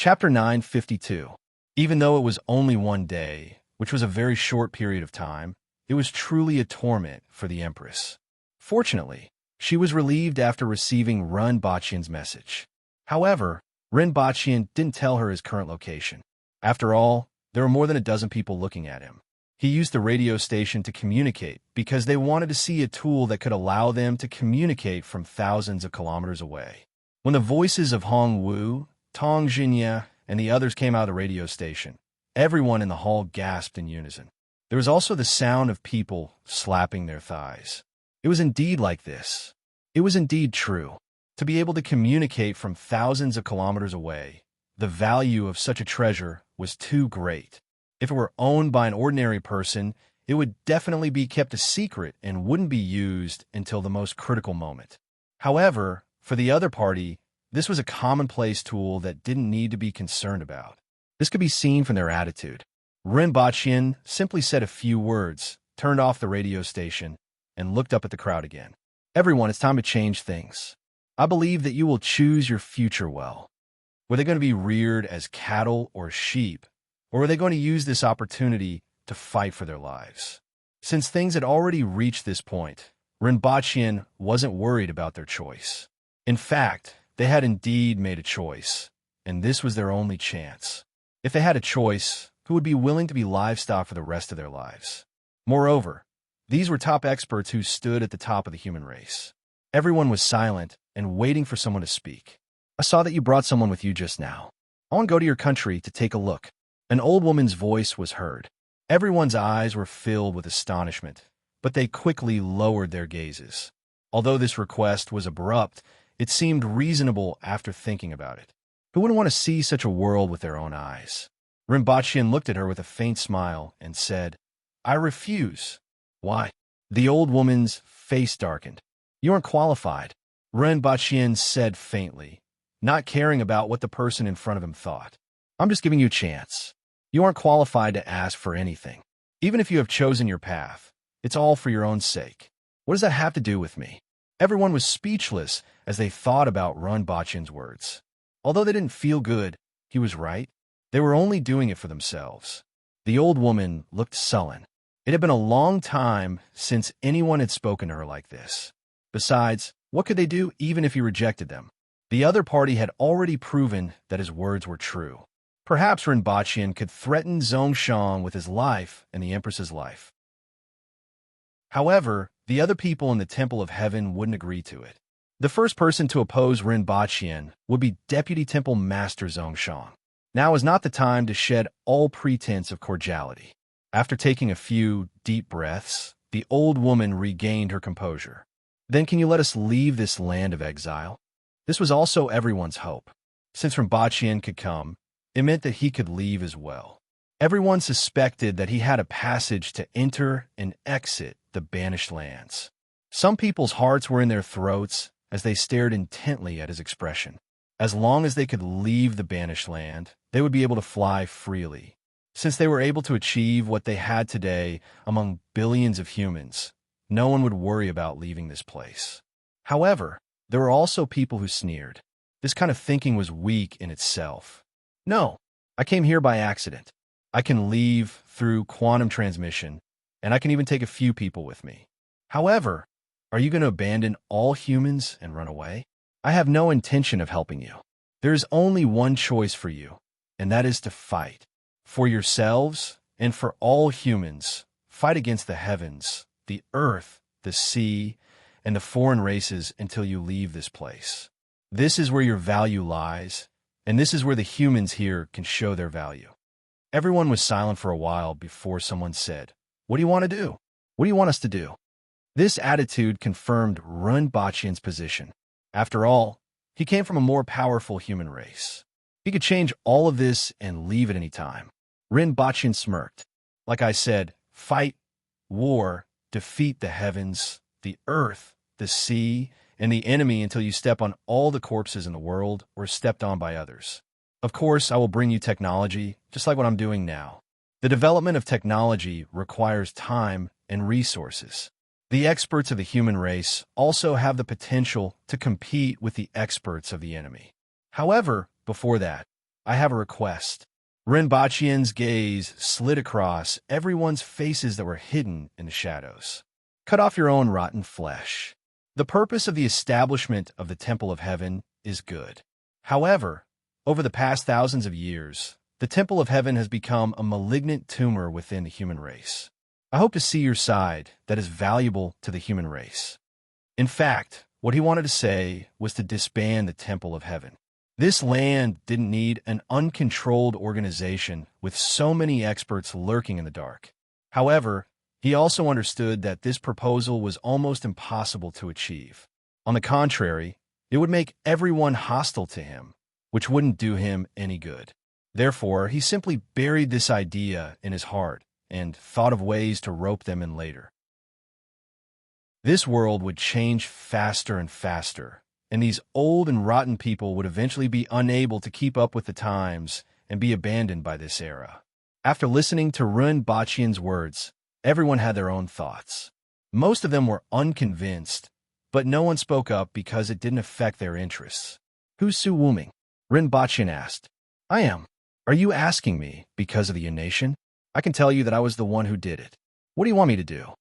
Chapter 952. Even though it was only one day, which was a very short period of time, it was truly a torment for the Empress. Fortunately, she was relieved after receiving Renbachian's message. However, Renbachian didn't tell her his current location. After all, there were more than a dozen people looking at him. He used the radio station to communicate because they wanted to see a tool that could allow them to communicate from thousands of kilometers away. When the voices of Hong Wu, Tong Jinya, and the others came out of the radio station, everyone in the hall gasped in unison. There was also the sound of people slapping their thighs. It was indeed like this. It was indeed true. To be able to communicate from thousands of kilometers away, the value of such a treasure was too great. If it were owned by an ordinary person, it would definitely be kept a secret and wouldn't be used until the most critical moment. However, for the other party, this was a commonplace tool that didn't need to be concerned about. This could be seen from their attitude. Renbachian simply said a few words, turned off the radio station, and looked up at the crowd again. Everyone, it's time to change things. I believe that you will choose your future well. Were they going to be reared as cattle or sheep, or were they going to use this opportunity to fight for their lives? Since things had already reached this point, Renbachian wasn't worried about their choice. In fact, they had indeed made a choice, and this was their only chance. If they had a choice, who would be willing to be livestock for the rest of their lives? Moreover, these were top experts who stood at the top of the human race. Everyone was silent and waiting for someone to speak. I saw that you brought someone with you just now. I want to go to your country to take a look. An old woman's voice was heard. Everyone's eyes were filled with astonishment, but they quickly lowered their gazes. Although this request was abrupt, it seemed reasonable after thinking about it. Who wouldn't want to see such a world with their own eyes? Renbachian looked at her with a faint smile and said, "I refuse." "Why?" The old woman's face darkened. "You aren't qualified," Renbachian said faintly, not caring about what the person in front of him thought. "I'm just giving you a chance. You aren't qualified to ask for anything. Even if you have chosen your path, it's all for your own sake. What does that have to do with me?" Everyone was speechless as they thought about Renbachian's words. Although they didn't feel good, he was right. They were only doing it for themselves. The old woman looked sullen. It had been a long time since anyone had spoken to her like this. Besides, what could they do even if he rejected them? The other party had already proven that his words were true. Perhaps Renbachian could threaten Zhongshan with his life and the Empress's life. However, the other people in the Temple of Heaven wouldn't agree to it. The first person to oppose Renbachian would be Deputy Temple Master Zhongshan. Now is not the time to shed all pretense of cordiality. After taking a few deep breaths, the old woman regained her composure. "Then can you let us leave this land of exile?" This was also everyone's hope. Since Renbachian could come, it meant that he could leave as well. Everyone suspected that he had a passage to enter and exit the banished lands. Some people's hearts were in their throats as they stared intently at his expression. As long as they could leave the banished land, they would be able to fly freely. Since they were able to achieve what they had today among billions of humans, no one would worry about leaving this place. However, there were also people who sneered. This kind of thinking was weak in itself. "No, I came here by accident. I can leave through quantum transmission, and I can even take a few people with me. However, are you going to abandon all humans and run away? I have no intention of helping you. There is only one choice for you, and that is to fight. For yourselves and for all humans, fight against the heavens, the earth, the sea, and the foreign races until you leave this place. This is where your value lies, and this is where the humans here can show their value." Everyone was silent for a while before someone said, "What do you want to do? What do you want us to do?" This attitude confirmed Renbachian's position. After all, he came from a more powerful human race. He could change all of this and leave at any time. Renbachian smirked. "Like I said, fight, war, defeat the heavens, the earth, the sea, and the enemy until you step on all the corpses in the world or stepped on by others. Of course, I will bring you technology, just like what I'm doing now. The development of technology requires time and resources. The experts of the human race also have the potential to compete with the experts of the enemy. However, before that, I have a request. Rinpoche's gaze slid across everyone's faces that were hidden in the shadows. Cut off your own rotten flesh. The purpose of the establishment of the Temple of Heaven is good. However, over the past thousands of years, the Temple of Heaven has become a malignant tumor within the human race. I hope to see your side that is valuable to the human race. In fact, what he wanted to say was to disband the Temple of Heaven. This land didn't need an uncontrolled organization with so many experts lurking in the dark. However, he also understood that this proposal was almost impossible to achieve. On the contrary, it would make everyone hostile to him, which wouldn't do him any good. Therefore, he simply buried this idea in his heart and thought of ways to rope them in later. This world would change faster and faster, and these old and rotten people would eventually be unable to keep up with the times and be abandoned by this era. After listening to Rinpoche's words, everyone had their own thoughts. Most of them were unconvinced, but no one spoke up because it didn't affect their interests. Who's Su Wuming? Rinpoche asked. I am. Are you asking me because of the nation? I can tell you that I was the one who did it. What do you want me to do?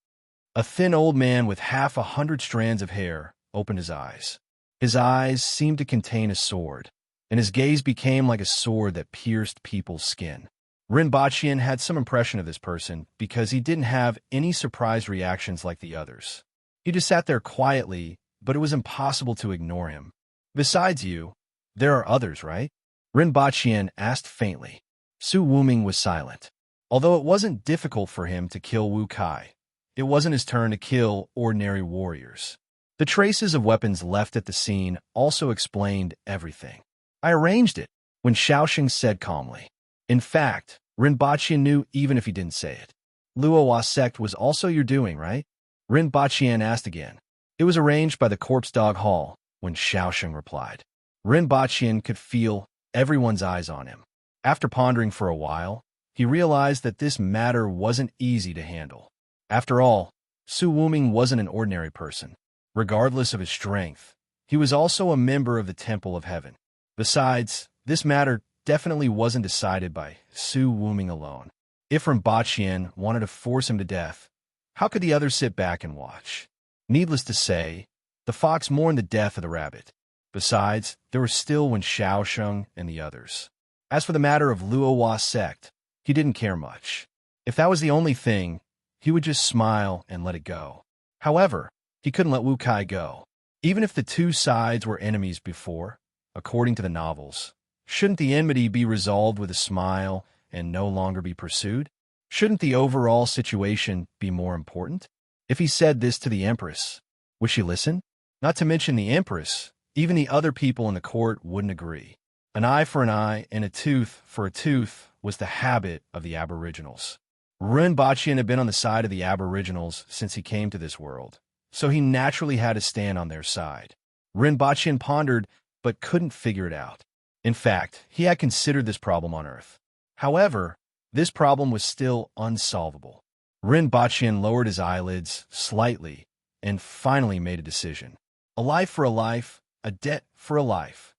A thin old man with 100 strands of hair opened his eyes. His eyes seemed to contain a sword, and his gaze became like a sword that pierced people's skin. Rinpoche had some impression of this person because he didn't have any surprised reactions like the others. He just sat there quietly, but it was impossible to ignore him. Besides you, there are others, right? Rinpoche asked faintly. Su Wuming was silent. Although it wasn't difficult for him to kill Wu Kai, it wasn't his turn to kill ordinary warriors. The traces of weapons left at the scene also explained everything. I arranged it, when Xiaoxing said calmly. In fact, Rinpoche knew even if he didn't say it. Luowa sect was also your doing, right? Rinpoche asked again. It was arranged by the Corpse Dog Hall, when Xiaoxing replied. Rinpoche could feel everyone's eyes on him. After pondering for a while, he realized that this matter wasn't easy to handle. After all, Su Wuming wasn't an ordinary person. Regardless of his strength, he was also a member of the Temple of Heaven. Besides, this matter definitely wasn't decided by Su Wuming alone. If Rinpoche wanted to force him to death, how could the others sit back and watch? Needless to say, the fox mourned the death of the rabbit. Besides, there was still Wen Xiaoxing and the others. As for the matter of Luowa sect, he didn't care much. If that was the only thing, he would just smile and let it go. However, he couldn't let Wu Kai go. Even if the two sides were enemies before, according to the novels, shouldn't the enmity be resolved with a smile and no longer be pursued? Shouldn't the overall situation be more important? If he said this to the Empress, would she listen? Not to mention the Empress, even the other people in the court wouldn't agree. An eye for an eye and a tooth for a tooth was the habit of the Aboriginals. Rinpoche had been on the side of the Aboriginals since he came to this world, so he naturally had to stand on their side. Rinpoche pondered, but couldn't figure it out. In fact, he had considered this problem on Earth. However, this problem was still unsolvable. Rinpoche lowered his eyelids slightly and finally made a decision. A life for a life, a debt for a life.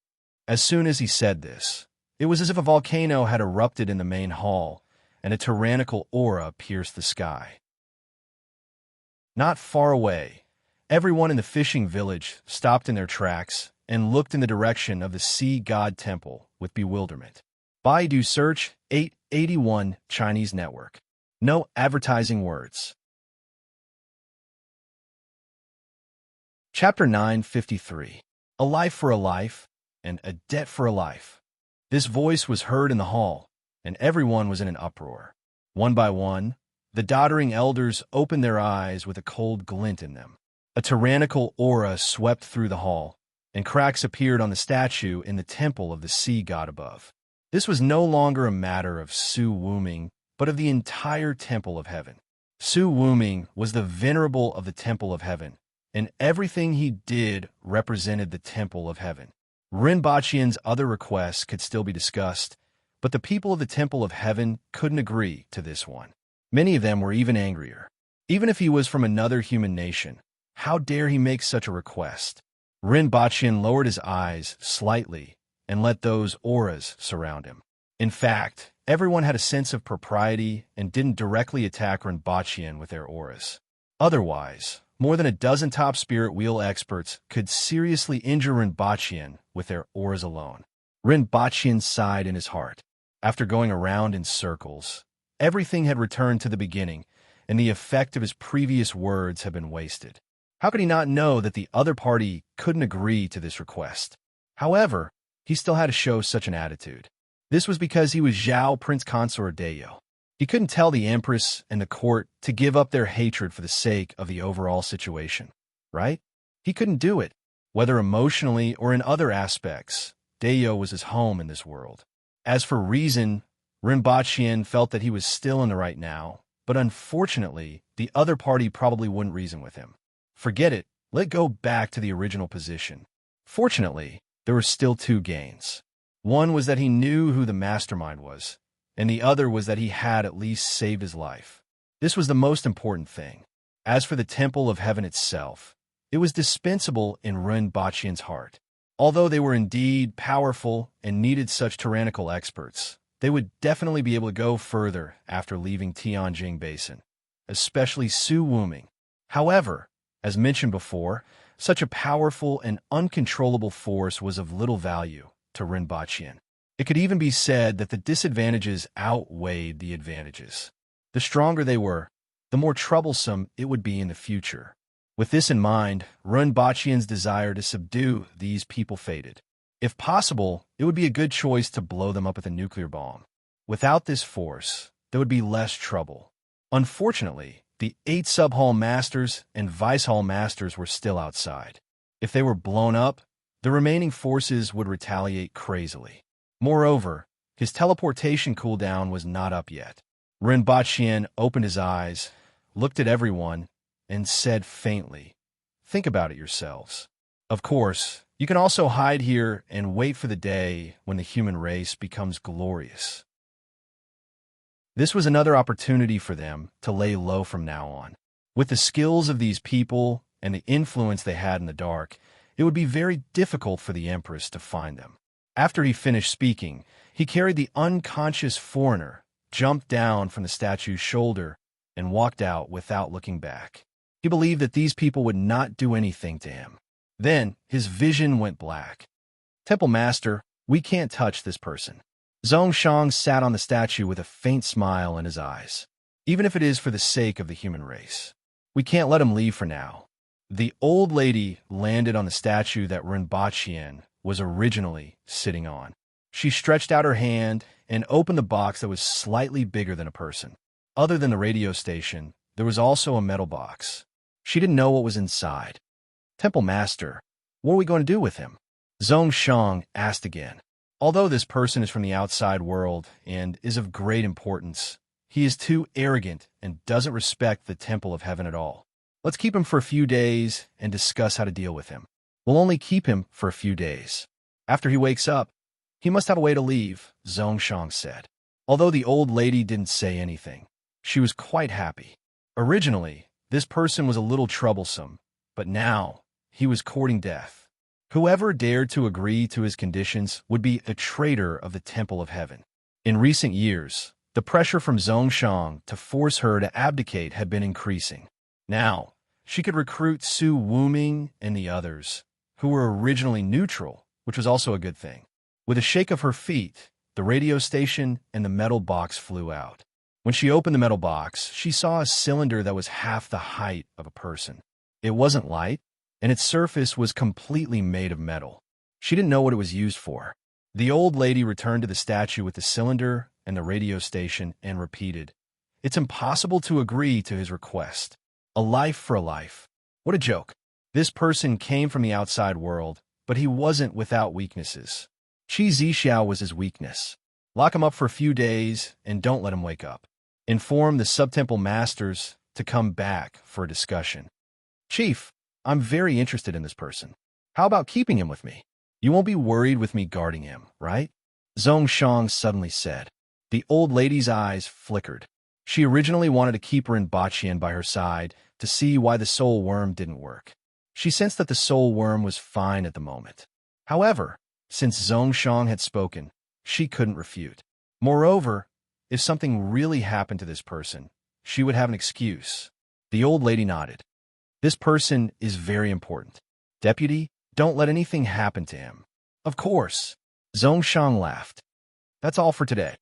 As soon as he said this, it was as if a volcano had erupted in the main hall and a tyrannical aura pierced the sky. Not far away, everyone in the fishing village stopped in their tracks and looked in the direction of the sea god temple with bewilderment. Baidu search 881 Chinese network. No advertising words. Chapter 953. A life for a life and a debt for a life. This voice was heard in the hall, and everyone was in an uproar. One by one, the doddering elders opened their eyes with a cold glint in them. A tyrannical aura swept through the hall, and cracks appeared on the statue in the temple of the sea god above. This was no longer a matter of Su Wuming, but of the entire Temple of Heaven. Su Wuming was the venerable of the Temple of Heaven, and everything he did represented the Temple of Heaven. Rinpoche's other requests could still be discussed, but the people of the Temple of Heaven couldn't agree to this one. Many of them were even angrier. Even if he was from another human nation, how dare he make such a request? Rinpoche lowered his eyes slightly and let those auras surround him. In fact, everyone had a sense of propriety and didn't directly attack Rinpochian with their auras. Otherwise, more than a dozen top spirit wheel experts could seriously injure Rinpochian with their auras alone. Rinpochian sighed in his heart. After going around in circles, everything had returned to the beginning, and the effect of his previous words had been wasted. How could he not know that the other party couldn't agree to this request? However, he still had to show such an attitude. This was because he was Zhao Prince Consort Deo. He couldn't tell the Empress and the court to give up their hatred for the sake of the overall situation, right? He couldn't do it. Whether emotionally or in other aspects, Deo was his home in this world. As for reason, Rinpochian felt that he was still in the right now, but unfortunately, the other party probably wouldn't reason with him. Forget it, let go back to the original position. Fortunately, there were still two gains. One was that he knew who the mastermind was, and the other was that he had at least saved his life. This was the most important thing. As for the Temple of Heaven itself, it was dispensable in Rinpochian's heart. Although they were indeed powerful and needed such tyrannical experts, they would definitely be able to go further after leaving Tianjing Basin, especially Su Wuming. However, as mentioned before, such a powerful and uncontrollable force was of little value to Rinpochian. It could even be said that the disadvantages outweighed the advantages. The stronger they were, the more troublesome it would be in the future. With this in mind, Rinpochian's desire to subdue these people faded. If possible, it would be a good choice to blow them up with a nuclear bomb. Without this force, there would be less trouble. Unfortunately, the 8 sub-hall masters and vice-hall masters were still outside. If they were blown up, the remaining forces would retaliate crazily. Moreover, his teleportation cooldown was not up yet. Rinpochian opened his eyes, looked at everyone, and said faintly, "Think about it yourselves. Of course, you can also hide here and wait for the day when the human race becomes glorious." This was another opportunity for them to lay low from now on. With the skills of these people and the influence they had in the dark, it would be very difficult for the Empress to find them. After he finished speaking, he carried the unconscious foreigner, jumped down from the statue's shoulder, and walked out without looking back. He believed that these people would not do anything to him. Then his vision went black. "Temple Master, we can't touch this person." Zhongshang sat on the statue with a faint smile in his eyes. "Even if it is for the sake of the human race, we can't let him leave for now." The old lady landed on the statue that Rinpochian was originally sitting on. She stretched out her hand and opened the box that was slightly bigger than a person. Other than the radio station, there was also a metal box. She didn't know what was inside. "Temple Master, what are we going to do with him?" Zhongshang asked again. Although this person is from the outside world and is of great importance, he is too arrogant and doesn't respect the Temple of Heaven at all. Let's keep him for a few days and discuss how to deal with him. We'll only keep him for a few days. After he wakes up, he must have a way to leave, Zhongshang said. Although the old lady didn't say anything, she was quite happy. Originally, this person was a little troublesome, but now he was courting death. Whoever dared to agree to his conditions would be a traitor of the Temple of Heaven. In recent years, the pressure from Zhongshang to force her to abdicate had been increasing. Now, she could recruit Su Wuming and the others, who were originally neutral, which was also a good thing. With a shake of her feet, the radio station and the metal box flew out. When she opened the metal box, she saw a cylinder that was half the height of a person. It wasn't light, and its surface was completely made of metal. She didn't know what it was used for. The old lady returned to the statue with the cylinder and the radio station and repeated, "It's impossible to agree to his request. A life for a life." What a joke. This person came from the outside world, but he wasn't without weaknesses. Qi Zixiao was his weakness. Lock him up for a few days and don't let him wake up. Inform the sub-temple masters to come back for a discussion. "Chief, I'm very interested in this person. How about keeping him with me? You won't be worried with me guarding him, right?" Zhongshang suddenly said. The old lady's eyes flickered. She originally wanted to keep Rinpochian by her side to see why the soul worm didn't work. She sensed that the soul worm was fine at the moment. However, since Zhongshang had spoken, she couldn't refute. Moreover, if something really happened to this person, she would have an excuse. The old lady nodded. This person is very important. Deputy, don't let anything happen to him. Of course. Zhongshang laughed. That's all for today.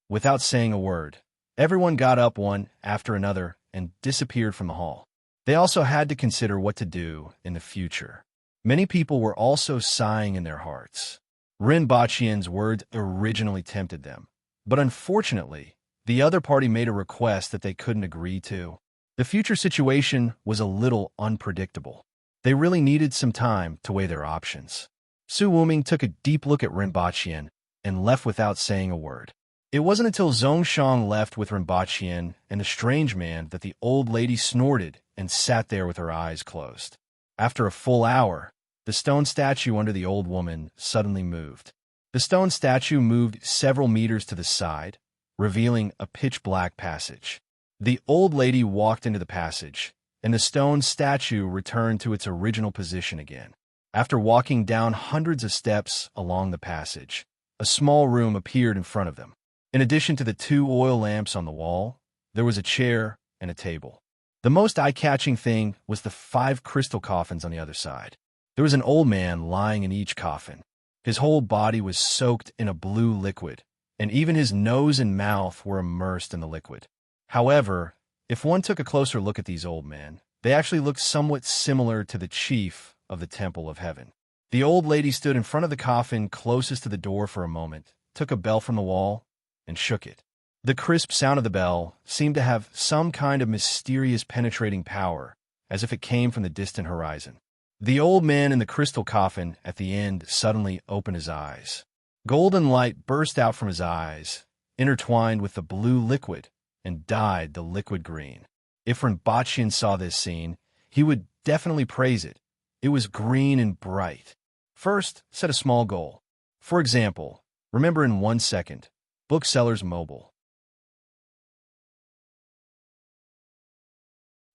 Without saying a word, everyone got up one after another and disappeared from the hall. They also had to consider what to do in the future. Many people were also sighing in their hearts. Ren Baqian's words originally tempted them, but unfortunately, the other party made a request that they couldn't agree to. The future situation was a little unpredictable. They really needed some time to weigh their options. Su Wuming took a deep look at Ren Baqian and left without saying a word. It wasn't until Zhongshang left with Ren Baqian and the strange man that the old lady snorted and sat there with her eyes closed. After a full hour, the stone statue under the old woman suddenly moved. The stone statue moved several meters to the side, revealing a pitch-black passage. The old lady walked into the passage, and the stone statue returned to its original position again. After walking down hundreds of steps along the passage, a small room appeared in front of them. In addition to the 2 oil lamps on the wall, there was a chair and a table. The most eye-catching thing was the 5 crystal coffins on the other side. There was an old man lying in each coffin. His whole body was soaked in a blue liquid, and even his nose and mouth were immersed in the liquid. However, if one took a closer look at these old men, they actually looked somewhat similar to the chief of the Temple of Heaven. The old lady stood in front of the coffin closest to the door for a moment, took a bell from the wall, and shook it. The crisp sound of the bell seemed to have some kind of mysterious penetrating power, as if it came from the distant horizon. The old man in the crystal coffin at the end suddenly opened his eyes. Golden light burst out from his eyes, intertwined with the blue liquid, and dyed the liquid green. If Rinpoche saw this scene, he would definitely praise it. It was green and bright. First, set a small goal. For example, remember in 1 second, Booksellers Mobile.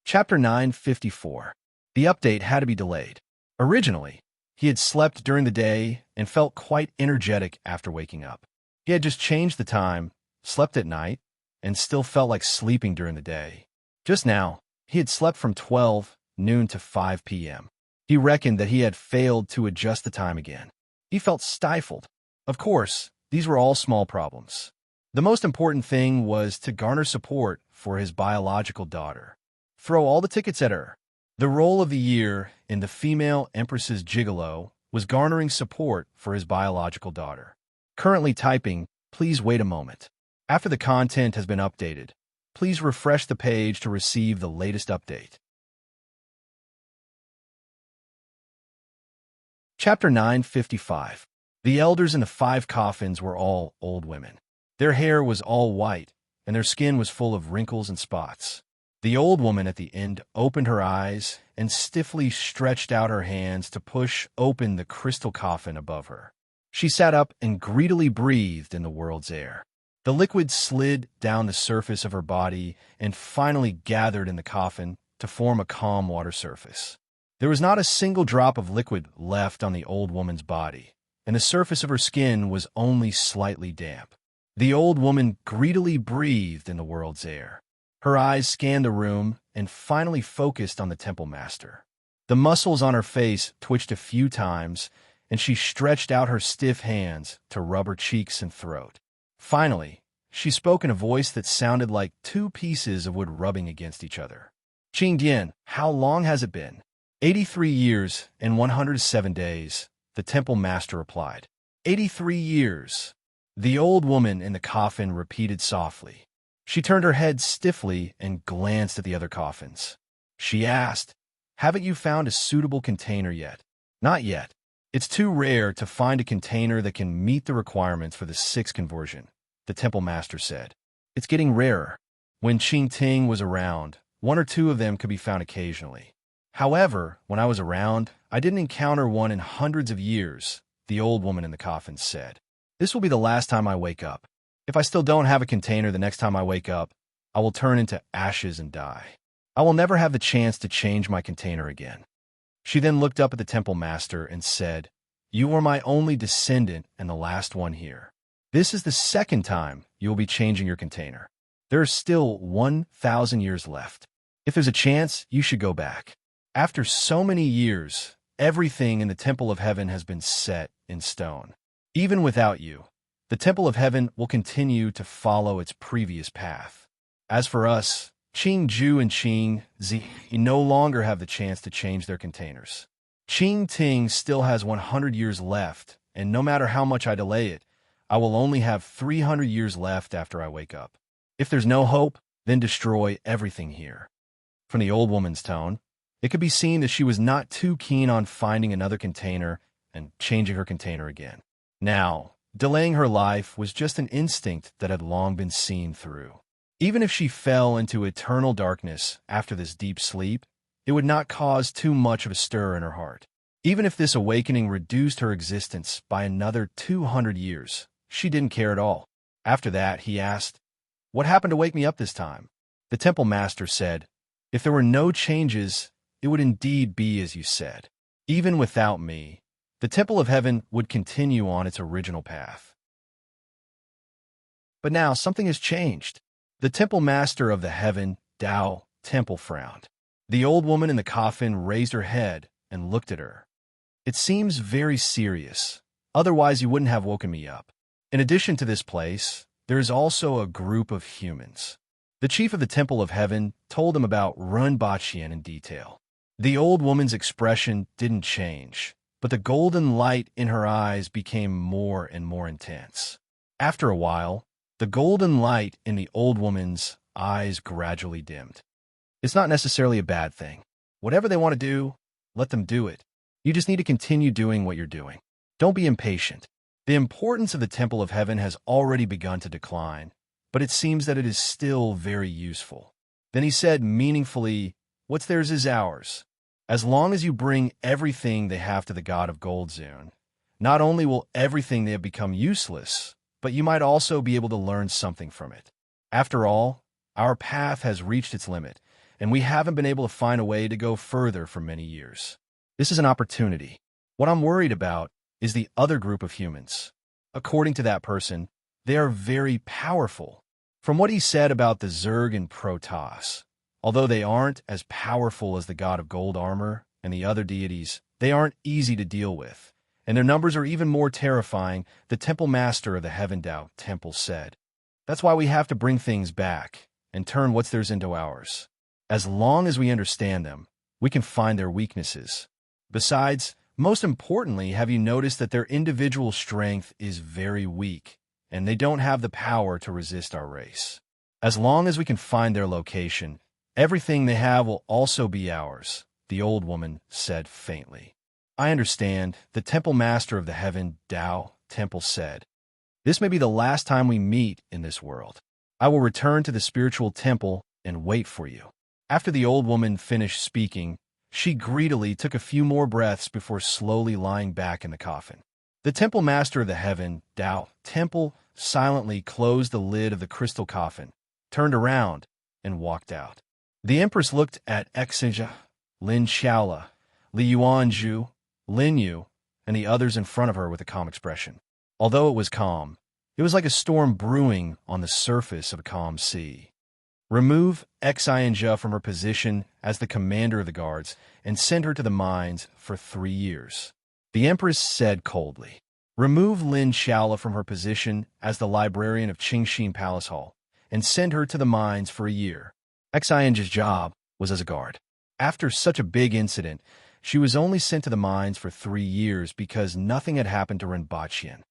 Chapter 954. The update had to be delayed. Originally, he had slept during the day and felt quite energetic after waking up. He had just changed the time, slept at night, and still felt like sleeping during the day. Just now, he had slept from 12 noon to 5 p.m. He reckoned that he had failed to adjust the time again. He felt stifled. Of course, these were all small problems. The most important thing was to garner support for his biological daughter. Throw all the tickets at her. The role of the year in the female Empress's Gigolo was garnering support for his biological daughter. Currently typing, please wait a moment. After the content has been updated, please refresh the page to receive the latest update. Chapter 955. The elders in the 5 coffins were all old women. Their hair was all white, and their skin was full of wrinkles and spots. The old woman at the end opened her eyes and stiffly stretched out her hands to push open the crystal coffin above her. She sat up and greedily breathed in the world's air. The liquid slid down the surface of her body and finally gathered in the coffin to form a calm water surface. There was not a single drop of liquid left on the old woman's body, and the surface of her skin was only slightly damp. The old woman greedily breathed in the world's air. Her eyes scanned the room and finally focused on the temple master. The muscles on her face twitched a few times, and she stretched out her stiff hands to rub her cheeks and throat. Finally, she spoke in a voice that sounded like 2 pieces of wood rubbing against each other. Qingdian, how long has it been? 83 years and 107 days, the temple master replied. 83 years. The old woman in the coffin repeated softly. She turned her head stiffly and glanced at the other coffins. She asked, haven't you found a suitable container yet? Not yet. It's too rare to find a container that can meet the requirements for the 6th conversion, the temple master said. It's getting rarer. When Qing Ting was around, 1 or 2 of them could be found occasionally. However, when I was around, I didn't encounter one in hundreds of years, the old woman in the coffin said. This will be the last time I wake up. If I still don't have a container the next time I wake up, I will turn into ashes and die. I will never have the chance to change my container again. She then looked up at the temple master and said, you are my only descendant and the last one here. This is the second time you will be changing your container. There are still 1,000 years left. If there's a chance, you should go back. After so many years, everything in the Temple of Heaven has been set in stone. Even without you, the Temple of Heaven will continue to follow its previous path. As for us, Qing Ju and Qing Zi no longer have the chance to change their containers. Qing Ting still has 100 years left, and no matter how much I delay it, I will only have 300 years left after I wake up. If there's no hope, then destroy everything here. From the old woman's tone, it could be seen that she was not too keen on finding another container and changing her container again. Now, delaying her life was just an instinct that had long been seen through. Even if she fell into eternal darkness after this deep sleep, it would not cause too much of a stir in her heart. Even if this awakening reduced her existence by another 200 years, she didn't care at all. After that, he asked, "What happened to wake me up this time?" The temple master said, "If there were no changes, it would indeed be as you said. Even without me, the Temple of Heaven would continue on its original path. But now something has changed." The temple master of the Heaven, Tao, temple frowned. The old woman in the coffin raised her head and looked at her. "It seems very serious. Otherwise, you wouldn't have woken me up. In addition to this place, there is also a group of humans." The chief of the Temple of Heaven told him about Runbachian in detail. The old woman's expression didn't change, but the golden light in her eyes became more and more intense. After a while, the golden light in the old woman's eyes gradually dimmed. It's not necessarily a bad thing. Whatever they want to do, let them do it. You just need to continue doing what you're doing. Don't be impatient. The importance of the Temple of Heaven has already begun to decline, but it seems that it is still very useful. Then he said meaningfully, "What's theirs is ours. As long as you bring everything they have to the god of Goldzun, not only will everything they have become useless, but you might also be able to learn something from it. After all, our path has reached its limit, and we haven't been able to find a way to go further for many years. This is an opportunity. What I'm worried about is the other group of humans. According to that person, they are very powerful. From what he said about the Zerg and Protoss, although they aren't as powerful as the god of gold armor and the other deities, they aren't easy to deal with, and their numbers are even more terrifying, the temple master of the Heaven Tao temple said. That's why we have to bring things back and turn what's theirs into ours. As long as we understand them, we can find their weaknesses. Besides, most importantly, have you noticed that their individual strength is very weak, and they don't have the power to resist our race? As long as we can find their location, everything they have will also be ours, the old woman said faintly. I understand, the temple master of the Heaven Tao temple said. This may be the last time we meet in this world. I will return to the spiritual temple and wait for you. After the old woman finished speaking, she greedily took a few more breaths before slowly lying back in the coffin. The temple master of the Heaven Tao temple silently closed the lid of the crystal coffin, turned around, and walked out. The Empress looked at Exinja, Lin Xiaola, Li Yuanzhu, Lin Yu, and the others in front of her with a calm expression. Although it was calm, it was like a storm brewing on the surface of a calm sea. Remove Exinja from her position as the commander of the guards and send her to the mines for 3 years. The Empress said coldly. Remove Lin Xiaola from her position as the librarian of Qingxin Palace Hall and send her to the mines for a year. Exinja's job was as a guard. After such a big incident, she was only sent to the mines for 3 years because nothing had happened to Renbachian.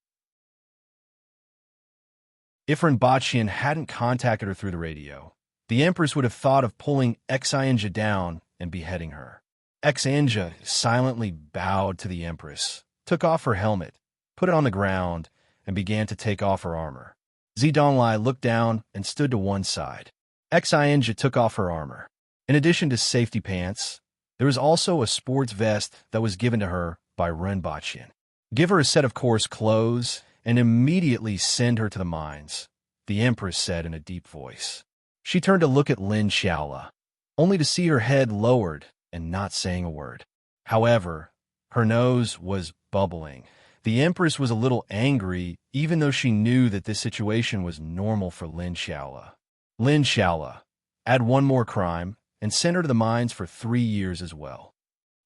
If Renbachian hadn't contacted her through the radio, the Empress would have thought of pulling Exinja down and beheading her. Exinja silently bowed to the Empress, took off her helmet, put it on the ground, and began to take off her armor. Zidonglai looked down and stood to one side. Exinja took off her armor. In addition to safety pants, there was also a sports vest that was given to her by Renbachian. Give her a set of coarse clothes and immediately send her to the mines, the Empress said in a deep voice. She turned to look at Lin Xiaola, only to see her head lowered and not saying a word. However, her nose was bubbling. The Empress was a little angry, even though she knew that this situation was normal for Lin Xiaola. Lin Xiaola, add one more crime, and send her to the mines for 3 years as well.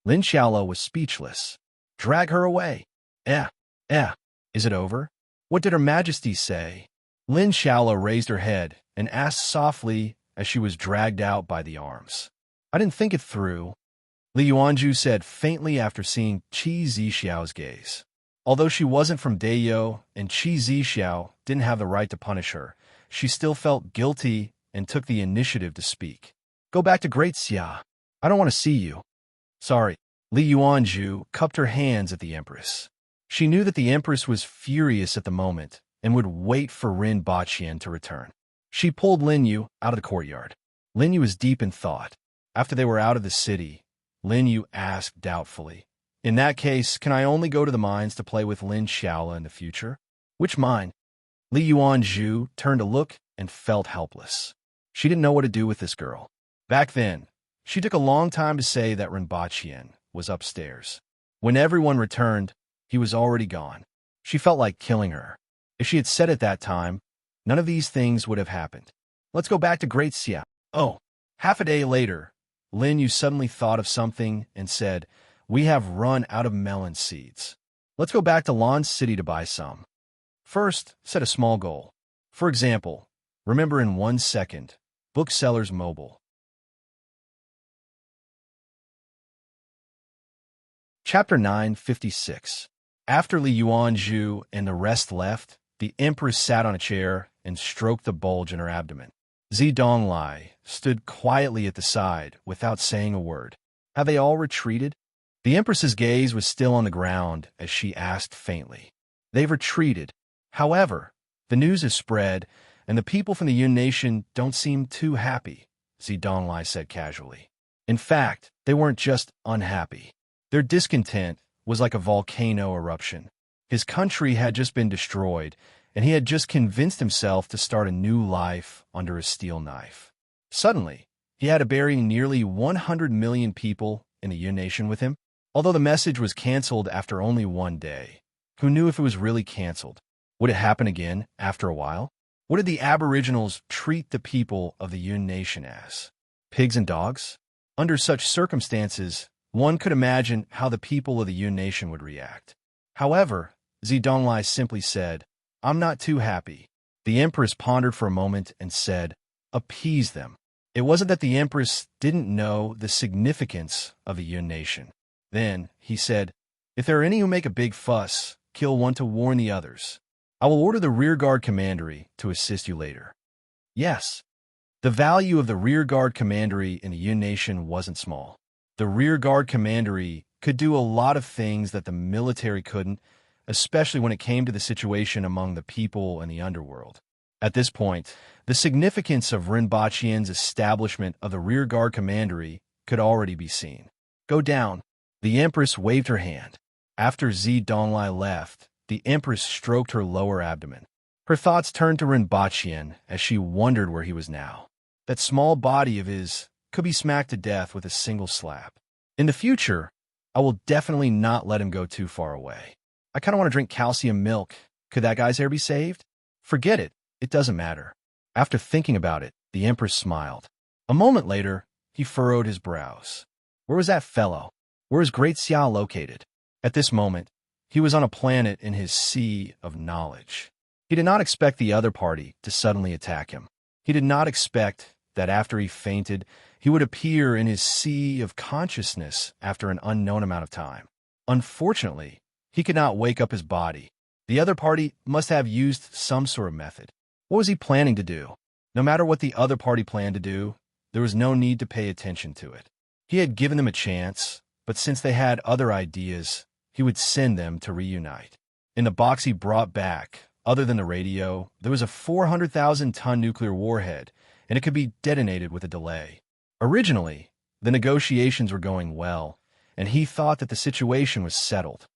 Lin Xiaola was speechless. Drag her away. Eh, is it over? What did Her Majesty say? Lin Xiaola raised her head and asked softly as she was dragged out by the arms. I didn't think it through, Li Yuanju said faintly after seeing Qi Zixiao's gaze. Although she wasn't from Dayo and Qi Zixiao didn't have the right to punish her, she still felt guilty and took the initiative to speak. Go back to Great Xia. I don't want to see you. Sorry. Li Yuanju cupped her hands at the Empress. She knew that the Empress was furious at the moment and would wait for Rin Baqian to return. She pulled Lin Yu out of the courtyard. Lin Yu was deep in thought. After they were out of the city, Lin Yu asked doubtfully, in that case, can I only go to the mines to play with Lin Xiaola in the future? Which mine? Li Yuanju turned to look and felt helpless. She didn't know what to do with this girl. Back then, she took a long time to say that Rinpochian was upstairs. When everyone returned, he was already gone. She felt like killing her. If she had said at that time, none of these things would have happened. Let's go back to Great Xia. Oh, half a day later, Lin Yu suddenly thought of something and said, we have run out of melon seeds. Let's go back to Lan City to buy some. First, set a small goal. For example, remember in 1 second, Booksellers Mobile. Chapter 956. After Li Yuanju and the rest left, the Empress sat on a chair and stroked the bulge in her abdomen. Zi Donglai stood quietly at the side without saying a word. Have they all retreated? The Empress's gaze was still on the ground as she asked faintly. They've retreated. However, the news has spread, and the people from the Yun Nation don't seem too happy, Zi Donglai said casually. In fact, they weren't just unhappy. Their discontent was like a volcano eruption. His country had just been destroyed, and he had just convinced himself to start a new life under a steel knife. Suddenly, he had to bury nearly 100 million people in the Yun Nation with him. Although the message was canceled after only 1 day, who knew if it was really canceled? Would it happen again after a while? What did the Aboriginals treat the people of the Yun Nation as? Pigs and dogs? Under such circumstances, one could imagine how the people of the Yun Nation would react. However, Zi Donglai simply said, I'm not too happy. The Empress pondered for a moment and said, appease them. It wasn't that the Empress didn't know the significance of the Yun Nation. Then, he said, if there are any who make a big fuss, kill one to warn the others. I will order the rearguard commandery to assist you later. Yes. The value of the rearguard commandery in the Yun Nation wasn't small. The rearguard commandery could do a lot of things that the military couldn't, especially when it came to the situation among the people in the underworld. At this point, the significance of Rinpochian's establishment of the rearguard commandery could already be seen. Go down. The Empress waved her hand. After Zi Donglai left, the Empress stroked her lower abdomen. Her thoughts turned to Rinpochian as she wondered where he was now. That small body of his could be smacked to death with a single slap. In the future, I will definitely not let him go too far away. I kind of want to drink calcium milk. Could that guy's hair be saved? Forget it. It doesn't matter. After thinking about it, the Empress smiled. A moment later, he furrowed his brows. Where was that fellow? Where is Great Xia located? At this moment, he was on a planet in his sea of knowledge. He did not expect the other party to suddenly attack him. He did not expect that after he fainted, he would appear in his sea of consciousness after an unknown amount of time. Unfortunately, he could not wake up his body. The other party must have used some sort of method. What was he planning to do? No matter what the other party planned to do, there was no need to pay attention to it. He had given them a chance, but since they had other ideas, he would send them to reunite. In the box he brought back, other than the radio, there was a 400,000-ton nuclear warhead, and it could be detonated with a delay. Originally, the negotiations were going well, and he thought that the situation was settled.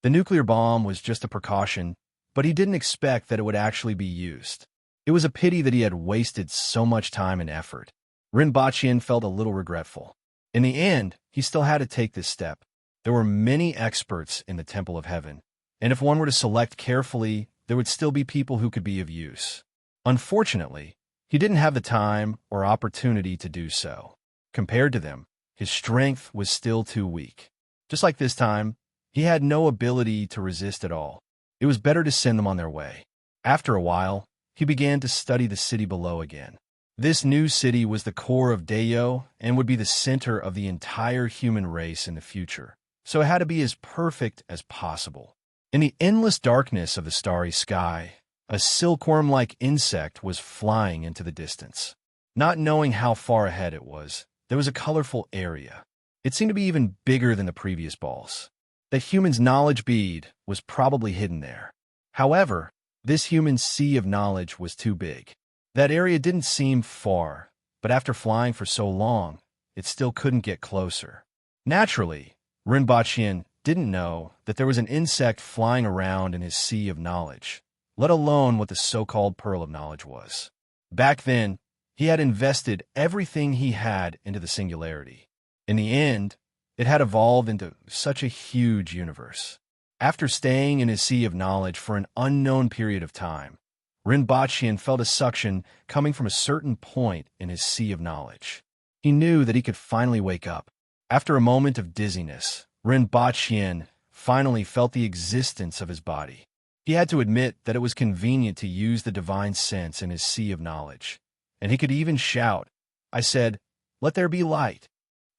The nuclear bomb was just a precaution, but he didn't expect that it would actually be used. It was a pity that he had wasted so much time and effort. Rinpochian felt a little regretful. In the end, he still had to take this step. There were many experts in the Temple of Heaven, and if one were to select carefully, there would still be people who could be of use. Unfortunately, he didn't have the time or opportunity to do so. Compared to them, his strength was still too weak. Just like this time, he had no ability to resist at all. It was better to send them on their way. After a while, he began to study the city below again. This new city was the core of Dayo and would be the center of the entire human race in the future, so it had to be as perfect as possible. In the endless darkness of the starry sky, a silkworm-like insect was flying into the distance. Not knowing how far ahead it was, there was a colorful area. It seemed to be even bigger than the previous balls. The human's knowledge bead was probably hidden there. However, this human sea of knowledge was too big. That area didn't seem far, but after flying for so long, it still couldn't get closer. Naturally, Rinpoche didn't know that there was an insect flying around in his sea of knowledge, let alone what the so-called pearl of knowledge was. Back then, he had invested everything he had into the singularity. In the end, it had evolved into such a huge universe. After staying in his sea of knowledge for an unknown period of time, Rinpoche felt a suction coming from a certain point in his sea of knowledge. He knew that he could finally wake up. After a moment of dizziness, Rinpoche finally felt the existence of his body. He had to admit that it was convenient to use the divine sense in his sea of knowledge, and he could even shout, "I said, let there be light."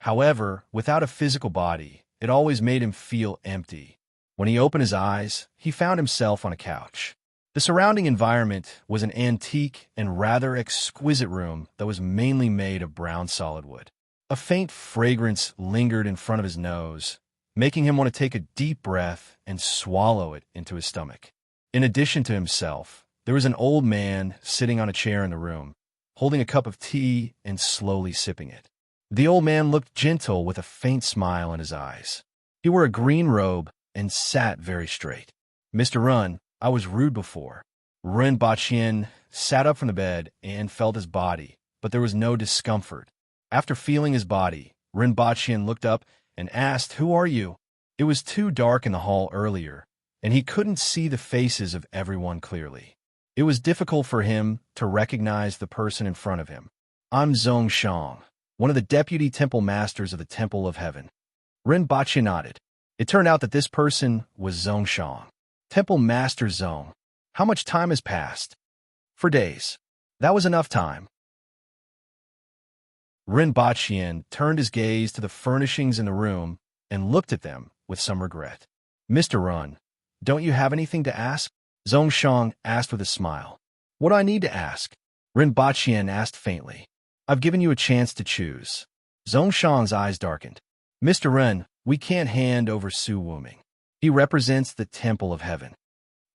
However, without a physical body, it always made him feel empty. When he opened his eyes, he found himself on a couch. The surrounding environment was an antique and rather exquisite room that was mainly made of brown solid wood. A faint fragrance lingered in front of his nose, making him want to take a deep breath and swallow it into his stomach. In addition to himself, there was an old man sitting on a chair in the room, holding a cup of tea and slowly sipping it. The old man looked gentle with a faint smile in his eyes. He wore a green robe and sat very straight. "Mr. Run, I was rude before." Rinpoche sat up from the bed and felt his body, but there was no discomfort. After feeling his body, Rinpoche looked up and asked, "Who are you?" It was too dark in the hall earlier, and he couldn't see the faces of everyone clearly. It was difficult for him to recognize the person in front of him. "I'm Zongshang, one of the deputy temple masters of the Temple of Heaven." Rinpoche nodded. It turned out that this person was Zongshang. Temple Master Zong. How much time has passed? For days. That was enough time. Rinpoche turned his gaze to the furnishings in the room and looked at them with some regret. "Mr. Run, don't you have anything to ask?" Zongshang asked with a smile. "What do I need to ask?" Rinpoche asked faintly. "I've given you a chance to choose." Zongshang's eyes darkened. "Mr. Ren, we can't hand over Su Wuming. He represents the Temple of Heaven.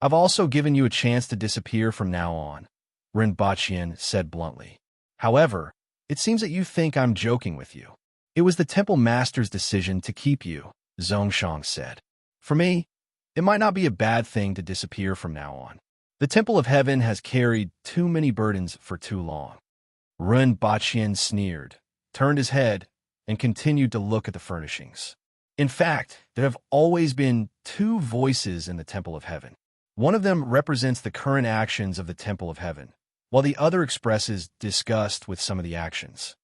I've also given you a chance to disappear from now on," Rinpoche said bluntly. "However, it seems that you think I'm joking with you." "It was the Temple Master's decision to keep you," Zongshang said. "For me, it might not be a bad thing to disappear from now on. The Temple of Heaven has carried too many burdens for too long." Rinpoche sneered, turned his head, and continued to look at the furnishings. In fact, there have always been two voices in the Temple of Heaven. One of them represents the current actions of the Temple of Heaven, while the other expresses disgust with some of the actions.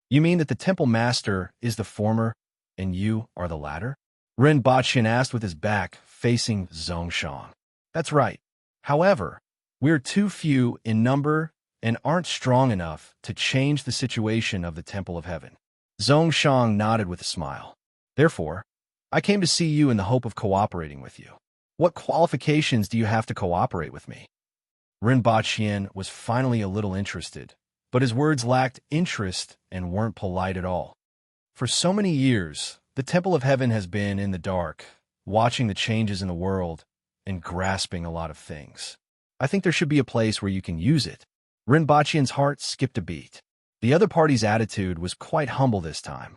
"You mean that the Temple Master is the former, and you are the latter?" Rinpoche asked with his back facing Zongshang. "That's right. However, we're too few in number and aren't strong enough to change the situation of the Temple of Heaven." Zongshang nodded with a smile. "Therefore, I came to see you in the hope of cooperating with you." "What qualifications do you have to cooperate with me?" Rinpoche was finally a little interested, but his words lacked interest and weren't polite at all. For so many years, the Temple of Heaven has been in the dark, watching the changes in the world and grasping a lot of things. I think there should be a place where you can use it. Rinpoche's heart skipped a beat. The other party's attitude was quite humble this time.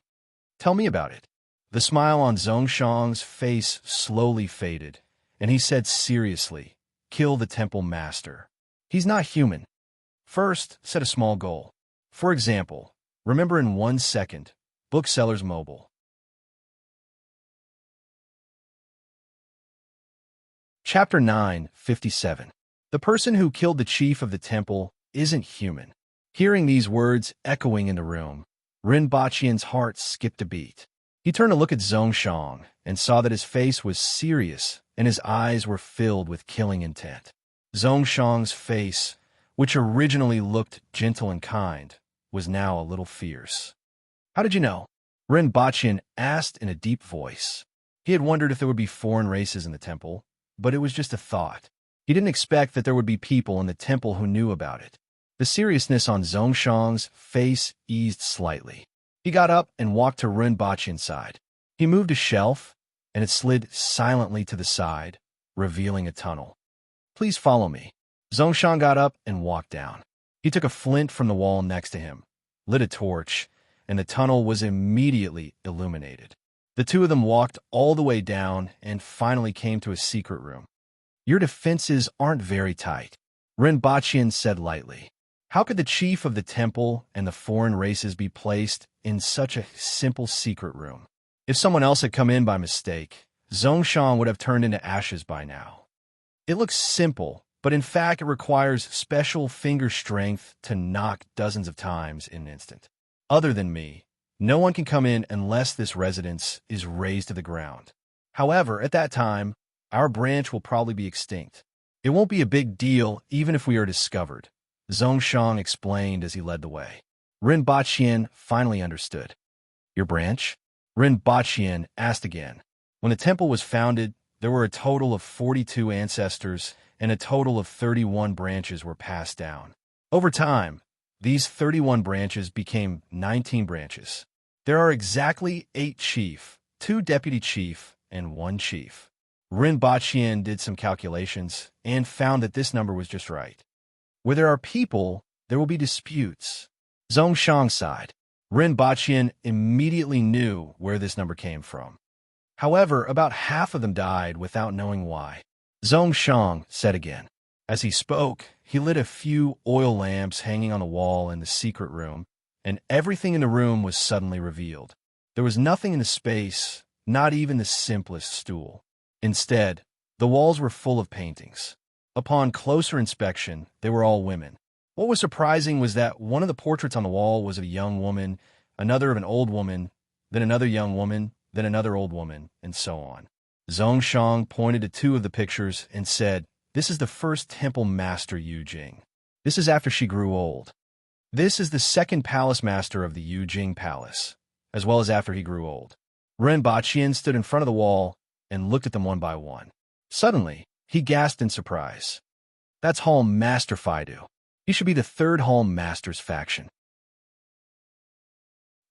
"Tell me about it." The smile on Zongshang's face slowly faded, and he said seriously, "Kill the Temple Master. He's not human. First, set a small goal. For example, remember in 1 second, Booksellers Mobile. Chapter 9:57. The person who killed the chief of the temple isn't human. Hearing these words echoing in the room, Rinpoche's heart skipped a beat. He turned to look at Zhongshang and saw that his face was serious and his eyes were filled with killing intent. Zhongshang's face, which originally looked gentle and kind, was now a little fierce. "How did you know?" Rinpoche asked in a deep voice. He had wondered if there would be foreign races in the temple, but it was just a thought. He didn't expect that there would be people in the temple who knew about it. The seriousness on Zhongshang's face eased slightly. He got up and walked to Rinpoche's side. He moved a shelf, and it slid silently to the side, revealing a tunnel. "Please follow me." Zhongshang got up and walked down. He took a flint from the wall next to him, lit a torch, and the tunnel was immediately illuminated. The two of them walked all the way down and finally came to a secret room. "Your defenses aren't very tight," Rinpoche said lightly. How could the chief of the temple and the foreign races be placed in such a simple secret room? If someone else had come in by mistake, Zhongshang would have turned into ashes by now. It looks simple, but in fact it requires special finger strength to knock dozens of times in an instant. Other than me, no one can come in unless this residence is razed to the ground. However, at that time, our branch will probably be extinct. It won't be a big deal even if we are discovered, Zhongshang explained as he led the way. Rinpoche finally understood. "Your branch?" Rinpoche asked again. When the temple was founded, there were a total of 42 ancestors, and a total of 31 branches were passed down. Over time, these 31 branches became 19 branches. There are exactly 8 chief, 2 deputy chief, and 1 chief. Rinpoche did some calculations and found that this number was just right. Where there are people, there will be disputes. Zhongshang sighed. Rinpoche immediately knew where this number came from. However, about half of them died without knowing why. Zhongshang said again. As he spoke, he lit a few oil lamps hanging on the wall in the secret room, and everything in the room was suddenly revealed. There was nothing in the space, not even the simplest stool. Instead, the walls were full of paintings. Upon closer inspection, they were all women. What was surprising was that one of the portraits on the wall was of a young woman, another of an old woman, then another young woman, then another old woman, and so on. Zhongshang pointed to 2 of the pictures and said, "This is the first temple master Yujing. This is after she grew old. This is the second palace master of the Yujing Palace, as well as after he grew old." Rinpoche stood in front of the wall and looked at them one by one. Suddenly, he gasped in surprise. "That's Hall Master Fidu. He should be the 3rd Hall Master's faction.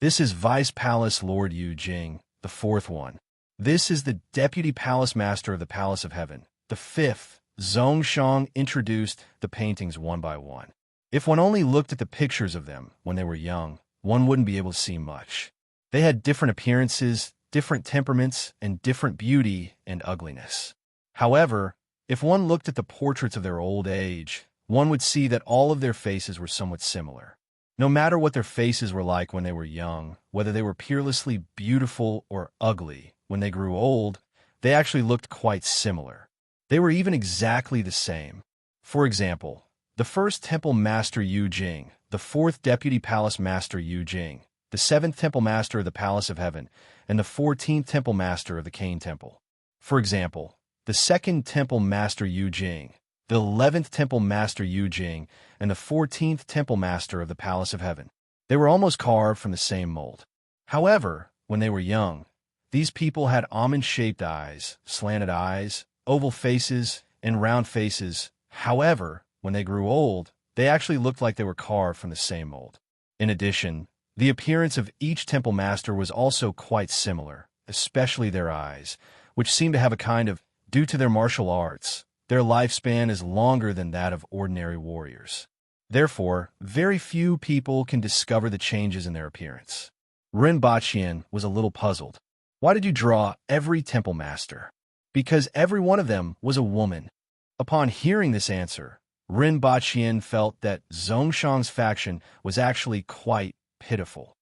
This is Vice Palace Lord Yujing, the 4th one. This is the Deputy Palace Master of the Palace of Heaven, the 5th. Zhongshang introduced the paintings one by one. If one only looked at the pictures of them when they were young, one wouldn't be able to see much. They had different appearances, different temperaments, and different beauty and ugliness. However, if one looked at the portraits of their old age, one would see that all of their faces were somewhat similar. No matter what their faces were like when they were young, whether they were peerlessly beautiful or ugly, when they grew old, they actually looked quite similar. They were even exactly the same. For example, the 1st Temple Master Yujing, the 4th Deputy Palace Master Yujing, the 7th Temple Master of the Palace of Heaven, and the 14th Temple Master of the Cane Temple. For example, the 2nd Temple Master Yujing, the 11th Temple Master Yujing, and the 14th Temple Master of the Palace of Heaven. They were almost carved from the same mold. However, when they were young, these people had almond-shaped eyes, slanted eyes, oval faces, and round faces. However, when they grew old, they actually looked like they were carved from the same mold. In addition, the appearance of each temple master was also quite similar, especially their eyes, which seemed to have a kind of, due to their martial arts, their lifespan is longer than that of ordinary warriors. Therefore, very few people can discover the changes in their appearance. Rinpoche was a little puzzled. Why did you draw every temple master? Because every one of them was a woman. Upon hearing this answer, Rinpoche felt that Zhongshang's faction was actually quite pitiful.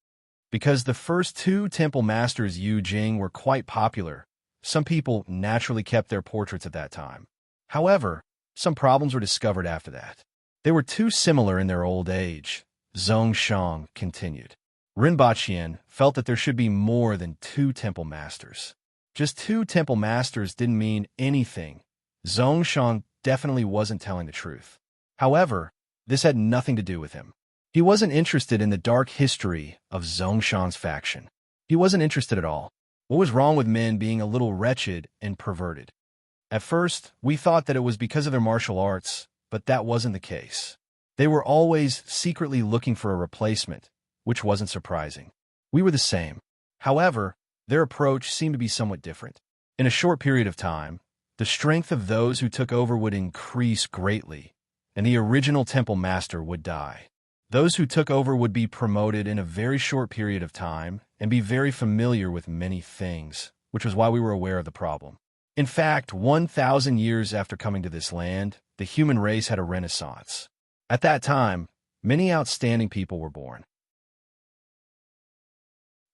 Because the first 2 temple masters Yujing were quite popular, some people naturally kept their portraits at that time. However, some problems were discovered after that. They were too similar in their old age. Zhongshang continued. Rinpoche felt that there should be more than 2 temple masters. Just 2 temple masters didn't mean anything. Zhongshang definitely wasn't telling the truth. However, this had nothing to do with him. He wasn't interested in the dark history of Zhongshang's faction. He wasn't interested at all. What was wrong with men being a little wretched and perverted? At first, we thought that it was because of their martial arts, but that wasn't the case. They were always secretly looking for a replacement, which wasn't surprising. We were the same. However, their approach seemed to be somewhat different. In a short period of time, the strength of those who took over would increase greatly, and the original temple master would die. Those who took over would be promoted in a very short period of time and be very familiar with many things, which was why we were aware of the problem. In fact, 1,000 years after coming to this land, the human race had a renaissance. At that time, many outstanding people were born.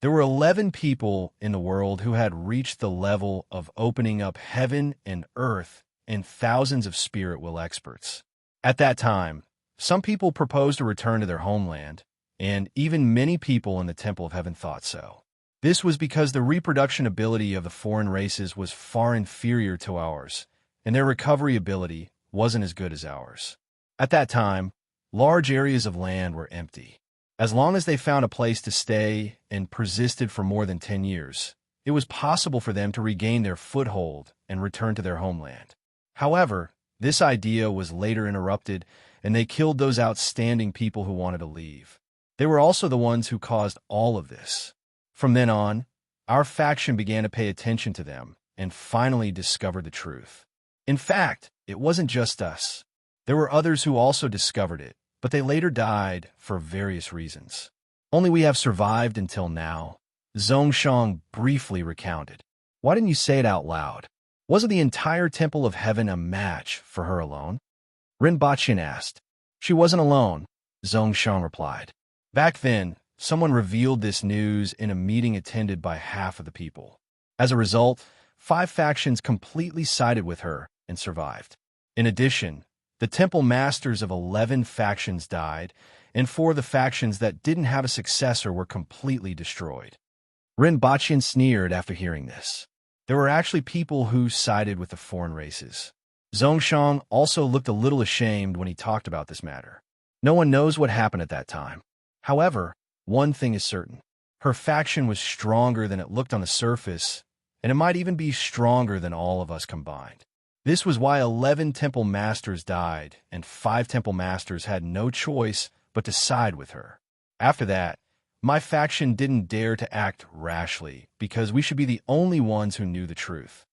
There were 11 people in the world who had reached the level of opening up heaven and earth and thousands of spirit will experts. At that time, some people proposed a return to their homeland, and even many people in the Temple of Heaven thought so. This was because the reproduction ability of the foreign races was far inferior to ours, and their recovery ability wasn't as good as ours. At that time, large areas of land were empty. As long as they found a place to stay and persisted for more than 10 years, it was possible for them to regain their foothold and return to their homeland. However, this idea was later interrupted, and they killed those outstanding people who wanted to leave. They were also the ones who caused all of this. From then on, our faction began to pay attention to them and finally discovered the truth. In fact, it wasn't just us. There were others who also discovered it, but they later died for various reasons. Only we have survived until now. Zhongshang briefly recounted. Why didn't you say it out loud? Wasn't the entire Temple of Heaven a match for her alone? Rinpoche asked. She wasn't alone, Zhongshang replied. Back then, someone revealed this news in a meeting attended by half of the people. As a result, 5 factions completely sided with her and survived. In addition, the temple masters of 11 factions died, and 4 of the factions that didn't have a successor were completely destroyed. Rinpoche sneered after hearing this. There were actually people who sided with the foreign races. Zhongshang also looked a little ashamed when he talked about this matter. No one knows what happened at that time. However, one thing is certain. Her faction was stronger than it looked on the surface, and it might even be stronger than all of us combined. This was why 11 temple masters died, and 5 temple masters had no choice but to side with her. After that, my faction didn't dare to act rashly, because we should be the only ones who knew the truth.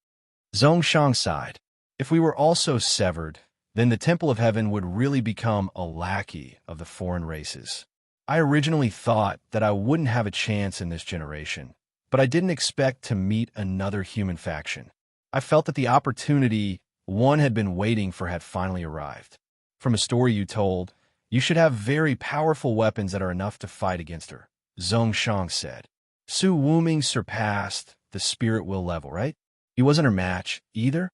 Zhongshang sighed. If we were also severed, then the Temple of Heaven would really become a lackey of the foreign races. I originally thought that I wouldn't have a chance in this generation, but I didn't expect to meet another human faction. I felt that the opportunity one had been waiting for had finally arrived. From a story you told, you should have very powerful weapons that are enough to fight against her, Zhongshang said. Su Wuming surpassed the spirit will level, right? He wasn't her match, either?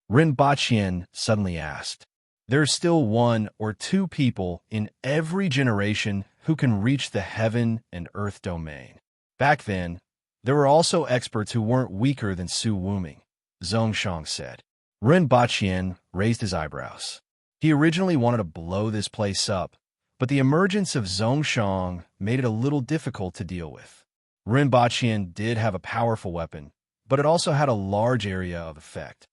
Rinpoche suddenly asked. There's still 1 or 2 people in every generation who can reach the heaven and earth domain. Back then, there were also experts who weren't weaker than Su Wuming, Zhongshang said. Rinpoche raised his eyebrows. He originally wanted to blow this place up, but the emergence of Zhongshang made it a little difficult to deal with. Rinpoche did have a powerful weapon, but it also had a large area of effect.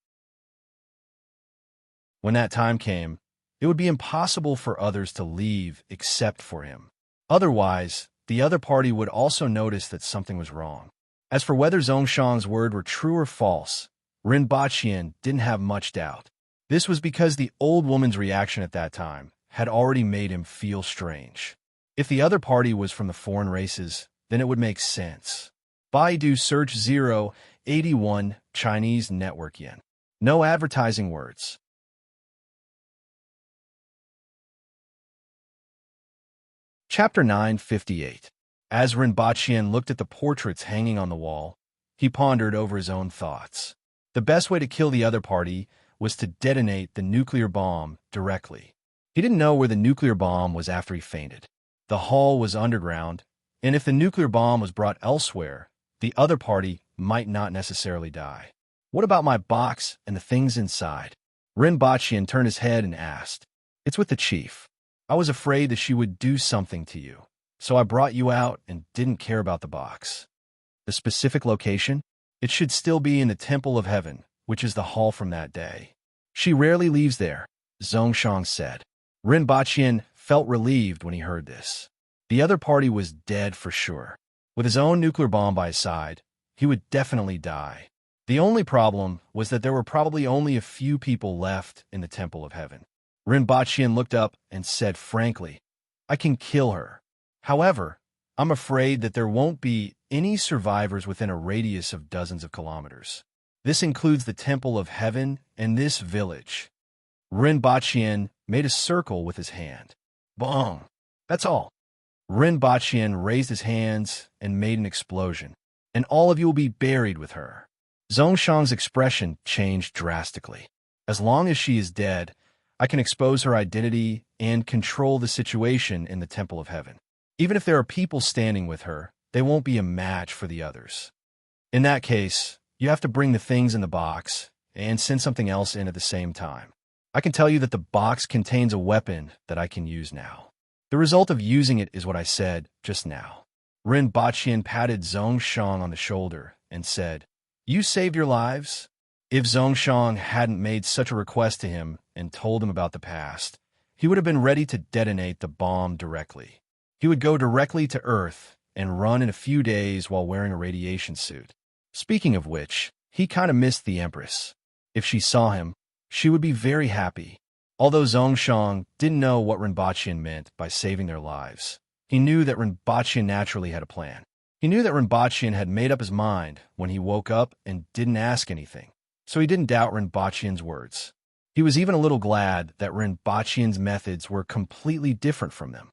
When that time came, it would be impossible for others to leave except for him. Otherwise, the other party would also notice that something was wrong. As for whether Zhongshang's word were true or false, Rinpoche didn't have much doubt. This was because the old woman's reaction at that time had already made him feel strange. If the other party was from the foreign races, then it would make sense. Baidu search 081 Chinese network yen. No advertising words. Chapter 958. As Rinpoche looked at the portraits hanging on the wall, he pondered over his own thoughts. The best way to kill the other party was to detonate the nuclear bomb directly. He didn't know where the nuclear bomb was after he fainted. The hall was underground, and if the nuclear bomb was brought elsewhere, the other party might not necessarily die. What about my box and the things inside? Rinpoche turned his head and asked. It's with the chief. I was afraid that she would do something to you, so I brought you out and didn't care about the box. The specific location? It should still be in the Temple of Heaven, which is the hall from that day. She rarely leaves there, Zhongshan said. Rinpoche felt relieved when he heard this. The other party was dead for sure. With his own nuclear bomb by his side, he would definitely die. The only problem was that there were probably only a few people left in the Temple of Heaven. Rinpoche looked up and said frankly, I can kill her. However, I'm afraid that there won't be any survivors within a radius of dozens of kilometers. This includes the Temple of Heaven and this village. Rinpoche made a circle with his hand. Bong! That's all. Rinpoche raised his hands and made an explosion, and all of you will be buried with her. Zhongshan's expression changed drastically. As long as she is dead, I can expose her identity and control the situation in the Temple of Heaven. Even if there are people standing with her, they won't be a match for the others. In that case, you have to bring the things in the box and send something else in at the same time. I can tell you that the box contains a weapon that I can use now. The result of using it is what I said just now. Rinpoche patted Zhongshan on the shoulder and said, You saved your lives? If Zhongshan hadn't made such a request to him and told him about the past, he would have been ready to detonate the bomb directly. He would go directly to Earth and run in a few days while wearing a radiation suit. Speaking of which, he kind of missed the Empress. If she saw him, she would be very happy. Although Zhongshan didn't know what Rinpoche meant by saving their lives, he knew that Rinpoche naturally had a plan. He knew that Rinpoche had made up his mind when he woke up and didn't ask anything, so he didn't doubt Rinpoche's words. He was even a little glad that Rinpoche's methods were completely different from them.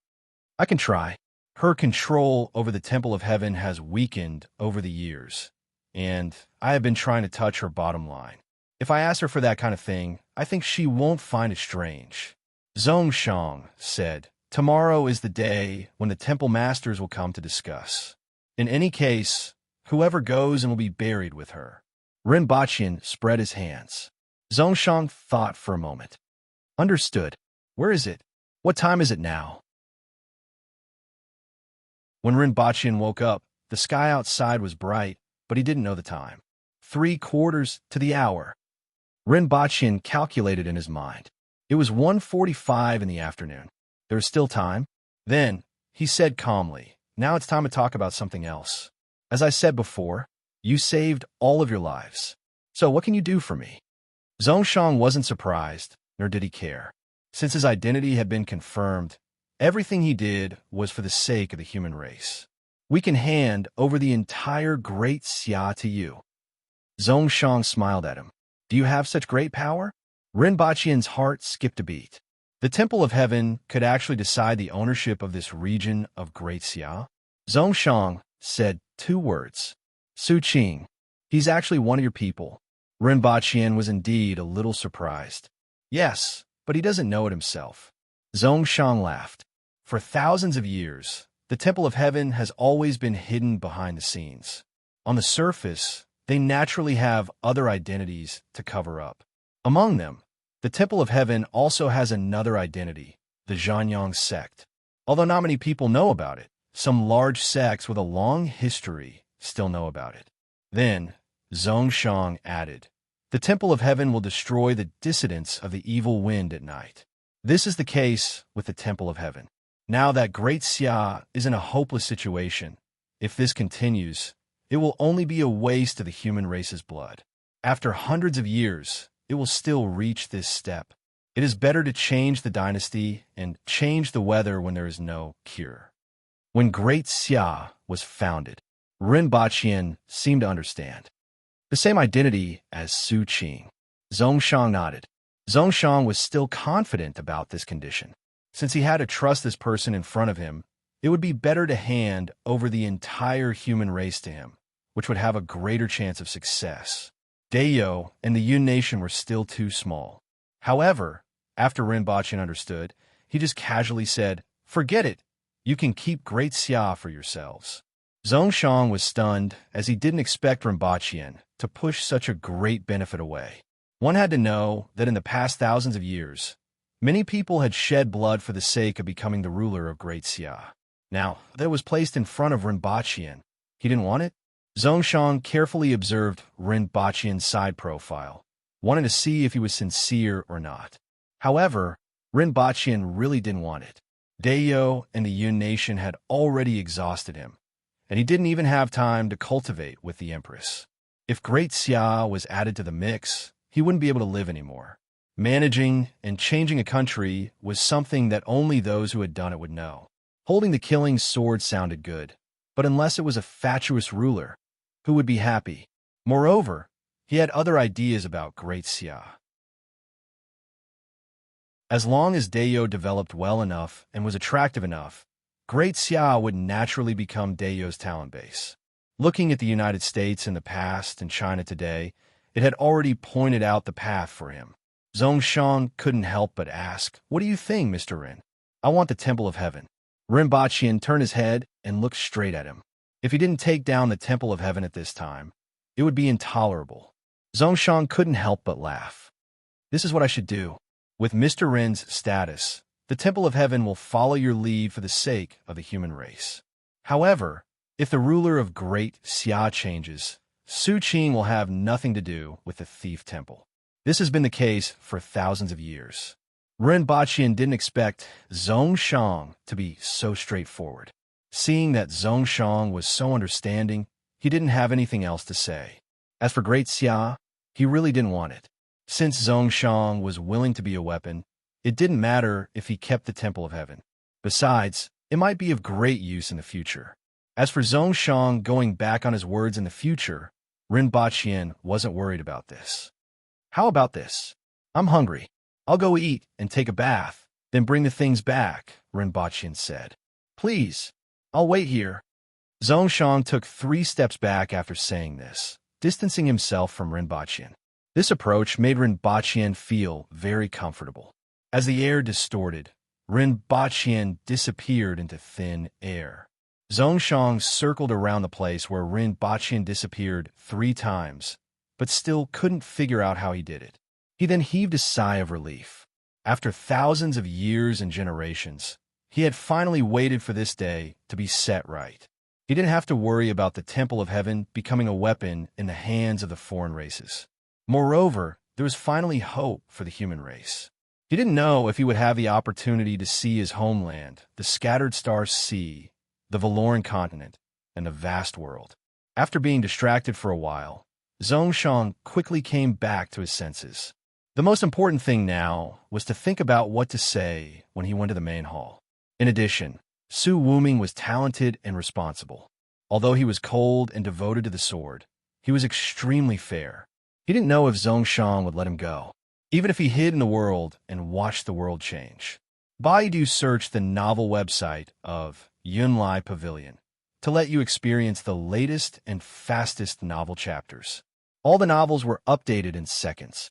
I can try. Her control over the Temple of Heaven has weakened over the years, and I have been trying to touch her bottom line. If I ask her for that kind of thing, I think she won't find it strange. Zhongshan said, Tomorrow is the day when the temple masters will come to discuss. In any case, whoever goes and will be buried with her. Rinpoche spread his hands. Zhongshan thought for a moment. Understood. Where is it? What time is it now? When Rinpoche woke up, the sky outside was bright, but he didn't know the time. 3/4 to the hour. Rinpoche calculated in his mind. It was 1:45 in the afternoon. There is still time. Then, he said calmly, Now it's time to talk about something else. As I said before, you saved all of your lives. So what can you do for me? Zhongshan wasn't surprised, nor did he care. Since his identity had been confirmed, everything he did was for the sake of the human race. We can hand over the entire Great Xia to you. Zhongshan smiled at him. Do you have such great power? Rinpoche's heart skipped a beat. The Temple of Heaven could actually decide the ownership of this region of Great Xia. Zhongshan said 2 words. Su Qing. He's actually one of your people. Rinpoche was indeed a little surprised. Yes, but he doesn't know it himself. Zhongshan laughed. For thousands of years, the Temple of Heaven has always been hidden behind the scenes. On the surface, they naturally have other identities to cover up. Among them, the Temple of Heaven also has another identity, the Zhanyang sect. Although not many people know about it, some large sects with a long history still know about it. Then, Zhongshan added, The Temple of Heaven will destroy the dissidents of the evil wind at night. This is the case with the Temple of Heaven. Now that Great Xia is in a hopeless situation, if this continues, it will only be a waste of the human race's blood. After hundreds of years, it will still reach this step. It is better to change the dynasty and change the weather when there is no cure. When Great Xia was founded, Rinpoche seemed to understand. The same identity as Su Qing. Zhongshan nodded. Zhongshan was still confident about this condition. Since he had to trust this person in front of him, it would be better to hand over the entire human race to him, which would have a greater chance of success. Dayo and the Yun nation were still too small. However, after Rinpoche understood, he just casually said, "Forget it. You can keep Great Xia for yourselves." Zhongshan was stunned, as he didn't expect Rinpoche to push such a great benefit away. One had to know that in the past thousands of years, many people had shed blood for the sake of becoming the ruler of Great Xia. Now, that was placed in front of Rinpoche. He didn't want it? Zhongshan carefully observed Rinpoche's side profile, wanting to see if he was sincere or not. However, Rinpoche really didn't want it. Dayo and the Yun nation had already exhausted him, and he didn't even have time to cultivate with the Empress. If Great Xia was added to the mix, he wouldn't be able to live anymore. Managing and changing a country was something that only those who had done it would know. Holding the killing sword sounded good, but unless it was a fatuous ruler, who would be happy? Moreover, he had other ideas about Great Xia. As long as Dayo developed well enough and was attractive enough, Great Xia would naturally become Dayo's talent base. Looking at the United States in the past and China today, it had already pointed out the path for him. Zhongshan couldn't help but ask, "What do you think, Mr. Rin?" "I want the Temple of Heaven." Rinpoche turned his head and looked straight at him. If he didn't take down the Temple of Heaven at this time, it would be intolerable. Zhongshan couldn't help but laugh. "This is what I should do. With Mr. Rin's status, the Temple of Heaven will follow your lead for the sake of the human race. However, if the ruler of Great Xia changes, Su Qing will have nothing to do with the thief temple. This has been the case for thousands of years." Rinpoche didn't expect Zhongshan to be so straightforward. Seeing that Zhongshan was so understanding, he didn't have anything else to say. As for Great Xia, he really didn't want it. Since Zhongshan was willing to be a weapon, it didn't matter if he kept the Temple of Heaven. Besides, it might be of great use in the future. As for Zhongshan going back on his words in the future, Rinpoche wasn't worried about this. "How about this? I'm hungry. I'll go eat and take a bath, then bring the things back," Rinpoche said. "Please, I'll wait here." Zhongshan took 3 steps back after saying this, distancing himself from Rinpoche. This approach made Rinpoche feel very comfortable. As the air distorted, Rinpoche disappeared into thin air. Zhongshan circled around the place where Rinpoche disappeared 3 times, but still couldn't figure out how he did it. He then heaved a sigh of relief. After thousands of years and generations, he had finally waited for this day to be set right. He didn't have to worry about the Temple of Heaven becoming a weapon in the hands of the foreign races. Moreover, there was finally hope for the human race. He didn't know if he would have the opportunity to see his homeland, the scattered star sea, the Valoran continent, and the vast world. After being distracted for a while, Zhongshan quickly came back to his senses. The most important thing now was to think about what to say when he went to the main hall. In addition, Su Wuming was talented and responsible. Although he was cold and devoted to the sword, he was extremely fair. He didn't know if Zhongshan would let him go, even if he hid in the world and watched the world change. Baidu searched the novel website of Yunlai Pavilion to let you experience the latest and fastest novel chapters. All the novels were updated in seconds.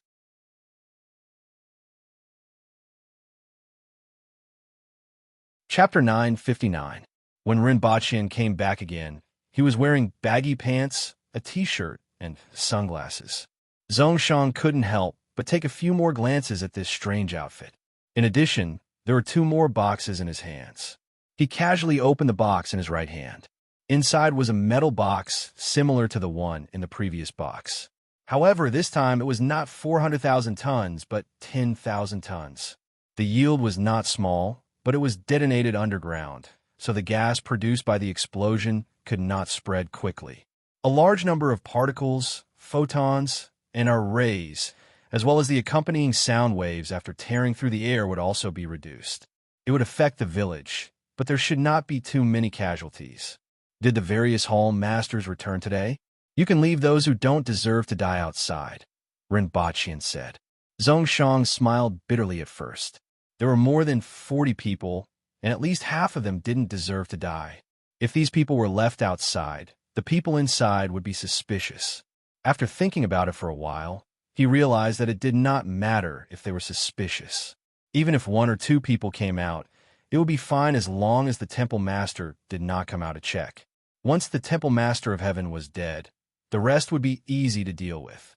Chapter 959. When Rinpoche came back again, he was wearing baggy pants, a t-shirt, and sunglasses. Zhongshan couldn't help but take a few more glances at this strange outfit. In addition, there were 2 more boxes in his hands. He casually opened the box in his right hand. Inside was a metal box similar to the one in the previous box. However, this time it was not 400,000 tons, but 10,000 tons. The yield was not small, but it was detonated underground, so the gas produced by the explosion could not spread quickly. A large number of particles, photons, and rays, as well as the accompanying sound waves after tearing through the air, would also be reduced. It would affect the village, but there should not be too many casualties. Did the various hall masters return today? "You can leave those who don't deserve to die outside," Rinpoche said. Zhongshan smiled bitterly at first. There were more than 40 people, and at least half of them didn't deserve to die. If these people were left outside, the people inside would be suspicious. After thinking about it for a while, he realized that it did not matter if they were suspicious. Even if 1 or 2 people came out, it would be fine as long as the temple master did not come out to check. Once the temple master of heaven was dead, the rest would be easy to deal with.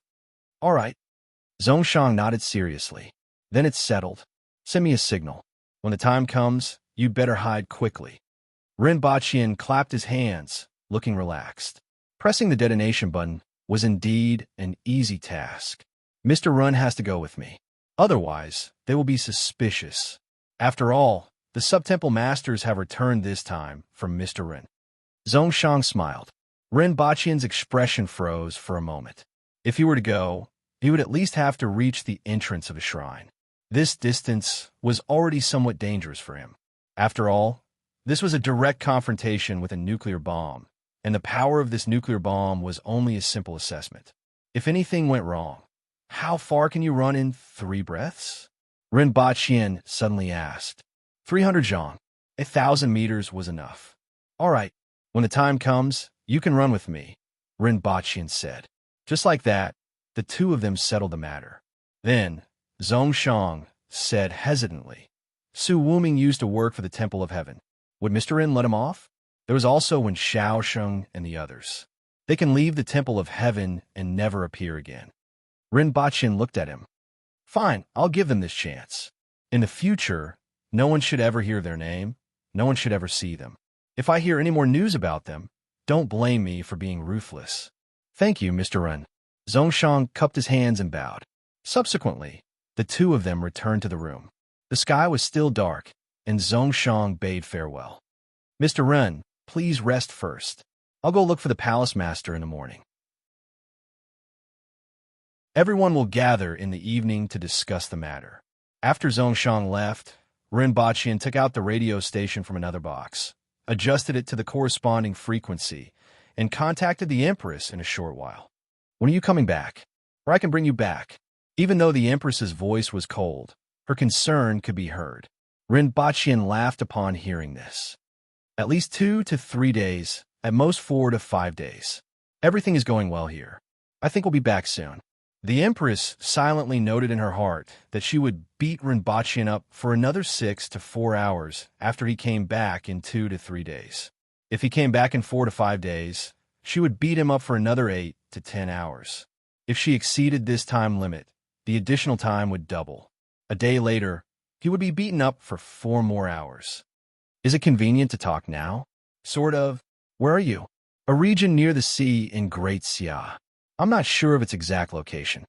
All right. Zhongshang nodded seriously. Then it's settled. Send me a signal. When the time comes, you'd better hide quickly. Rinpoche clapped his hands, looking relaxed. Pressing the detonation button was indeed an easy task. Mr. Run has to go with me. Otherwise, they will be suspicious. After all, the sub-temple masters have returned this time from Mr. Rin. Zhongshang smiled. Rinpoche's expression froze for a moment. If he were to go, he would at least have to reach the entrance of a shrine. This distance was already somewhat dangerous for him. After all, this was a direct confrontation with a nuclear bomb, and the power of this nuclear bomb was only a simple assessment. If anything went wrong, how far can you run in 3 breaths? Rinpoche suddenly asked. 300 zhang. 1,000 meters was enough. All right, when the time comes, you can run with me, Rinpoche said. Just like that, the two of them settled the matter. Then, Zhongshang said hesitantly, Su Wuming used to work for the Temple of Heaven. Would Mr. Rin let him off? There was also Wen Shaosheng and the others. They can leave the Temple of Heaven and never appear again. Rinpoche looked at him. Fine, I'll give them this chance. In the future, no one should ever hear their name. No one should ever see them. If I hear any more news about them, don't blame me for being ruthless. Thank you, Mr. Ren. Zhongshang cupped his hands and bowed. Subsequently, the two of them returned to the room. The sky was still dark, and Zhongshang bade farewell. Mr. Ren, please rest first. I'll go look for the palace master in the morning. Everyone will gather in the evening to discuss the matter. After Zhongshang left, Rinpoche took out the radio station from another box, adjusted it to the corresponding frequency, and contacted the Empress in a short while. When are you coming back? Or I can bring you back. Even though the Empress's voice was cold, her concern could be heard. Rinpoche laughed upon hearing this. At least 2 to 3 days, at most 4 to 5 days. Everything is going well here. I think we'll be back soon. The Empress silently noted in her heart that she would beat Rinpoche up for another 6 to 4 hours after he came back in 2 to 3 days. If he came back in 4 to 5 days, she would beat him up for another 8 to 10 hours. If she exceeded this time limit, the additional time would double. A day later, he would be beaten up for 4 more hours. Is it convenient to talk now? Sort of. Where are you? A region near the sea in Great Xia. I'm not sure of its exact location.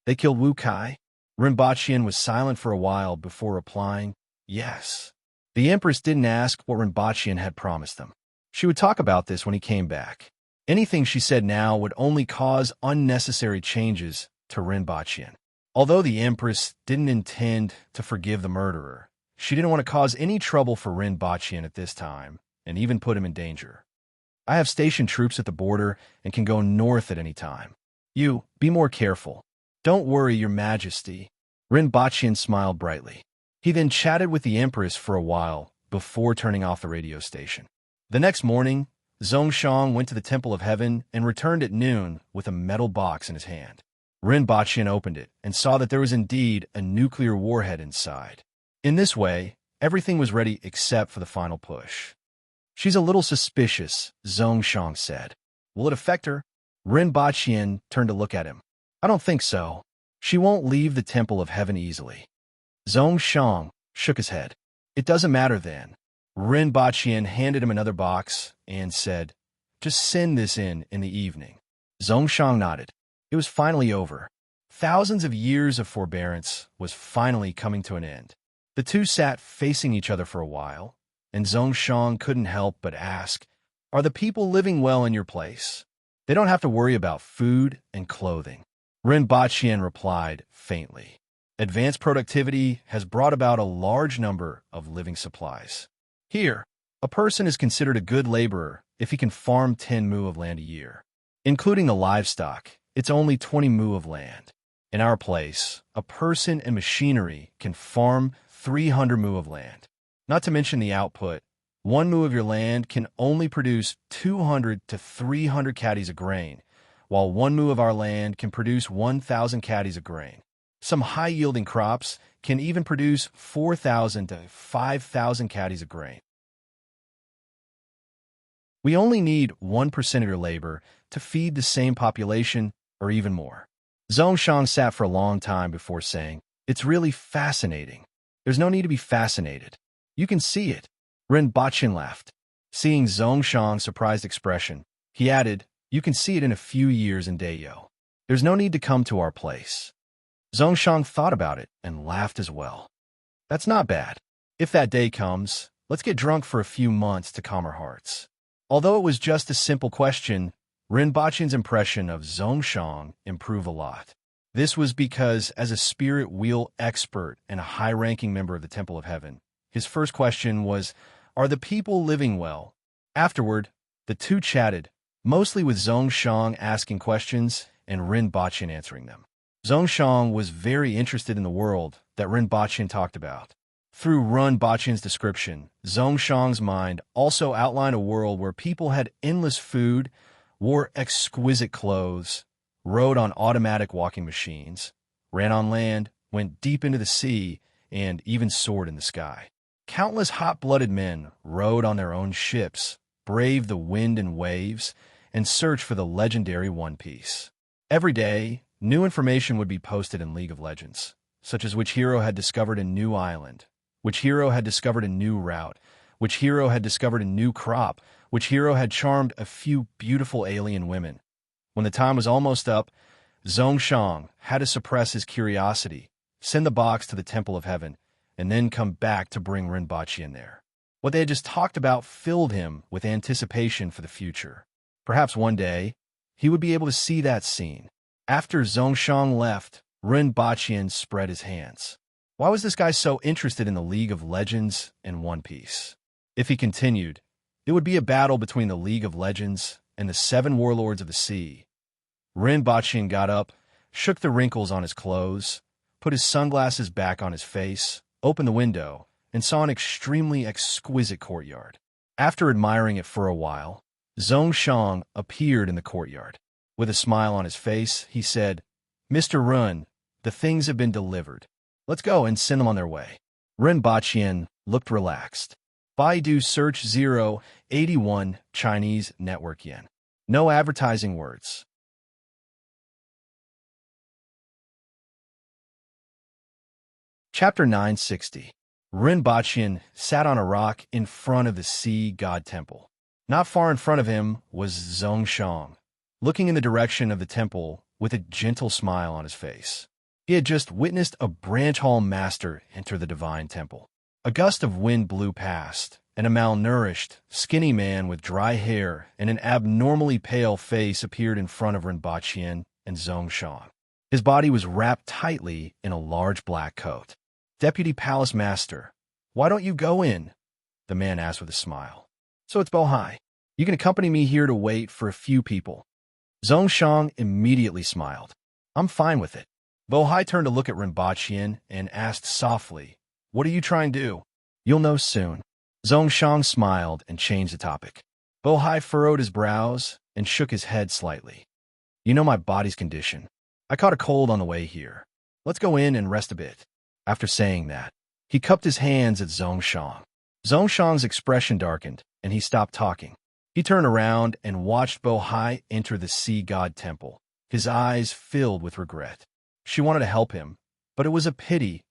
They killed Wu Kai? Rinpoche was silent for a while before replying, yes. The Empress didn't ask what Rinpoche had promised them. She would talk about this when he came back. Anything she said now would only cause unnecessary changes to Rinpoche. Although the Empress didn't intend to forgive the murderer, she didn't want to cause any trouble for Rinpoche at this time, and even put him in danger. I have stationed troops at the border and can go north at any time. You, be more careful. Don't worry, Your Majesty. Rinpoche smiled brightly. He then chatted with the Empress for a while before turning off the radio station. The next morning, Zhongshang went to the Temple of Heaven and returned at noon with a metal box in his hand. Rinpoche opened it and saw that there was indeed a nuclear warhead inside. In this way, everything was ready except for the final push. She's a little suspicious, Zhongshang said. Will it affect her? Rinpoche turned to look at him. I don't think so. She won't leave the Temple of Heaven easily. Zhongshang shook his head. It doesn't matter then. Rinpoche handed him another box and said, just send this in the evening. Zhongshang nodded. It was finally over. Thousands of years of forbearance was finally coming to an end. The two sat facing each other for a while, and Zhongshang couldn't help but ask, are the people living well in your place? They don't have to worry about food and clothing. Rinpoche replied faintly. Advanced productivity has brought about a large number of living supplies. Here, a person is considered a good laborer if he can farm 10 mu of land a year. Including the livestock, it's only 20 mu of land. In our place, a person and machinery can farm 300 mu of land. Not to mention the output, 1 mu of your land can only produce 200 to 300 caddies of grain, while 1 mu of our land can produce 1,000 caddies of grain. Some high-yielding crops can even produce 4,000 to 5,000 caddies of grain. We only need 1% of your labor to feed the same population or even more. Zhongshan sat for a long time before saying, "It's really fascinating." "There's no need to be fascinated. You can see it." Ren Baqin laughed. Seeing Zhongshan's surprised expression, he added, "You can see it in a few years in Dayo. There's no need to come to our place." Zhongshan thought about it and laughed as well. "That's not bad. If that day comes, let's get drunk for a few months to calm our hearts." Although it was just a simple question, Rinpoche's impression of Zhongshan improved a lot. This was because, as a spirit wheel expert and a high-ranking member of the Temple of Heaven, his first question was, "Are the people living well?" Afterward, the two chatted, mostly with Zhongshan asking questions and Rinpoche answering them. Zhongshan was very interested in the world that Rinpoche talked about. Through Rinpoche's description, Zhongshan's mind also outlined a world where people had endless food, wore exquisite clothes, rode on automatic walking machines, ran on land, went deep into the sea, and even soared in the sky. Countless hot-blooded men rode on their own ships, braved the wind and waves, and searched for the legendary One Piece. Every day, new information would be posted in League of Legends, such as which hero had discovered a new island, which hero had discovered a new route, which hero had discovered a new crop, which hero had charmed a few beautiful alien women. When the time was almost up, Zhongshan had to suppress his curiosity, send the box to the Temple of Heaven, and then come back to bring Rinpoche in there. What they had just talked about filled him with anticipation for the future. Perhaps one day, he would be able to see that scene. After Zhongshan left, Rinpoche spread his hands. Why was this guy so interested in the League of Legends and One Piece? If he continued, it would be a battle between the League of Legends and the 7 warlords of the sea. Rinpoche got up, shook the wrinkles on his clothes, put his sunglasses back on his face, opened the window, and saw an extremely exquisite courtyard. After admiring it for a while, Zhongshan appeared in the courtyard. With a smile on his face, he said, "Mr. Run, the things have been delivered. Let's go and send them on their way." Rinpoche looked relaxed. Baidu search 081 Chinese network yen. No advertising words. Chapter 960. Rinpoche sat on a rock in front of the sea god temple. Not far in front of him was Zhongshan, looking in the direction of the temple with a gentle smile on his face. He had just witnessed a branch hall master enter the divine temple. A gust of wind blew past, and a malnourished, skinny man with dry hair and an abnormally pale face appeared in front of Rinpoche and Zhongshan. His body was wrapped tightly in a large black coat. "Deputy Palace Master, why don't you go in?" the man asked with a smile. "So it's Bohai. You can accompany me here to wait for a few people." Zhongshan immediately smiled. "I'm fine with it." Bohai turned to look at Rinpoche and asked softly, "What are you trying to do?" "You'll know soon." Zhongshan smiled and changed the topic. Bohai furrowed his brows and shook his head slightly. "You know my body's condition. I caught a cold on the way here. Let's go in and rest a bit." After saying that, he cupped his hands at Zhongshan. Zhongshan's expression darkened, and he stopped talking. He turned around and watched Bohai enter the sea god temple, his eyes filled with regret. She wanted to help him, but it was a pity.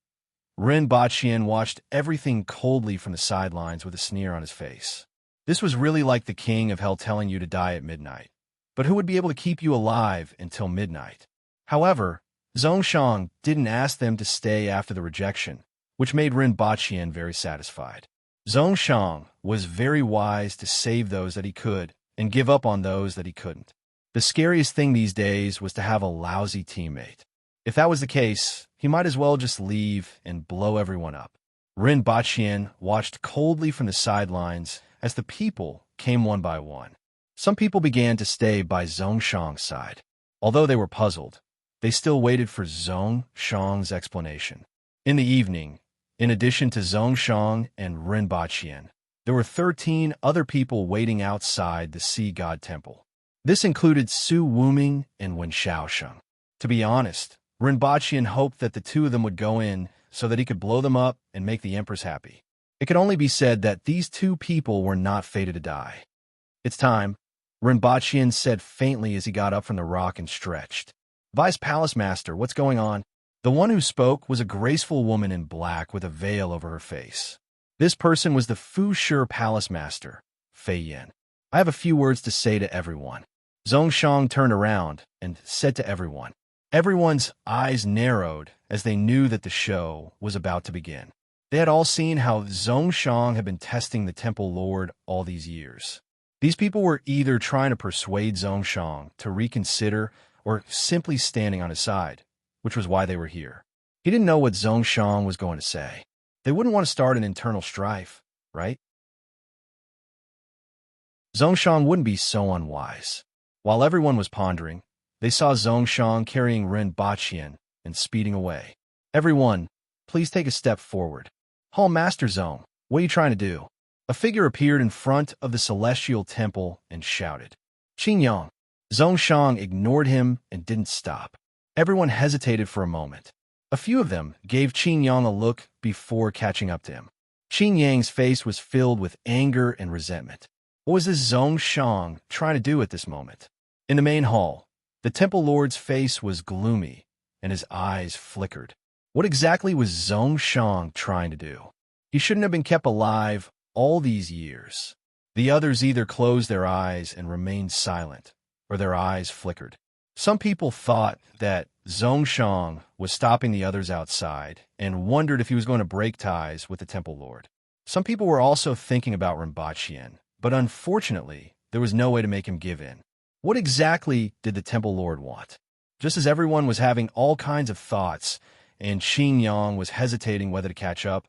Rinpoche watched everything coldly from the sidelines with a sneer on his face. This was really like the king of hell telling you to die at midnight. But who would be able to keep you alive until midnight? However, Zhongshan didn't ask them to stay after the rejection, which made Rinpoche very satisfied. Zhongshan was very wise to save those that he could and give up on those that he couldn't. The scariest thing these days was to have a lousy teammate. If that was the case, he might as well just leave and blow everyone up. Rinpoche watched coldly from the sidelines as the people came one by one. Some people began to stay by Zhongshan's side. Although they were puzzled, they still waited for Zhongshan's explanation. In the evening, in addition to Zhongshan and Rinpoche, there were 13 other people waiting outside the sea god temple. This included Su Wuming and Wen Shaosheng. To be honest, Rinpochian hoped that the two of them would go in so that he could blow them up and make the Empress happy. It could only be said that these two people were not fated to die. "It's time," Rinpochian said faintly as he got up from the rock and stretched. "Vice Palace Master, what's going on?" The one who spoke was a graceful woman in black with a veil over her face. This person was the Fu Shi Palace Master, Fei Yin. "I have a few words to say to everyone." Zhongshang turned around and said to everyone. Everyone's eyes narrowed as they knew that the show was about to begin. They had all seen how Zhongshang had been testing the Temple Lord all these years. These people were either trying to persuade Zhongshang to reconsider or simply standing on his side, which was why they were here. He didn't know what Zhongshang was going to say. They wouldn't want to start an internal strife, right? Zhongshang wouldn't be so unwise. While everyone was pondering, they saw Zhongshang carrying Rinpochian and speeding away. "Everyone, please take a step forward." "Hall Master Zong, what are you trying to do?" A figure appeared in front of the celestial temple and shouted, "Qin Yang." Zhongshang ignored him and didn't stop. Everyone hesitated for a moment. A few of them gave Qin Yang a look before catching up to him. Qin Yang's face was filled with anger and resentment. What was this Zhongshang trying to do at this moment? In the main hall, the Temple Lord's face was gloomy, and his eyes flickered. What exactly was Zhongshang trying to do? He shouldn't have been kept alive all these years. The others either closed their eyes and remained silent, or their eyes flickered. Some people thought that Zhongshang was stopping the others outside and wondered if he was going to break ties with the Temple Lord. Some people were also thinking about Rinpochian, but unfortunately, there was no way to make him give in. What exactly did the Temple Lord want? Just as everyone was having all kinds of thoughts, and Qin Yang was hesitating whether to catch up,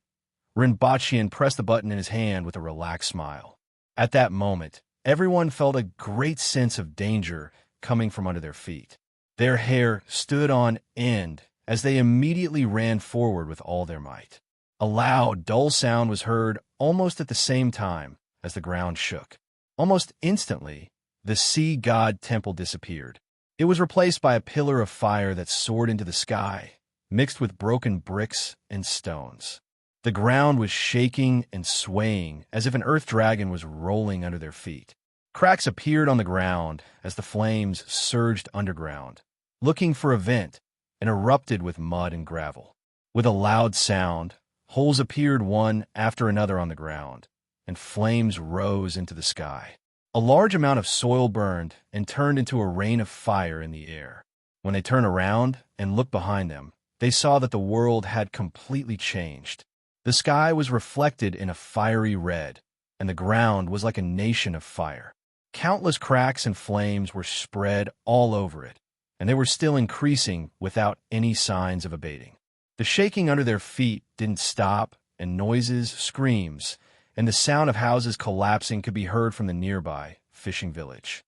Rinpochian pressed the button in his hand with a relaxed smile. At that moment, everyone felt a great sense of danger coming from under their feet. Their hair stood on end as they immediately ran forward with all their might. A loud, dull sound was heard almost at the same time as the ground shook. Almost instantly, the sea god temple disappeared. It was replaced by a pillar of fire that soared into the sky, mixed with broken bricks and stones. The ground was shaking and swaying as if an earth dragon was rolling under their feet. Cracks appeared on the ground as the flames surged underground, looking for a vent, and erupted with mud and gravel. With a loud sound, holes appeared one after another on the ground, and flames rose into the sky. A large amount of soil burned and turned into a rain of fire in the air. When they turned around and looked behind them, they saw that the world had completely changed. The sky was reflected in a fiery red, and the ground was like a nation of fire. Countless cracks and flames were spread all over it, and they were still increasing without any signs of abating. The shaking under their feet didn't stop, and noises, screams, and the sound of houses collapsing could be heard from the nearby fishing village.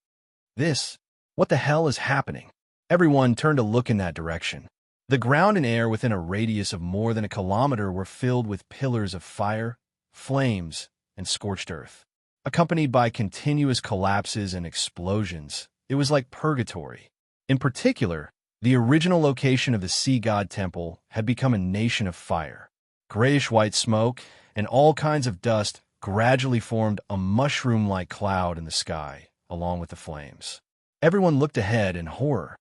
What the hell is happening? Everyone turned to look in that direction. The ground and air within a radius of more than a kilometer were filled with pillars of fire, flames, and scorched earth. Accompanied by continuous collapses and explosions, it was like purgatory. In particular, the original location of the sea god temple had become a nation of fire. Grayish-white smoke and all kinds of dust gradually formed a mushroom-like cloud in the sky, along with the flames. Everyone looked ahead in horror.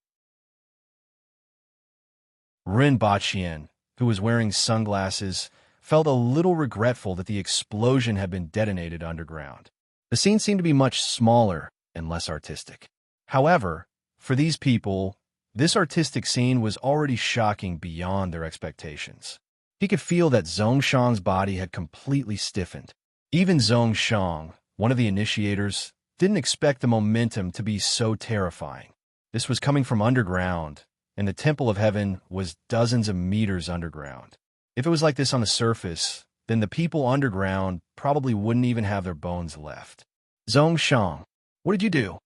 Rinpochian, who was wearing sunglasses, felt a little regretful that the explosion had been detonated underground. The scene seemed to be much smaller and less artistic. However, for these people, this artistic scene was already shocking beyond their expectations. He could feel that Zhongshang's body had completely stiffened. Even Zhongshang, one of the initiators, didn't expect the momentum to be so terrifying. This was coming from underground, and the Temple of Heaven was dozens of meters underground. If it was like this on the surface, then the people underground probably wouldn't even have their bones left. "Zhongshang, what did you do?"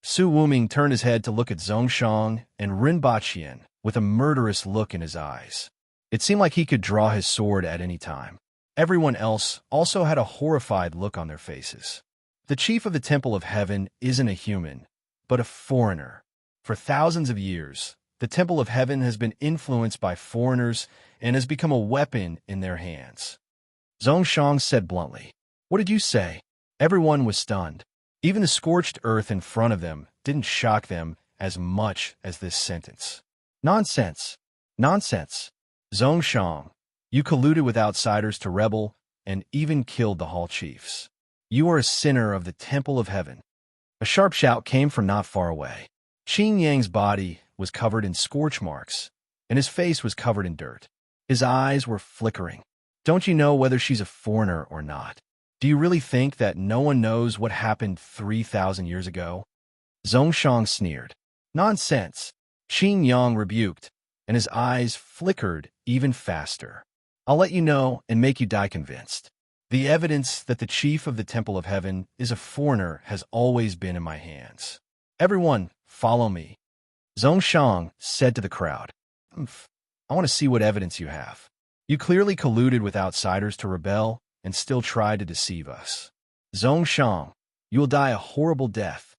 Su Wuming turned his head to look at Zhongshang and Rinpochian with a murderous look in his eyes. It seemed like he could draw his sword at any time. Everyone else also had a horrified look on their faces. The chief of the Temple of Heaven isn't a human, but a foreigner. For thousands of years, the Temple of Heaven has been influenced by foreigners and has become a weapon in their hands. Zhongshang said bluntly. What did you say? Everyone was stunned. Even the scorched earth in front of them didn't shock them as much as this sentence. Nonsense. Nonsense. Zhongshang, you colluded with outsiders to rebel and even killed the hall chiefs. You are a sinner of the Temple of Heaven. A sharp shout came from not far away. Qin Yang's body was covered in scorch marks, and his face was covered in dirt. His eyes were flickering. Don't you know whether she's a foreigner or not? Do you really think that no one knows what happened 3,000 years ago? Zhongshang sneered. Nonsense. Qin Yang rebuked, and his eyes flickered even faster. I'll let you know and make you die convinced. The evidence that the chief of the Temple of Heaven is a foreigner has always been in my hands. Everyone, follow me. Zhongshang said to the crowd. I want to see what evidence you have. You clearly colluded with outsiders to rebel and still tried to deceive us. Zhongshang, you will die a horrible death.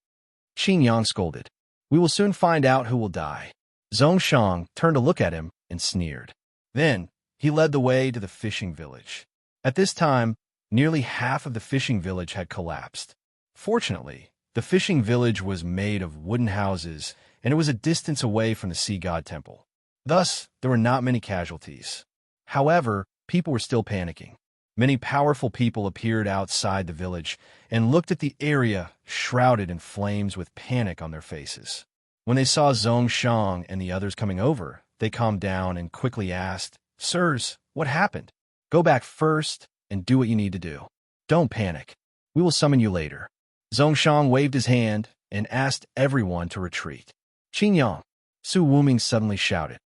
Qin Yang scolded. We will soon find out who will die. Zhongshang turned to look at him and sneered. Then he led the way to the fishing village. At this time, nearly half of the fishing village had collapsed. Fortunately, the fishing village was made of wooden houses, and it was a distance away from the sea god temple. Thus, there were not many casualties. However, people were still panicking. Many powerful people appeared outside the village and looked at the area shrouded in flames with panic on their faces. When they saw Zhongshang and the others coming over, they calmed down and quickly asked, Sirs, what happened? Go back first and do what you need to do. Don't panic. We will summon you later. Zhongshang waved his hand and asked everyone to retreat. Qin Yang, Su Wuming suddenly shouted.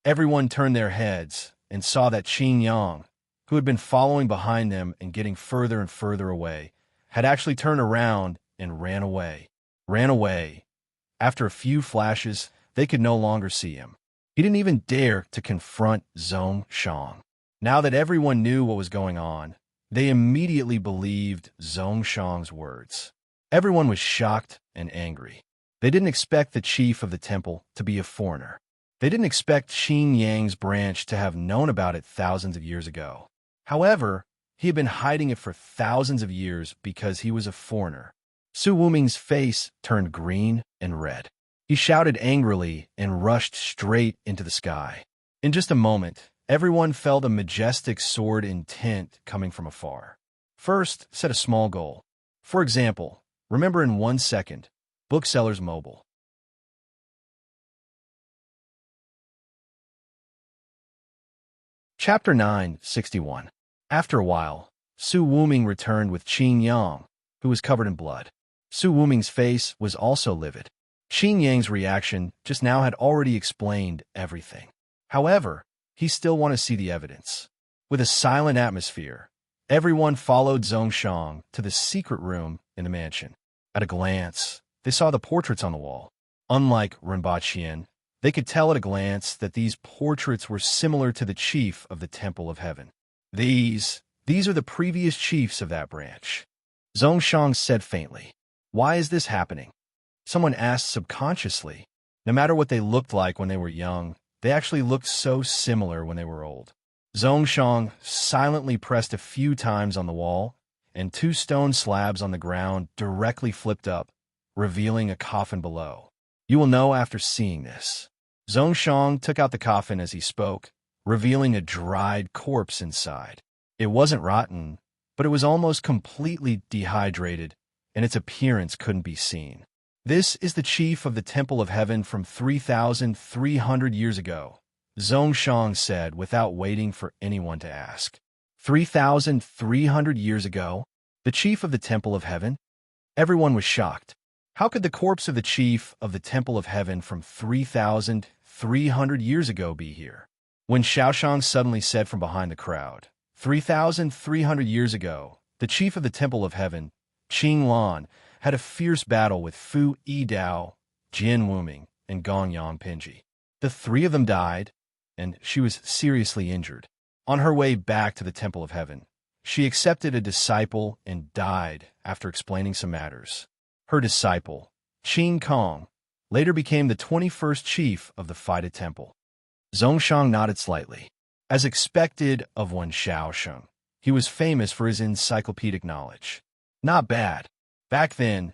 Everyone turned their heads and saw that Qin Yang, who had been following behind them and getting further and further away, had actually turned around and ran away. Ran away. After a few flashes, they could no longer see him. He didn't even dare to confront Zhongshang. Now that everyone knew what was going on, they immediately believed Zhongshang's words. Everyone was shocked and angry. They didn't expect the chief of the temple to be a foreigner. They didn't expect Qin Yang's branch to have known about it thousands of years ago. However, he had been hiding it for thousands of years because he was a foreigner. Su Wuming's face turned green and red. He shouted angrily and rushed straight into the sky. In just a moment, everyone felt a majestic sword intent coming from afar. First, set a small goal. For example, remember in 1 second, Booksellers Mobile. Chapter 961. After a while, Su Wuming returned with Qin Yang, who was covered in blood. Su Wuming's face was also livid. Qin Yang's reaction just now had already explained everything. However, he still wanted to see the evidence. With a silent atmosphere, everyone followed Zhongshang to the secret room in the mansion. At a glance, they saw the portraits on the wall. Unlike Rinpoche, they could tell at a glance that these portraits were similar to the chief of the Temple of Heaven. These are the previous chiefs of that branch. Zhongshang said faintly. Why is this happening? Someone asked subconsciously. No matter what they looked like when they were young, they actually looked so similar when they were old. Zhongshang silently pressed a few times on the wall, and 2 stone slabs on the ground directly flipped up, revealing a coffin below. You will know after seeing this. Zhongshang took out the coffin as he spoke, revealing a dried corpse inside. It wasn't rotten, but it was almost completely dehydrated, and its appearance couldn't be seen. This is the chief of the Temple of Heaven from 3,300 years ago, Zhongshang said without waiting for anyone to ask. 3,300 years ago? The chief of the Temple of Heaven? Everyone was shocked. How could the corpse of the chief of the Temple of Heaven from 3,300 years ago be here? When Xiaoshang suddenly said from behind the crowd, 3,300 years ago, the chief of the Temple of Heaven, Qing Lan, had a fierce battle with Fu Yidao, Jin Wuming, and Gongyang Pinji. The 3 of them died, and she was seriously injured. On her way back to the Temple of Heaven, she accepted a disciple and died after explaining some matters. Her disciple, Qin Kong, later became the 21st chief of the Fida Temple. Zhongshan nodded slightly. As expected of one Xiaosheng, he was famous for his encyclopedic knowledge. Not bad. Back then,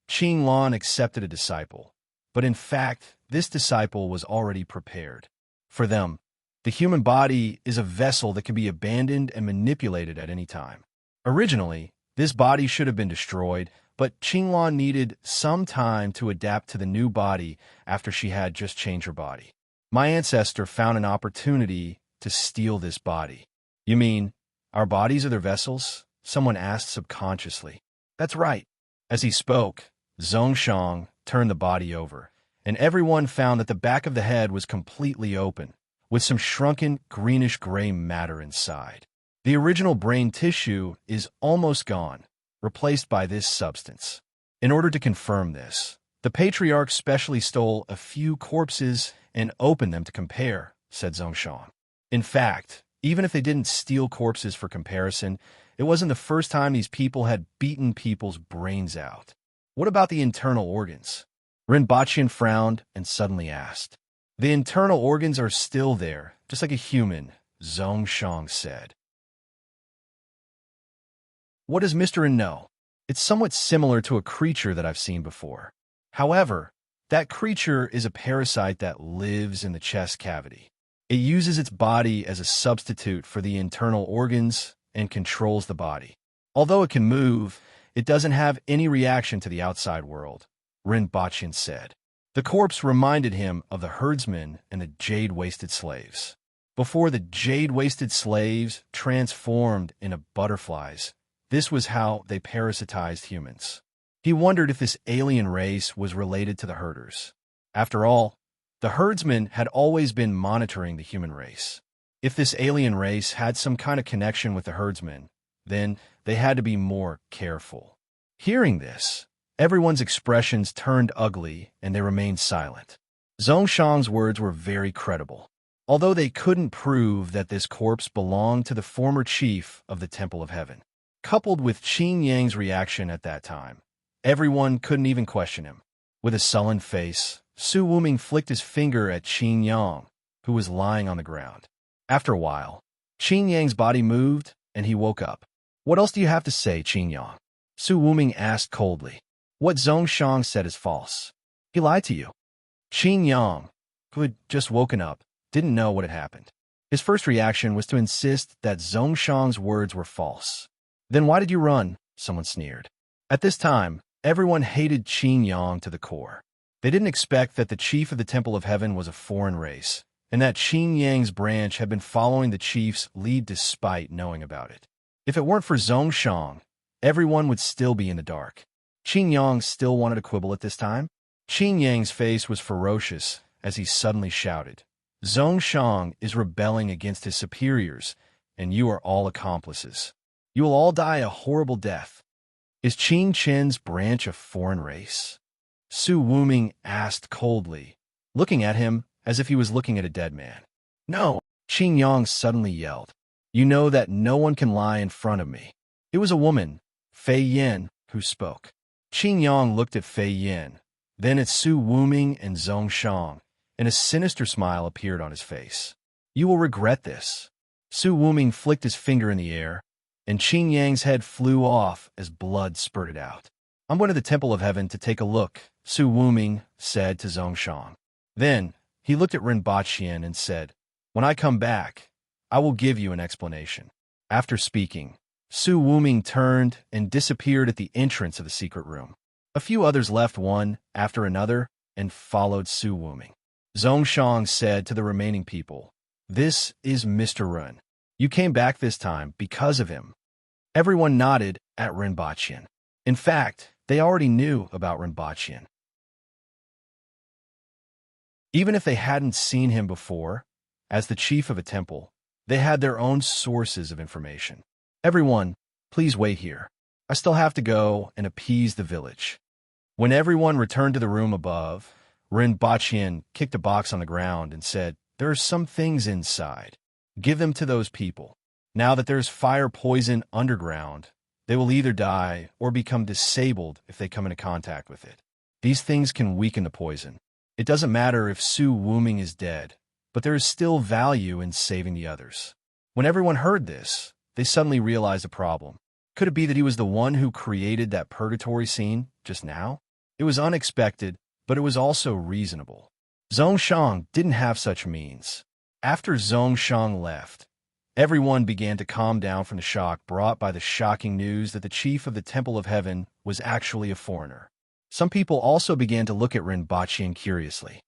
Qin Lan accepted a disciple, but in fact, this disciple was already prepared. For them, the human body is a vessel that can be abandoned and manipulated at any time. Originally, this body should have been destroyed, but Qin Lan needed some time to adapt to the new body after she had just changed her body. My ancestor found an opportunity to steal this body. You mean, our bodies are their vessels? Someone asked subconsciously. That's right. As he spoke, Zhongshan turned the body over, and everyone found that the back of the head was completely open, with some shrunken greenish-gray matter inside. The original brain tissue is almost gone, replaced by this substance. In order to confirm this, the patriarch specially stole a few corpses and opened them to compare, said Zhongshan. In fact, even if they didn't steal corpses for comparison, it wasn't the first time these people had beaten people's brains out. What about the internal organs? Rinpoche frowned and suddenly asked. The internal organs are still there, just like a human, Zhongshan said. What does Mr. Rin know? It's somewhat similar to a creature that I've seen before. However, that creature is a parasite that lives in the chest cavity. It uses its body as a substitute for the internal organs and controls the body. Although it can move, it doesn't have any reaction to the outside world, Rinpoche said. The corpse reminded him of the herdsmen and the jade-waisted slaves. Before the jade-waisted slaves transformed into butterflies, this was how they parasitized humans. He wondered if this alien race was related to the herders. After all, the herdsmen had always been monitoring the human race. If this alien race had some kind of connection with the herdsmen, then they had to be more careful. Hearing this, everyone's expressions turned ugly and they remained silent. Zhongshan's words were very credible, although they couldn't prove that this corpse belonged to the former chief of the Temple of Heaven. Coupled with Qin Yang's reaction at that time, everyone couldn't even question him. With a sullen face, Su Wuming flicked his finger at Qin Yang, who was lying on the ground. After a while, Qin Yang's body moved and he woke up. What else do you have to say, Qin Yang? Su Wuming asked coldly. What Zhongshan said is false. He lied to you. Qin Yang, who had just woken up, didn't know what had happened. His first reaction was to insist that Zhongshan's words were false. Then why did you run? Someone sneered. At this time, everyone hated Qin Yang to the core. They didn't expect that the chief of the Temple of Heaven was a foreign race, and that Qin Yang's branch had been following the chief's lead despite knowing about it. If it weren't for Zhongshan, everyone would still be in the dark. Qin Yang still wanted to quibble at this time. Qin Yang's face was ferocious as he suddenly shouted, Zhongshan is rebelling against his superiors, and you are all accomplices. You will all die a horrible death. Is Qin Chen's branch a foreign race? Su Wuming asked coldly, looking at him as if he was looking at a dead man. No, Qin Yang suddenly yelled. You know that no one can lie in front of me. It was a woman, Fei Yin, who spoke. Qin Yang looked at Fei Yin, then at Su Wuming and Zhongshan, and a sinister smile appeared on his face. You will regret this. Su Wuming flicked his finger in the air, and Qin Yang's head flew off as blood spurted out. I'm going to the Temple of Heaven to take a look, Su Wuming said to Zhongshan. Then he looked at Rinpoche and said, when I come back, I will give you an explanation. After speaking, Su Wuming turned and disappeared at the entrance of the secret room. A few others left one after another and followed Su Wuming. Zhongshan said to the remaining people, This is Mr. Rin. You came back this time because of him. Everyone nodded at Rinpoche. In fact, they already knew about Rinpoche. Even if they hadn't seen him before, as the chief of a temple, they had their own sources of information. Everyone, please wait here. I still have to go and appease the village. When everyone returned to the room above, Rinpoche kicked a box on the ground and said, There are some things inside. Give them to those people. Now that there's fire poison underground, They will either die or become disabled if they come into contact with it. These things can weaken the poison. It doesn't matter if Su Wuming is dead, but there is still value in saving the others. When everyone heard this, they suddenly realized a problem. Could it be that he was the one who created that purgatory scene just now? It was unexpected, but it was also reasonable. Zhongshang didn't have such means. After Zhongshang left, everyone began to calm down from the shock brought by the shocking news that the chief of the Temple of Heaven was actually a foreigner. Some people also began to look at Ren Baqian curiously.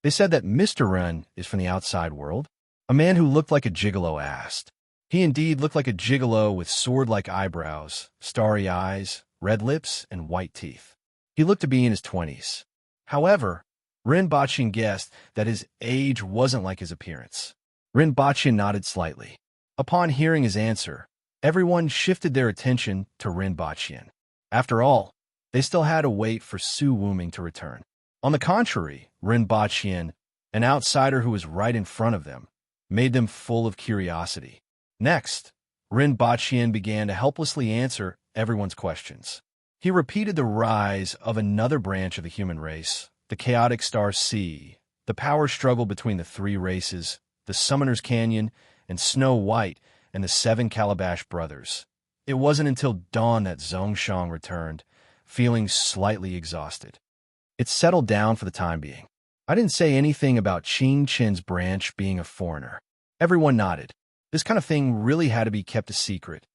They said that Mr. Ren is from the outside world. A man who looked like a gigolo asked. He indeed looked like a gigolo with sword-like eyebrows, starry eyes, red lips, and white teeth. He looked to be in his 20s. However, Ren Baqian guessed that his age wasn't like his appearance. Ren Baqian nodded slightly. Upon hearing his answer, everyone shifted their attention to Ren Baqian. After all, they still had to wait for Su Wuming to return. On the contrary, Ren Baqian, an outsider who was right in front of them, made them full of curiosity. Next, Ren Baqian began to helplessly answer everyone's questions. He repeated the rise of another branch of the human race, the chaotic star C, the power struggle between the three races, the Summoner's Canyon, and Snow White, and the seven Calabash brothers. It wasn't until dawn that Zhongshang returned, feeling slightly exhausted. It settled down for the time being. I didn't say anything about Qing Chen's branch being a foreigner. Everyone nodded. This kind of thing really had to be kept a secret.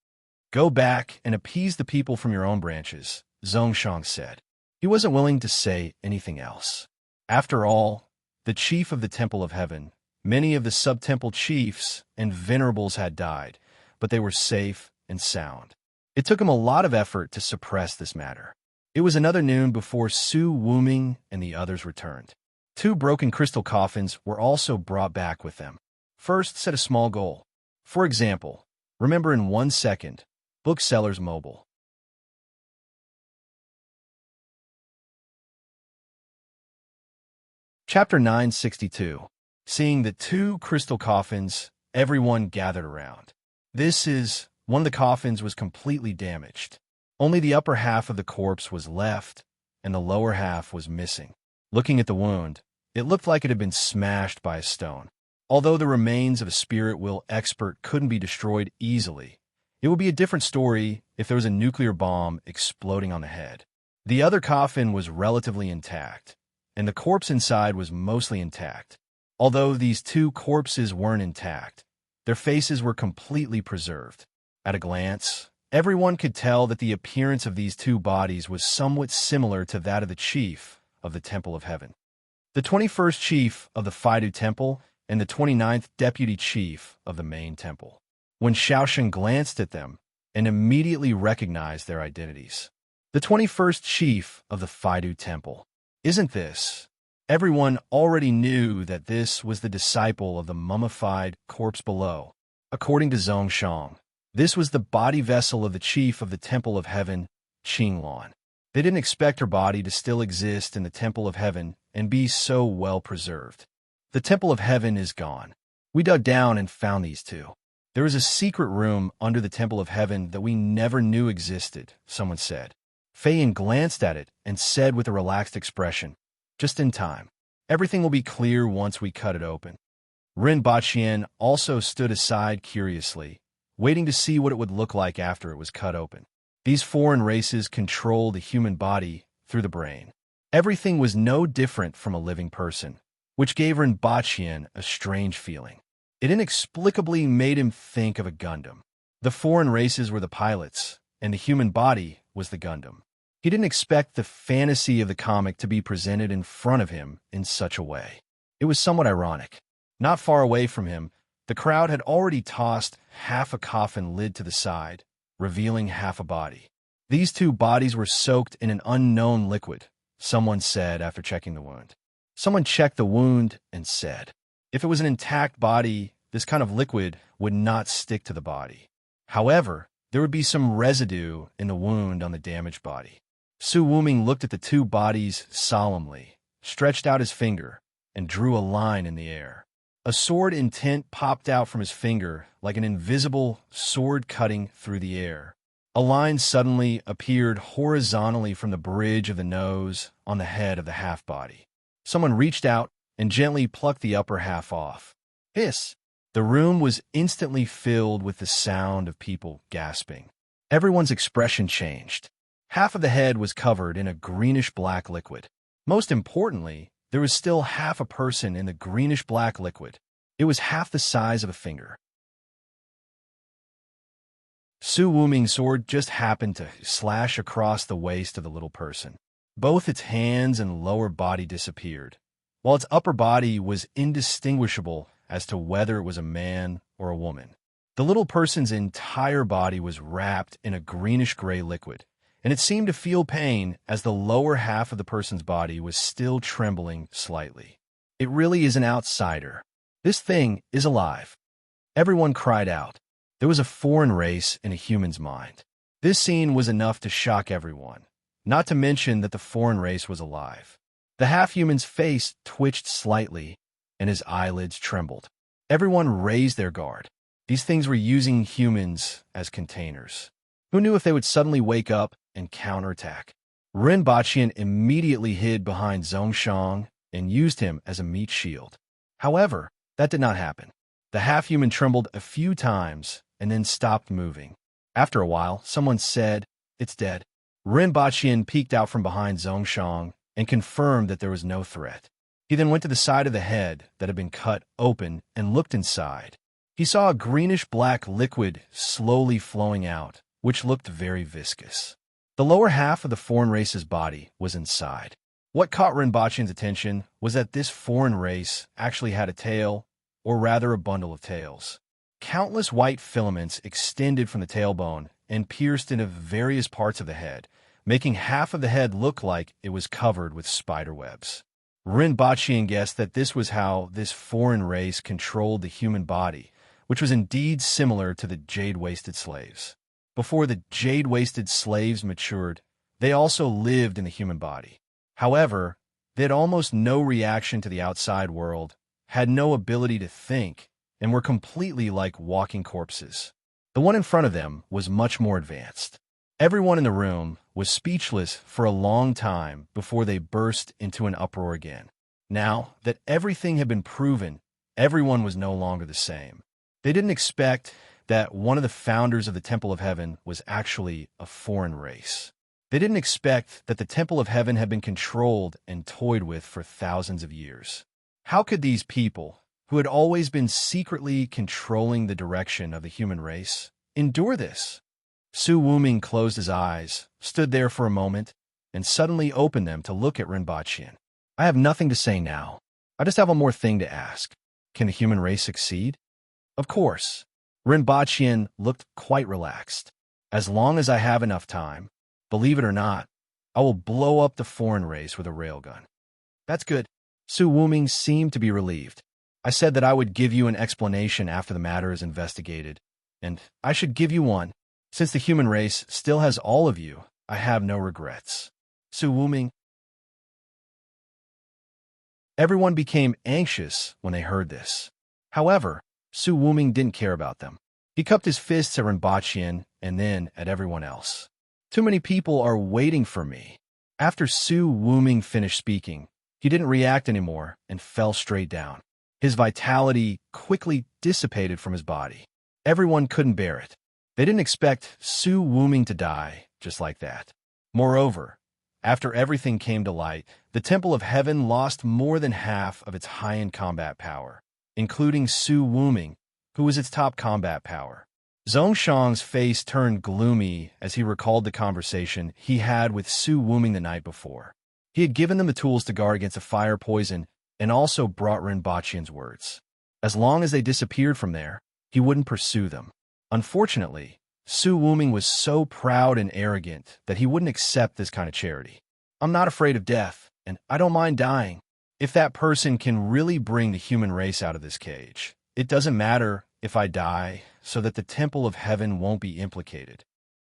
Go back and appease the people from your own branches, Zhongshang said. He wasn't willing to say anything else. After all, the chief of the Temple of Heaven, many of the sub-temple chiefs and venerables had died, but they were safe and sound. It took him a lot of effort to suppress this matter. It was another noon before Su Wuming and the others returned. 2 broken crystal coffins were also brought back with them. First, set a small goal. For example, remember in 1 second, Booksellers Mobile. Chapter 962. Seeing the 2 crystal coffins, everyone gathered around. One of the coffins was completely damaged. Only the upper half of the corpse was left, and the lower half was missing. Looking at the wound, it looked like it had been smashed by a stone. Although the remains of a spirit will expert couldn't be destroyed easily, it would be a different story if there was a nuclear bomb exploding on the head. The other coffin was relatively intact, and the corpse inside was mostly intact. Although these 2 corpses weren't intact, their faces were completely preserved. At a glance, everyone could tell that the appearance of these 2 bodies was somewhat similar to that of the chief of the Temple of Heaven. The 21st chief of the Faidu Temple and the 29th deputy chief of the main temple. When Xiaoshen glanced at them and immediately recognized their identities. The 21st chief of the Faidu Temple. Isn't this? Everyone already knew that this was the disciple of the mummified corpse below. According to Zhongshang, this was the body vessel of the chief of the Temple of Heaven, Qinglan. They didn't expect her body to still exist in the Temple of Heaven and be so well preserved. The Temple of Heaven is gone. We dug down and found these 2. There is a secret room under the Temple of Heaven that we never knew existed, someone said. Feiyan glanced at it and said with a relaxed expression, just in time. Everything will be clear once we cut it open. Ren Baqian also stood aside curiously, waiting to see what it would look like after it was cut open. These foreign races control the human body through the brain. Everything was no different from a living person, which gave Ren Baqian a strange feeling. It inexplicably made him think of a Gundam. The foreign races were the pilots, and the human body was the Gundam. He didn't expect the fantasy of the comic to be presented in front of him in such a way. It was somewhat ironic. Not far away from him, the crowd had already tossed half a coffin lid to the side, revealing half a body. These 2 bodies were soaked in an unknown liquid, someone said after checking the wound. Someone checked the wound and said, if it was an intact body, this kind of liquid would not stick to the body. However, there would be some residue in the wound on the damaged body. Su Wuming looked at the 2 bodies solemnly, stretched out his finger, and drew a line in the air. A sword intent popped out from his finger like an invisible sword cutting through the air. A line suddenly appeared horizontally from the bridge of the nose on the head of the half-body. Someone reached out and gently plucked the upper half off. Hiss! The room was instantly filled with the sound of people gasping. Everyone's expression changed. Half of the head was covered in a greenish-black liquid. Most importantly, there was still half a person in the greenish-black liquid. It was half the size of a finger. Su Wuming's sword just happened to slash across the waist of the little person. Both its hands and lower body disappeared, while its upper body was indistinguishable as to whether it was a man or a woman. The little person's entire body was wrapped in a greenish-gray liquid, and it seemed to feel pain as the lower half of the person's body was still trembling slightly. It really is an outsider. This thing is alive. Everyone cried out. There was a foreign race in a human's mind. This scene was enough to shock everyone, not to mention that the foreign race was alive. The half-human's face twitched slightly, and his eyelids trembled. Everyone raised their guard. These things were using humans as containers. Who knew if they would suddenly wake up and counterattack? Ren Baqian immediately hid behind Zhongshang and used him as a meat shield. However, that did not happen. The half-human trembled a few times and then stopped moving. After a while, someone said, "It's dead." Ren Baqian peeked out from behind Zhongshang and confirmed that there was no threat. He then went to the side of the head that had been cut open and looked inside. He saw a greenish-black liquid slowly flowing out, which looked very viscous. The lower half of the foreign race's body was inside. What caught Ren Baqian's attention was that this foreign race actually had a tail, or rather a bundle of tails. Countless white filaments extended from the tailbone and pierced into various parts of the head, making half of the head look like it was covered with spider webs. Ren Baqian guessed that this was how this foreign race controlled the human body, which was indeed similar to the jade-waisted slaves. Before the jade-waisted slaves matured, they also lived in the human body. However, they had almost no reaction to the outside world, had no ability to think, and were completely like walking corpses. The one in front of them was much more advanced. Everyone in the room was speechless for a long time before they burst into an uproar again. Now that everything had been proven, everyone was no longer the same. They didn't expect that one of the founders of the Temple of Heaven was actually a foreign race. They didn't expect that the Temple of Heaven had been controlled and toyed with for thousands of years. How could these people, who had always been secretly controlling the direction of the human race, endure this? Su Wuming closed his eyes, stood there for a moment, and suddenly opened them to look at Ren Baqian. I have nothing to say now. I just have one more thing to ask. Can the human race succeed? Of course. Ren Baqian looked quite relaxed. As long as I have enough time, believe it or not, I will blow up the foreign race with a railgun. That's good. Su Wuming seemed to be relieved. I said that I would give you an explanation after the matter is investigated, and I should give you one. Since the human race still has all of you, I have no regrets. Su Wuming. Everyone became anxious when they heard this. However, Su Wuming didn't care about them. He cupped his fists at Ren Baqian and then at everyone else. Too many people are waiting for me. After Su Wuming finished speaking, he didn't react anymore and fell straight down. His vitality quickly dissipated from his body. Everyone couldn't bear it. They didn't expect Su Wuming to die just like that. Moreover, after everything came to light, the Temple of Heaven lost more than half of its high-end combat power, including Su Wuming, who was its top combat power. Zhongshang's face turned gloomy as he recalled the conversation he had with Su Wuming the night before. He had given them the tools to guard against a fire poison and also brought Ren Baqian's words. As long as they disappeared from there, he wouldn't pursue them. Unfortunately, Su Wuming was so proud and arrogant that he wouldn't accept this kind of charity. I'm not afraid of death, and I don't mind dying. If that person can really bring the human race out of this cage, it doesn't matter if I die so that the Temple of Heaven won't be implicated.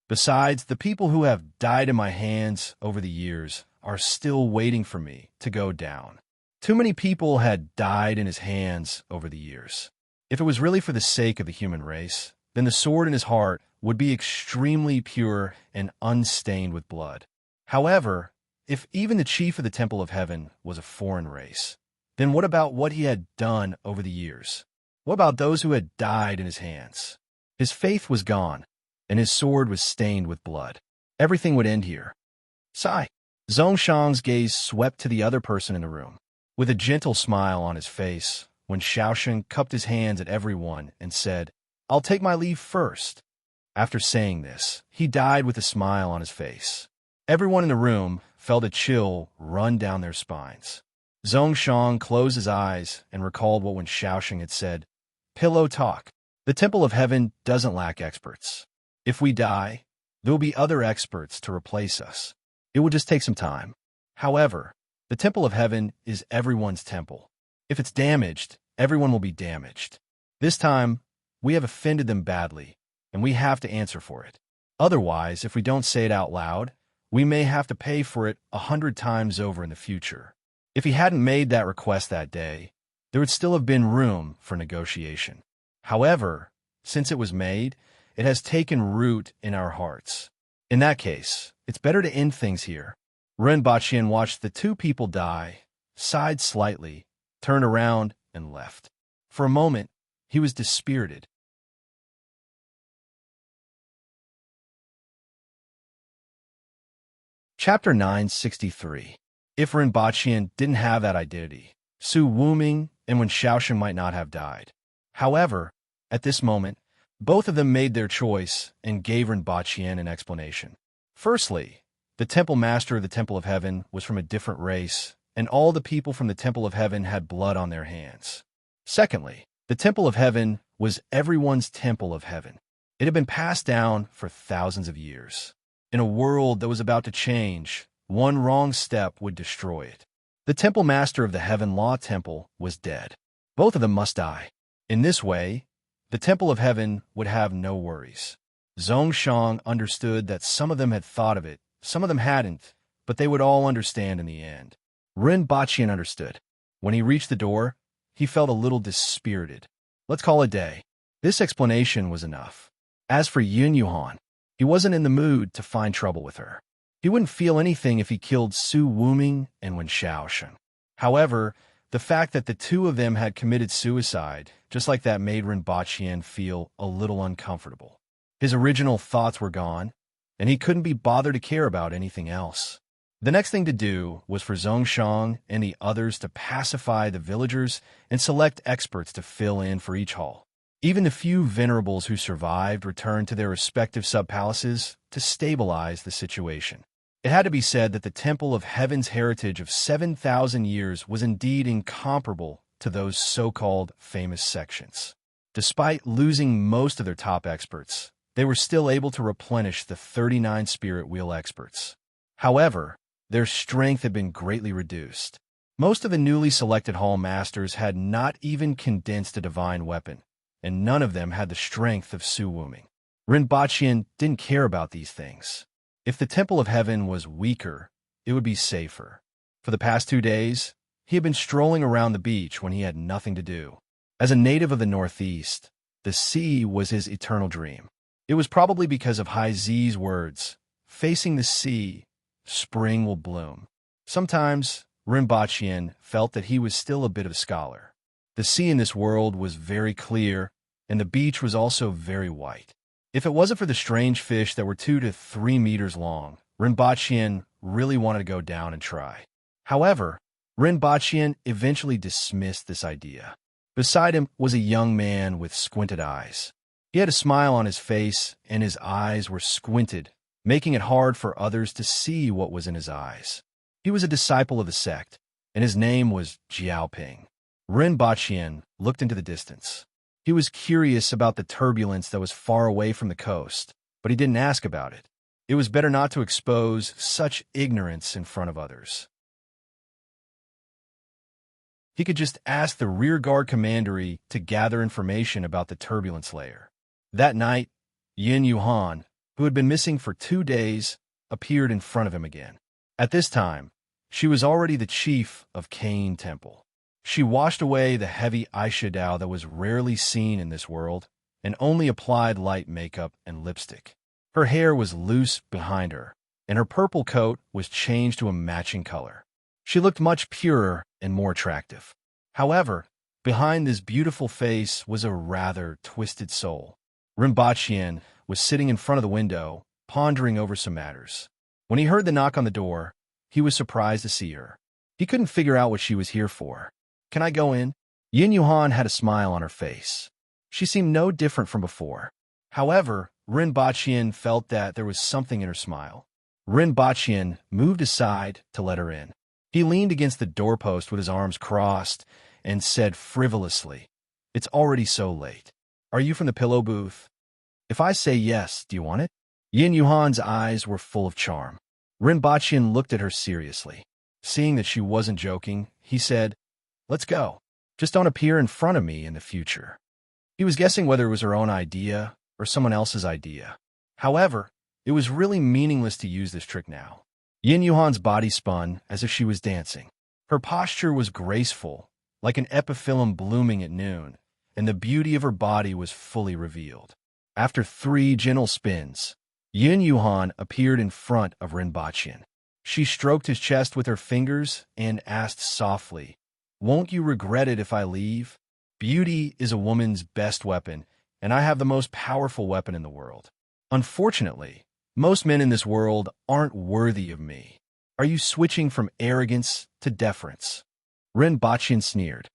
Besides, the people who have died in my hands over the years are still waiting for me to go down. Too many people had died in his hands over the years. If it was really for the sake of the human race, then the sword in his heart would be extremely pure and unstained with blood. However, if even the chief of the Temple of Heaven was a foreign race, then what about what he had done over the years? What about those who had died in his hands? His faith was gone, and his sword was stained with blood. Everything would end here. Sigh. Zhongshang's gaze swept to the other person in the room. With a gentle smile on his face, when Xiaosheng cupped his hands at everyone and said, "I'll take my leave first." After saying this, he died with a smile on his face. Everyone in the room felt a chill run down their spines. Zhongshang closed his eyes and recalled what when Xiaosheng had said, "Pillow talk. The Temple of Heaven doesn't lack experts. If we die, there will be other experts to replace us. It will just take some time. However, the Temple of Heaven is everyone's temple. If it's damaged, everyone will be damaged. This time, we have offended them badly, and we have to answer for it. Otherwise, if we don't say it out loud, we may have to pay for it 100 times over in the future." If he hadn't made that request that day, there would still have been room for negotiation. However, since it was made, it has taken root in our hearts. In that case, it's better to end things here. Ren Baqian watched the two people die, sighed slightly, turned around, and left. For a moment, he was dispirited. Chapter 963. If Ren Baqian didn't have that identity, Su Wuming and Wen Xiaosheng might not have died. However, at this moment, both of them made their choice and gave Ren Baqian an explanation. Firstly, the Temple Master of the Temple of Heaven was from a different race, and all the people from the Temple of Heaven had blood on their hands. Secondly, the Temple of Heaven was everyone's Temple of Heaven. It had been passed down for thousands of years. In a world that was about to change, one wrong step would destroy it. The Temple Master of the Heaven Law Temple was dead. Both of them must die. In this way, the Temple of Heaven would have no worries. Zhongshang understood that some of them had thought of it, some of them hadn't, but they would all understand in the end. Ren Baqian understood. When he reached the door, he felt a little dispirited. Let's call it a day. This explanation was enough. As for Yin Yuhan, he wasn't in the mood to find trouble with her. He wouldn't feel anything if he killed Su Wuming and Wen Xiaosheng. However, the fact that the two of them had committed suicide, just like that, made Ren Baqian feel a little uncomfortable. His original thoughts were gone, and he couldn't be bothered to care about anything else. The next thing to do was for Zhongshang and the others to pacify the villagers and select experts to fill in for each hall. Even the few venerables who survived returned to their respective sub-palaces to stabilize the situation. It had to be said that the Temple of Heaven's heritage of 7,000 years was indeed incomparable to those so-called famous sections. Despite losing most of their top experts, they were still able to replenish the 39 spirit wheel experts. However, their strength had been greatly reduced. Most of the newly selected hall masters had not even condensed a divine weapon, and none of them had the strength of Su Wuming. Ren Baqian didn't care about these things. If the Temple of Heaven was weaker, it would be safer. For the past 2 days, he had been strolling around the beach when he had nothing to do. As a native of the Northeast, the sea was his eternal dream. It was probably because of Hai Zi's words, "Facing the sea, spring will bloom." Sometimes, Ren Baqian felt that he was still a bit of a scholar. The sea in this world was very clear, and the beach was also very white. If it wasn't for the strange fish that were 2 to 3 meters long, Ren Baqian really wanted to go down and try. However, Ren Baqian eventually dismissed this idea. Beside him was a young man with squinted eyes. He had a smile on his face, and his eyes were squinted, making it hard for others to see what was in his eyes. He was a disciple of the sect, and his name was Jiaoping. Ren Baqian looked into the distance. He was curious about the turbulence that was far away from the coast, but he didn't ask about it. It was better not to expose such ignorance in front of others. He could just ask the rearguard commandery to gather information about the turbulence layer. That night, Yin Yuhan, who had been missing for 2 days, appeared in front of him again. At this time, she was already the chief of Cain Temple. She washed away the heavy eyeshadow that was rarely seen in this world, and only applied light makeup and lipstick. Her hair was loose behind her, and her purple coat was changed to a matching color. She looked much purer and more attractive. However, behind this beautiful face was a rather twisted soul. Rinpoche was sitting in front of the window, pondering over some matters. When he heard the knock on the door, he was surprised to see her. He couldn't figure out what she was here for. "Can I go in?" Yin Yuhan had a smile on her face. She seemed no different from before. However, Rinpoche felt that there was something in her smile. Rinpoche moved aside to let her in. He leaned against the doorpost with his arms crossed and said frivolously, "It's already so late. Are you from the pillow booth? If I say yes, do you want it?" Yin Yuhan's eyes were full of charm. Rinpoche looked at her seriously. Seeing that she wasn't joking, he said, "Let's go. Just don't appear in front of me in the future." He was guessing whether it was her own idea or someone else's idea. However, it was really meaningless to use this trick now. Yin Yuhan's body spun as if she was dancing. Her posture was graceful, like an epiphyllum blooming at noon, and the beauty of her body was fully revealed. After 3 gentle spins, Yin Yuhan appeared in front of Rinpoche. She stroked his chest with her fingers and asked softly, "Won't you regret it if I leave? Beauty is a woman's best weapon, and I have the most powerful weapon in the world. Unfortunately, most men in this world aren't worthy of me. Are you switching from arrogance to deference?" Rinpoche sneered.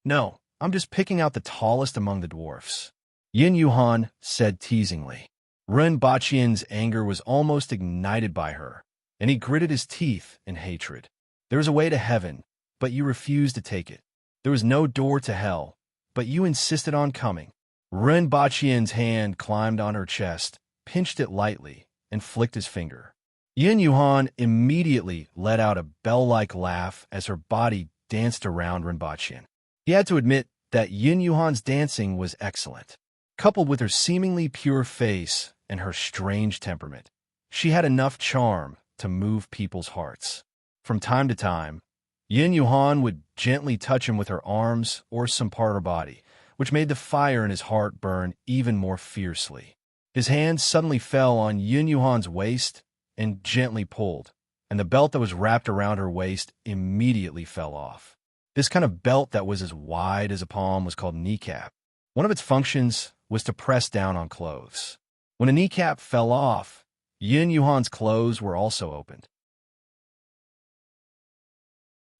"No, I'm just picking out the tallest among the dwarfs," Yin Yuhan said teasingly. Rinpoche's anger was almost ignited by her, and he gritted his teeth in hatred. "There is a way to heaven, but you refused to take it. There was no door to hell, but you insisted on coming." Rinpoche's hand climbed on her chest, pinched it lightly, and flicked his finger. Yin Yuhan immediately let out a bell-like laugh as her body danced around Rinpoche. He had to admit that Yin Yuhan's dancing was excellent. Coupled with her seemingly pure face and her strange temperament, she had enough charm to move people's hearts. From time to time, Yin Yuhan would gently touch him with her arms or some part of her body, which made the fire in his heart burn even more fiercely. His hand suddenly fell on Yin Yuhan's waist and gently pulled, and the belt that was wrapped around her waist immediately fell off. This kind of belt that was as wide as a palm was called kneecap. One of its functions was to press down on clothes. When a kneecap fell off, Yin Yuhan's clothes were also opened.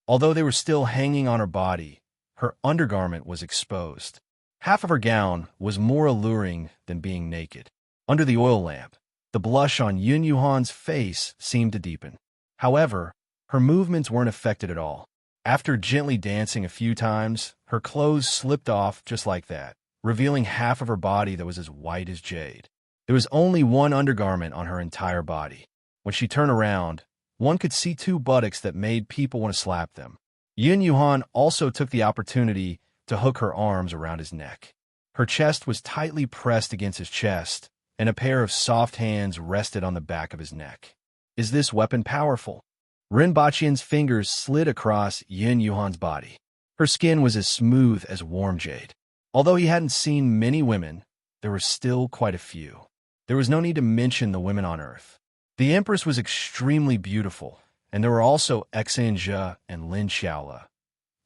Although they were still hanging on her body, her undergarment was exposed. Half of her gown was more alluring than being naked. Under the oil lamp, the blush on Yin Yuhan's face seemed to deepen. However, her movements weren't affected at all. After gently dancing a few times, her clothes slipped off just like that, revealing half of her body that was as white as jade. There was only one undergarment on her entire body. When she turned around, one could see 2 buttocks that made people want to slap them. Yin Yuhan also took the opportunity to hook her arms around his neck. Her chest was tightly pressed against his chest, and a pair of soft hands rested on the back of his neck. "Is this weapon powerful?" Rinpoche's fingers slid across Yin Yuhan's body. Her skin was as smooth as warm jade. Although he hadn't seen many women, there were still quite a few. There was no need to mention the women on Earth. The Empress was extremely beautiful, and there were also Exanjia and Lin Xiaola.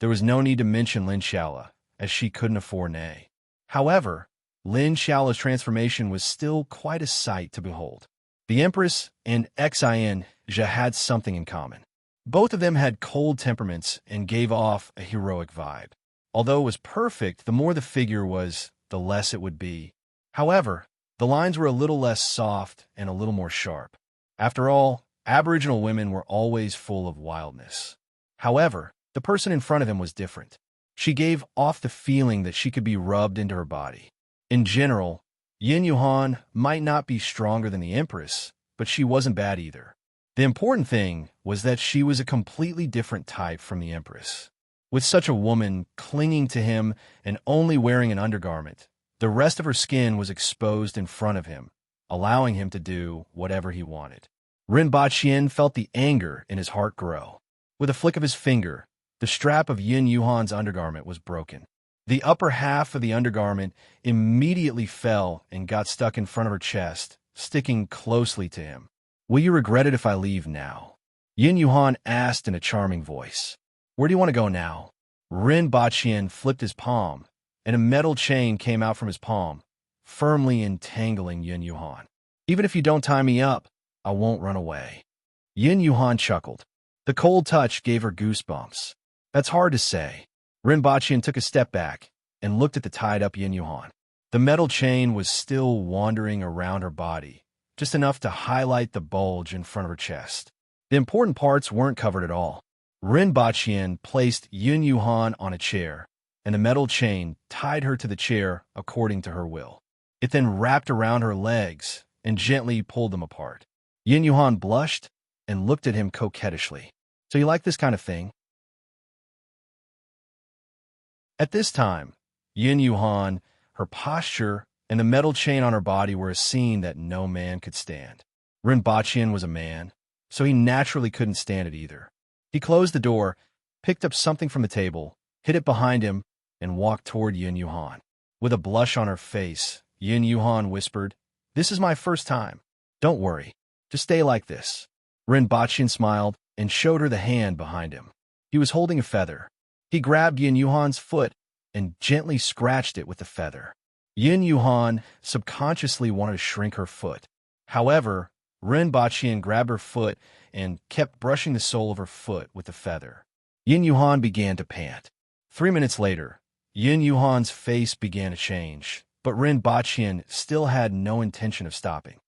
There was no need to mention Lin Xiaola, as she couldn't afford an A. However, Lin Xiaola's transformation was still quite a sight to behold. The Empress and Exanjia had something in common. Both of them had cold temperaments and gave off a heroic vibe. Although it was perfect, the more the figure was, the less it would be. However, the lines were a little less soft and a little more sharp. After all, Aboriginal women were always full of wildness. However, the person in front of him was different. She gave off the feeling that she could be rubbed into her body. In general, Yin Yuhan might not be stronger than the Empress, but she wasn't bad either. The important thing was that she was a completely different type from the Empress. With such a woman clinging to him and only wearing an undergarment, the rest of her skin was exposed in front of him, allowing him to do whatever he wanted. Rinpoche felt the anger in his heart grow. With a flick of his finger, the strap of Yin Yuhan's undergarment was broken. The upper half of the undergarment immediately fell and got stuck in front of her chest, sticking closely to him. Will you regret it if I leave now? Yin Yuhan asked in a charming voice. Where do you want to go now? Rin Baqian flipped his palm, and a metal chain came out from his palm, firmly entangling Yin Yuhan. Even if you don't tie me up, I won't run away. Yin Yuhan chuckled. The cold touch gave her goosebumps. That's hard to say. Rin Baqian took a step back and looked at the tied-up Yin Yuhan. The metal chain was still wandering around her body, just enough to highlight the bulge in front of her chest. The important parts weren't covered at all. Rin Baqian placed Yin Yuhan on a chair, and the metal chain tied her to the chair according to her will. It then wrapped around her legs and gently pulled them apart. Yin Yuhan blushed and looked at him coquettishly. So you like this kind of thing? At this time, Yin Yuhan, her posture, and the metal chain on her body were a scene that no man could stand. Rin Baqian was a man, so he naturally couldn't stand it either. He closed the door, picked up something from the table, hid it behind him, and walked toward Yin Yuhan. With a blush on her face, Yin Yuhan whispered, "This is my first time. Don't worry. Just stay like this." Rin Baqian smiled and showed her the hand behind him. He was holding a feather. He grabbed Yin Yuhan's foot and gently scratched it with the feather. Yin Yuhan subconsciously wanted to shrink her foot. However, Rin Baqian grabbed her foot and kept brushing the sole of her foot with the feather. Yin Yuhan began to pant. 3 minutes later, Yin Yuhan's face began to change, but Rin Baqian still had no intention of stopping.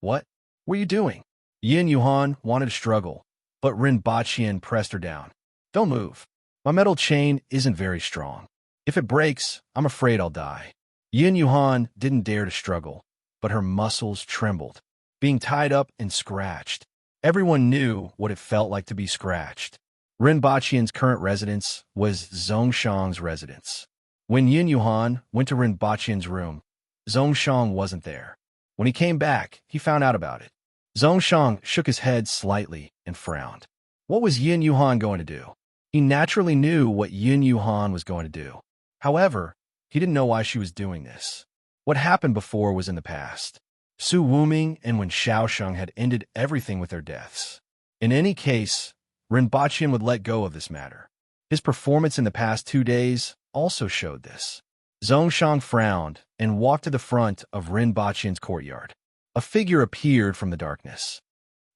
What were you doing? Yin Yuhan wanted to struggle, but Rin Baqian pressed her down. Don't move. My metal chain isn't very strong. If it breaks, I'm afraid I'll die. Yin Yuhan didn't dare to struggle, but her muscles trembled, being tied up and scratched. Everyone knew what it felt like to be scratched. Rin Baqian's current residence was Zhongshang's residence. When Yin Yuhan went to Rin Baqian's room, Zhongshang wasn't there. When he came back, he found out about it. Zhongshang shook his head slightly and frowned. What was Yin Yuhan going to do? He naturally knew what Yin Yuhan was going to do. However, he didn't know why she was doing this. What happened before was in the past. Su Wuming and Wen Shaosheng had ended everything with their deaths. In any case, Rin Baqian would let go of this matter. His performance in the past 2 days also showed this. Zhongshang frowned and walked to the front of Rin Baqian's courtyard. A figure appeared from the darkness.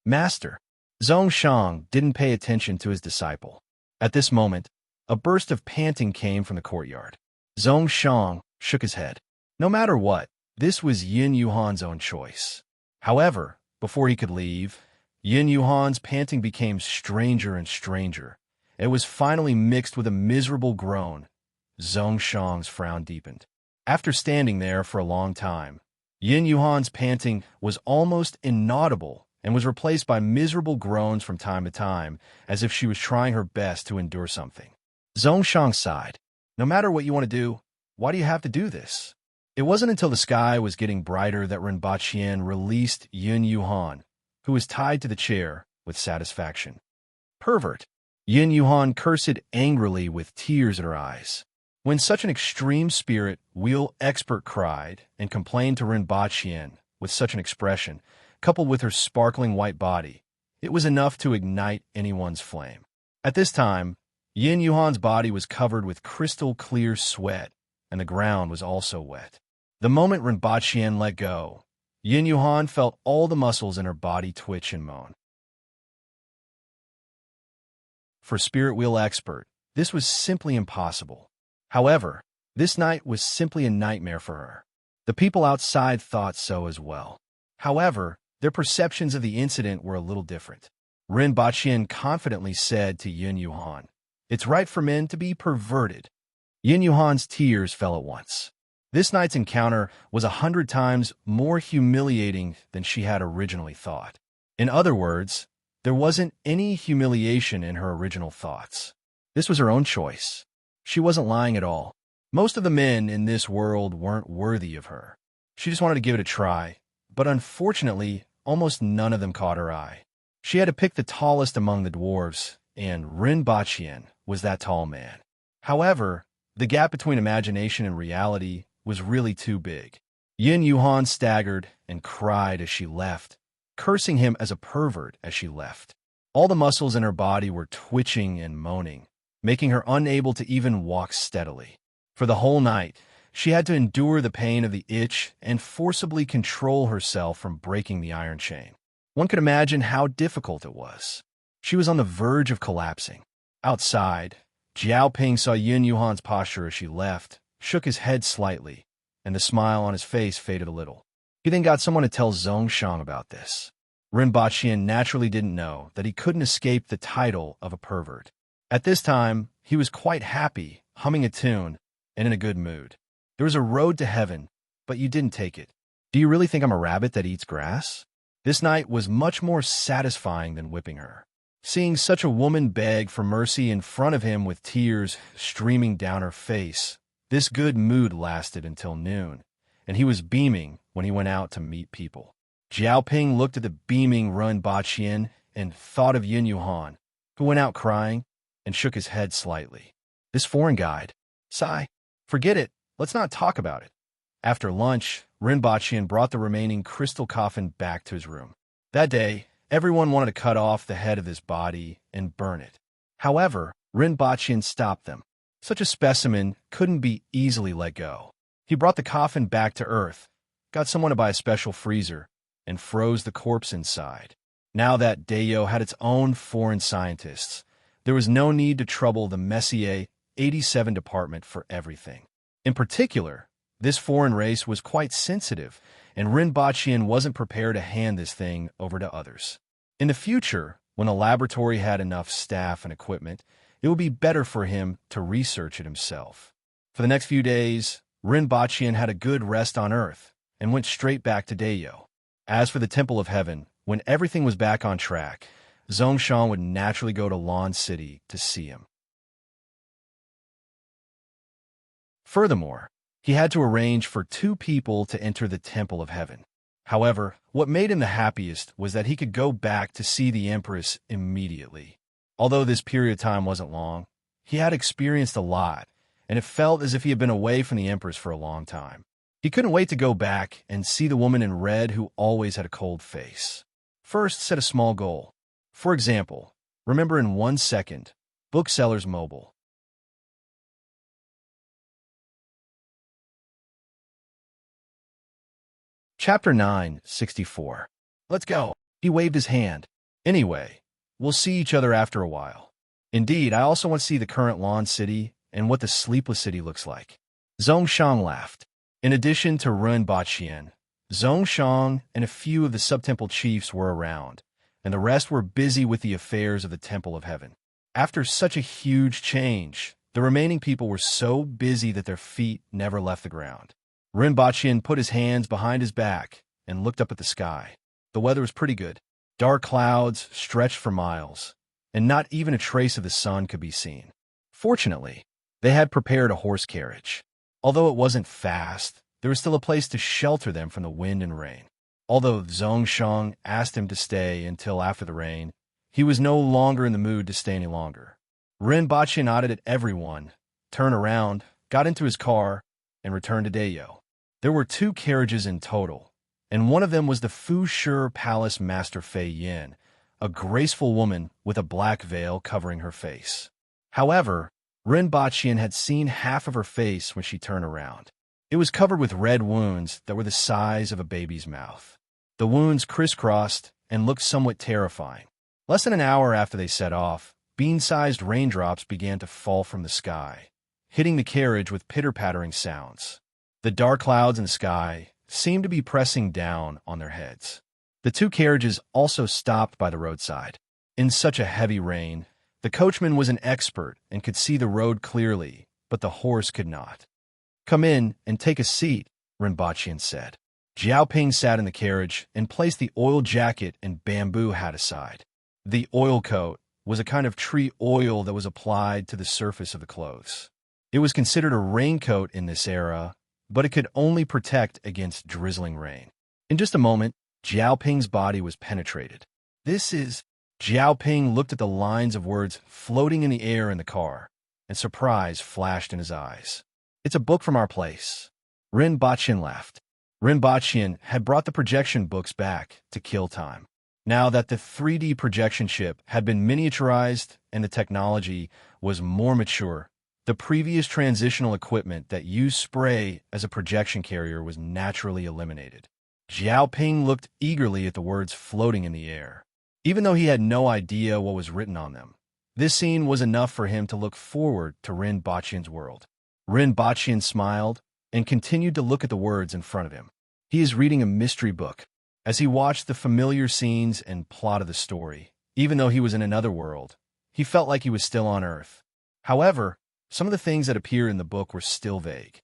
Master. Zhongshang didn't pay attention to his disciple. At this moment, a burst of panting came from the courtyard. Zhongshang shook his head. No matter what, this was Yin Yuhan's own choice. However, before he could leave, Yin Yuhan's panting became stranger and stranger. It was finally mixed with a miserable groan. Zhongshang's frown deepened. After standing there for a long time, Yin Yuhan's panting was almost inaudible and was replaced by miserable groans from time to time, as if she was trying her best to endure something. Zhongshang sighed. No matter what you want to do, why do you have to do this? It wasn't until the sky was getting brighter that Rin Baqian released Yin Yuhan, who was tied to the chair, with satisfaction. Pervert! Yin Yuhan cursed angrily with tears in her eyes. When such an extreme spirit wheel expert cried and complained to Rin Baqian with such an expression, coupled with her sparkling white body, it was enough to ignite anyone's flame. At this time, Yin Yuhan's body was covered with crystal-clear sweat, and the ground was also wet. The moment Rin Baqian let go, Yin Yuhan felt all the muscles in her body twitch and moan. For Spirit Wheel Expert, this was simply impossible. However, this night was simply a nightmare for her. The people outside thought so as well. However, their perceptions of the incident were a little different. Rin Baqian confidently said to Yin Yuhan, "It's right for men to be perverted." Yin Yuhan's tears fell at once. This night's encounter was 100 times more humiliating than she had originally thought. In other words, there wasn't any humiliation in her original thoughts. This was her own choice. She wasn't lying at all. Most of the men in this world weren't worthy of her. She just wanted to give it a try, but unfortunately, almost none of them caught her eye. She had to pick the tallest among the dwarves, and Rin Baqian was that tall man. However, The gap between imagination and reality was really too big. Yin Yuhan staggered and cried as she left, cursing him as a pervert as she left. All the muscles in her body were twitching and moaning, making her unable to even walk steadily. For the whole night, she had to endure the pain of the itch and forcibly control herself from breaking the iron chain. One could imagine how difficult it was. She was on the verge of collapsing. Outside, Jiao Ping saw Yin Yuhan's posture as she left, shook his head slightly, and the smile on his face faded a little. He then got someone to tell Zhongshang about this. Ren Baqian naturally didn't know that he couldn't escape the title of a pervert. At this time, he was quite happy, humming a tune, and in a good mood. There was a road to heaven, but you didn't take it. Do you really think I'm a rabbit that eats grass? This night was much more satisfying than whipping her. Seeing such a woman beg for mercy in front of him with tears streaming down her face, this good mood lasted until noon, and he was beaming when he went out to meet people. Jiao Ping looked at the beaming Ren Baqian and thought of Yin Yuhan, who went out crying and shook his head slightly. This foreign guide. Sigh. Forget it. Let's not talk about it. After lunch, Ren Baqian brought the remaining crystal coffin back to his room. That day, everyone wanted to cut off the head of this body and burn it. However, Ren Baqian stopped them. Such a specimen couldn't be easily let go. He brought the coffin back to Earth, got someone to buy a special freezer, and froze the corpse inside. Now that Dayo had its own foreign scientists, there was no need to trouble the Messier 87 department for everything. In particular, this foreign race was quite sensitive, and Ren Baqian wasn't prepared to hand this thing over to others. In the future, when the laboratory had enough staff and equipment, it would be better for him to research it himself. For the next few days, Ren Baqian had a good rest on Earth and went straight back to Dayo. As for the Temple of Heaven, when everything was back on track, Zhongshang would naturally go to Lan City to see him. Furthermore, he had to arrange for 2 people to enter the Temple of Heaven. However, what made him the happiest was that he could go back to see the Empress immediately. Although this period of time wasn't long, he had experienced a lot, and it felt as if he had been away from the Empress for a long time. He couldn't wait to go back and see the woman in red who always had a cold face. First, set a small goal. For example, remember in 1 second, Booksellers Mobile. Chapter 964. Let's go. He waved his hand. Anyway, we'll see each other after a while. Indeed, I also want to see the current Lan City and what the Sleepless City looks like. Zhongshang laughed. In addition to Ren Baqian, Zhongshang and a few of the sub-temple chiefs were around, and the rest were busy with the affairs of the Temple of Heaven. After such a huge change, the remaining people were so busy that their feet never left the ground. Ren Baqian put his hands behind his back and looked up at the sky. The weather was pretty good. Dark clouds stretched for miles, and not even a trace of the sun could be seen. Fortunately, they had prepared a horse carriage. Although it wasn't fast, there was still a place to shelter them from the wind and rain. Although Zhongshang asked him to stay until after the rain, he was no longer in the mood to stay any longer. Ren Baqian nodded at everyone, turned around, got into his car, and returned to Dayo. There were 2 carriages in total, and one of them was the Fushi Palace Master Fei Yin, a graceful woman with a black veil covering her face. However, Ren Baqian had seen half of her face when she turned around. It was covered with red wounds that were the size of a baby's mouth. The wounds crisscrossed and looked somewhat terrifying. Less than an hour after they set off, bean-sized raindrops began to fall from the sky, hitting the carriage with pitter-pattering sounds. The dark clouds in the sky seemed to be pressing down on their heads. The 2 carriages also stopped by the roadside. In such a heavy rain, the coachman was an expert and could see the road clearly, but the horse could not. "Come in and take a seat," Ren Baqian said. Jiao Ping sat in the carriage and placed the oil jacket and bamboo hat aside. The oil coat was a kind of tree oil that was applied to the surface of the clothes. It was considered a raincoat in this era, but it could only protect against drizzling rain. In just a moment, Jiao Ping's body was penetrated. "This is..." Jiao Ping looked at the lines of words floating in the air in the car. and surprise flashed in his eyes. "It's a book from our place." Rin Bachyan laughed. Rin Bachyan had brought the projection books back to kill time. Now that the 3D projection chip had been miniaturized and the technology was more mature, the previous transitional equipment that used spray as a projection carrier was naturally eliminated. Xiao Ping looked eagerly at the words floating in the air. Even though he had no idea what was written on them, this scene was enough for him to look forward to Rin Bachyan's world. Rin Bachyan smiled and continued to look at the words in front of him. He is reading a mystery book. As he watched the familiar scenes and plot of the story, even though he was in another world, he felt like he was still on Earth. However, some of the things that appear in the book were still vague.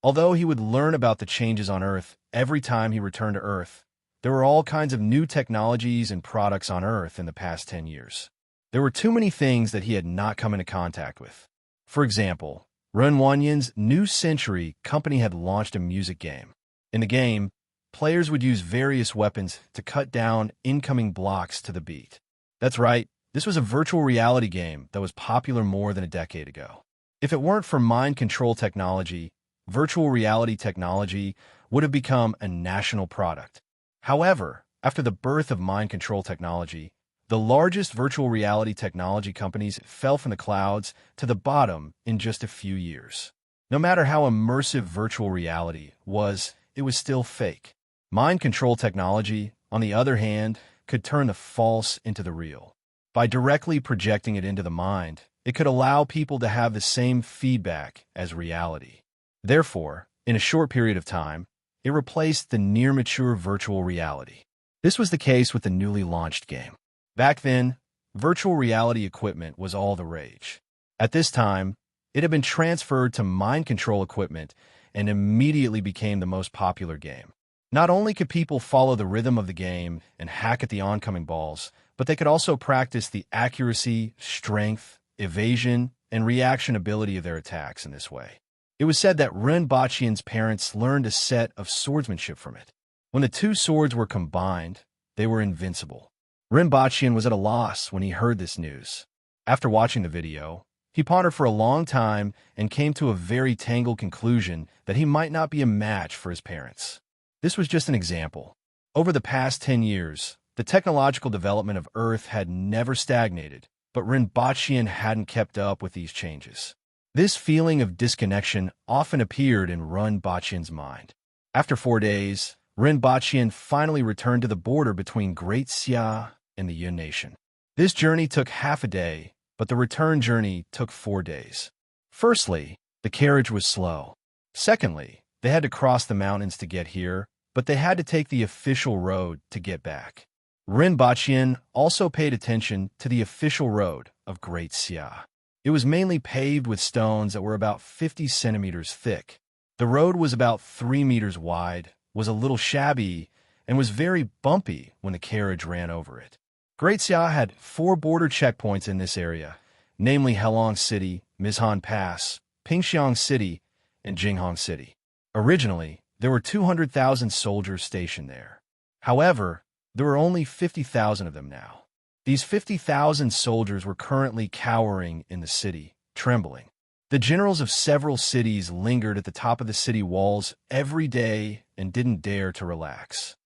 Although he would learn about the changes on Earth every time he returned to Earth, there were all kinds of new technologies and products on Earth in the past 10 years. There were too many things that he had not come into contact with. For example, Ren Wanyan's New Century company had launched a music game. In the game, players would use various weapons to cut down incoming blocks to the beat. That's right, this was a virtual reality game that was popular more than a decade ago. If it weren't for mind control technology, virtual reality technology would have become a national product. However, after the birth of mind control technology, the largest virtual reality technology companies fell from the clouds to the bottom in just a few years. No matter how immersive virtual reality was, it was still fake. Mind control technology, on the other hand, could turn the false into the real. By directly projecting it into the mind, it could allow people to have the same feedback as reality. Therefore, in a short period of time, it replaced the near-mature virtual reality. This was the case with the newly launched game. Back then, virtual reality equipment was all the rage. At this time, it had been transferred to mind control equipment and immediately became the most popular game. Not only could people follow the rhythm of the game and hack at the oncoming balls, but they could also practice the accuracy, strength, evasion, and reaction ability of their attacks in this way. It was said that Ren Bachyan's parents learned a set of swordsmanship from it. When the two swords were combined, they were invincible. Ren Bachyan was at a loss when he heard this news. After watching the video, he pondered for a long time and came to a very tangled conclusion that he might not be a match for his parents. This was just an example. Over the past 10 years, the technological development of Earth had never stagnated, but Ren Bachyan hadn't kept up with these changes. This feeling of disconnection often appeared in Ren Bachyan's mind. After 4 days, Ren Bachyan finally returned to the border between Great Xia and the Yun Nation. This journey took half a day, but the return journey took 4 days. Firstly, the carriage was slow. Secondly, they had to cross the mountains to get here, but they had to take the official road to get back. Ren Bachyan also paid attention to the official road of Great Xia. It was mainly paved with stones that were about 50 centimeters thick. The road was about 3 meters wide, was a little shabby, and was very bumpy when the carriage ran over it. Great Xia had 4 border checkpoints in this area, namely Helong City, Mizhan Pass, Pingxiang City, and Jinghong City. Originally, there were 200,000 soldiers stationed there. However, there were only 50,000 of them now. These 50,000 soldiers were currently cowering in the city, trembling. The generals of several cities lingered at the top of the city walls every day and didn't dare to relax.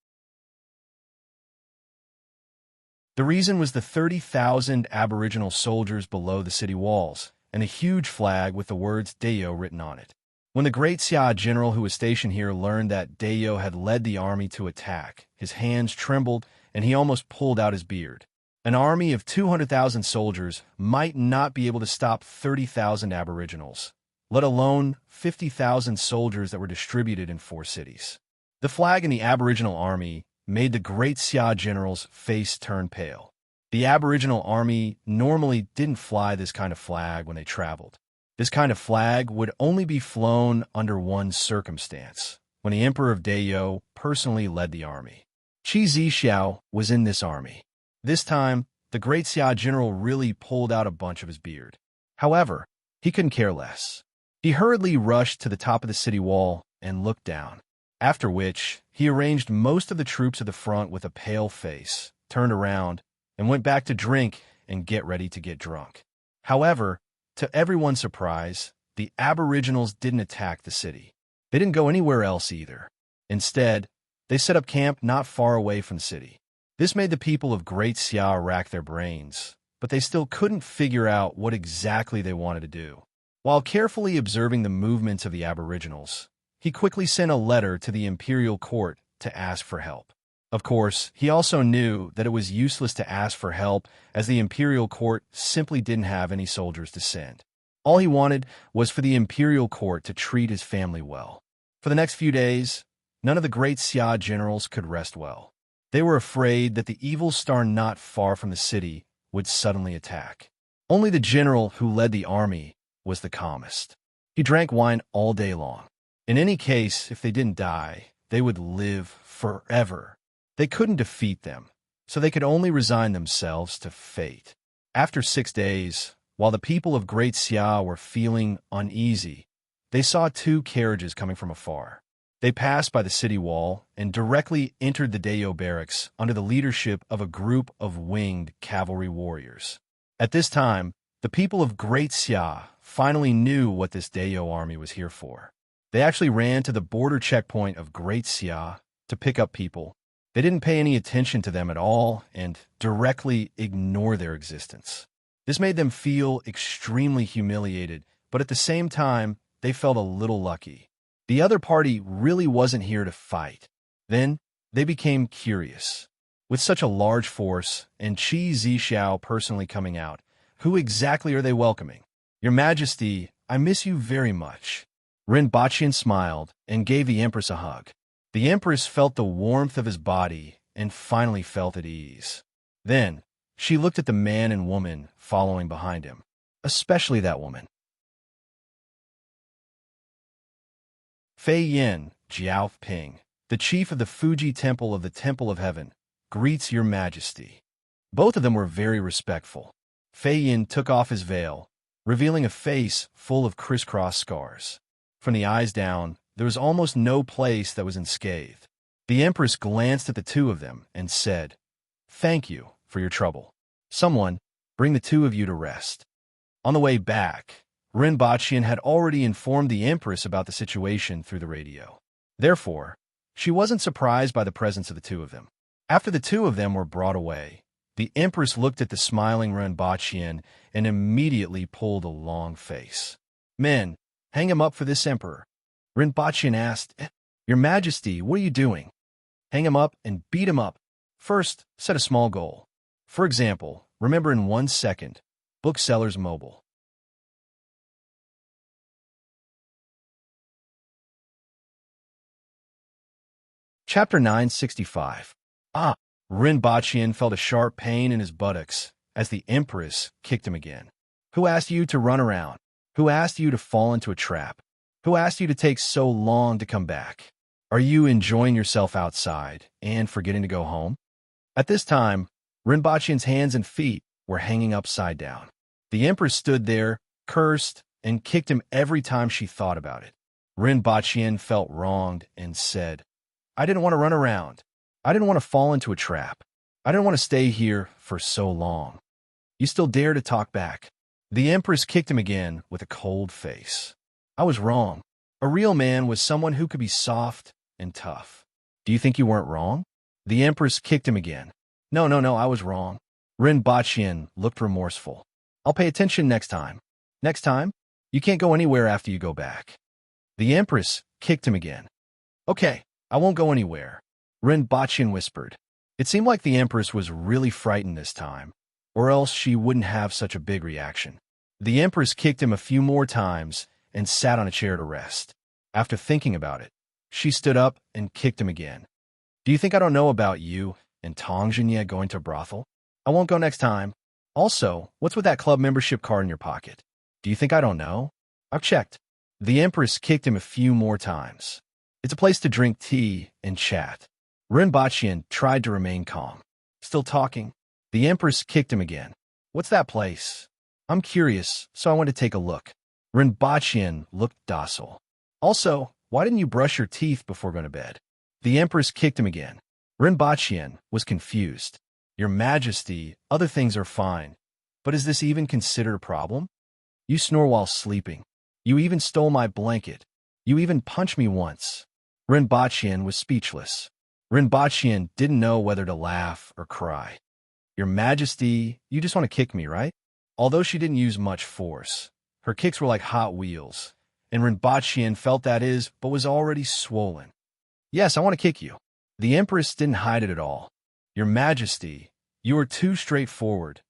The reason was the 30,000 Aboriginal soldiers below the city walls, and a huge flag with the words Dayo written on it. When the Great Xia general who was stationed here learned that Dayo had led the army to attack, his hands trembled and he almost pulled out his beard. An army of 200,000 soldiers might not be able to stop 30,000 Aboriginals, let alone 50,000 soldiers that were distributed in 4 cities. The flag in the Aboriginal army made the Great Xia general's face turn pale. The Aboriginal army normally didn't fly this kind of flag when they traveled. This kind of flag would only be flown under one circumstance, when the Emperor of Dayo personally led the army. Qi Zixiao was in this army. This time, the Great Xia general really pulled out a bunch of his beard. However, he couldn't care less. He hurriedly rushed to the top of the city wall and looked down, after which he arranged most of the troops at the front with a pale face, turned around, and went back to drink and get ready to get drunk. However, to everyone's surprise, the Aboriginals didn't attack the city. They didn't go anywhere else either. Instead, they set up camp not far away from the city. This made the people of Great Xia rack their brains, but they still couldn't figure out what exactly they wanted to do. While carefully observing the movements of the Aboriginals, he quickly sent a letter to the imperial court to ask for help. Of course, he also knew that it was useless to ask for help as the imperial court simply didn't have any soldiers to send. All he wanted was for the imperial court to treat his family well. For the next few days, none of the Great Xia generals could rest well. They were afraid that the evil star not far from the city would suddenly attack. Only the general who led the army was the calmest. He drank wine all day long. In any case, if they didn't die, they would live forever. They couldn't defeat them, so they could only resign themselves to fate. After 6 days, while the people of Great Xia were feeling uneasy, they saw 2 carriages coming from afar. They passed by the city wall and directly entered the Dayo barracks under the leadership of a group of winged cavalry warriors. At this time, the people of Great Xia finally knew what this Dayo army was here for. They actually ran to the border checkpoint of Great Xia to pick up people. They didn't pay any attention to them at all and directly ignore their existence. This made them feel extremely humiliated, but at the same time, they felt a little lucky. The other party really wasn't here to fight. Then, they became curious. With such a large force, and Qi Zixiao personally coming out, who exactly are they welcoming? Your Majesty, I miss you very much. Ren Baqian smiled and gave the Empress a hug. The Empress felt the warmth of his body and finally felt at ease. Then, she looked at the man and woman following behind him, especially that woman. Fei Yin, Jiao Ping, the chief of the Fuji Temple of the Temple of Heaven, greets your Majesty. Both of them were very respectful. Fei Yin took off his veil, revealing a face full of crisscross scars. From the eyes down, there was almost no place that was unscathed. The Empress glanced at the 2 of them and said, "Thank you for your trouble. Someone, bring the 2 of you to rest." On the way back, Ren Baqian had already informed the Empress about the situation through the radio. Therefore, she wasn't surprised by the presence of the 2 of them. After the 2 of them were brought away, the Empress looked at the smiling Ren Baqian and immediately pulled a long face. "Men, hang him up for this emperor." Ren Baqian asked, "Your Majesty, what are you doing?" "Hang him up and beat him up. First, set a small goal. For example, remember in 1 second, Booksellers Mobile." Chapter 965. Ren Baqian felt a sharp pain in his buttocks as the Empress kicked him again. "Who asked you to run around? Who asked you to fall into a trap? Who asked you to take so long to come back? Are you enjoying yourself outside and forgetting to go home?" At this time, Ren Baqian's hands and feet were hanging upside down. The Empress stood there, cursed, and kicked him every time she thought about it. Ren Baqian felt wronged and said, "I didn't want to run around. I didn't want to fall into a trap. I didn't want to stay here for so long. You still dare to talk back?" The Empress kicked him again with a cold face. "I was wrong. A real man was someone who could be soft and tough. Do you think you weren't wrong?" The Empress kicked him again. No, I was wrong." Ren Baqian looked remorseful. "I'll pay attention next time." "Next time? You can't go anywhere after you go back." The Empress kicked him again. "Okay, I won't go anywhere," Ren Baqian whispered. It seemed like the Empress was really frightened this time, or else she wouldn't have such a big reaction. The Empress kicked him a few more times and sat on a chair to rest. After thinking about it, she stood up and kicked him again. "Do you think I don't know about you and Tong Jinye going to a brothel? I won't go next time. Also, what's with that club membership card in your pocket? Do you think I don't know? I've checked." The Empress kicked him a few more times. "It's a place to drink tea and chat." Ren Baqian tried to remain calm. Still talking, the Empress kicked him again. "What's that place? I'm curious, so I want to take a look." Ren Baqian looked docile. "Also, why didn't you brush your teeth before going to bed?" The Empress kicked him again. Ren Baqian was confused. "Your Majesty, other things are fine. But is this even considered a problem? You snore while sleeping. You even stole my blanket. You even punched me once. Rinpochian was speechless. Rinpochian didn't know whether to laugh or cry. Your Majesty, you just want to kick me, right? Although she didn't use much force, her kicks were like hot wheels, and Rinpochian felt that but was already swollen. Yes, I want to kick you. The Empress didn't hide it at all. Your Majesty, you are too straightforward.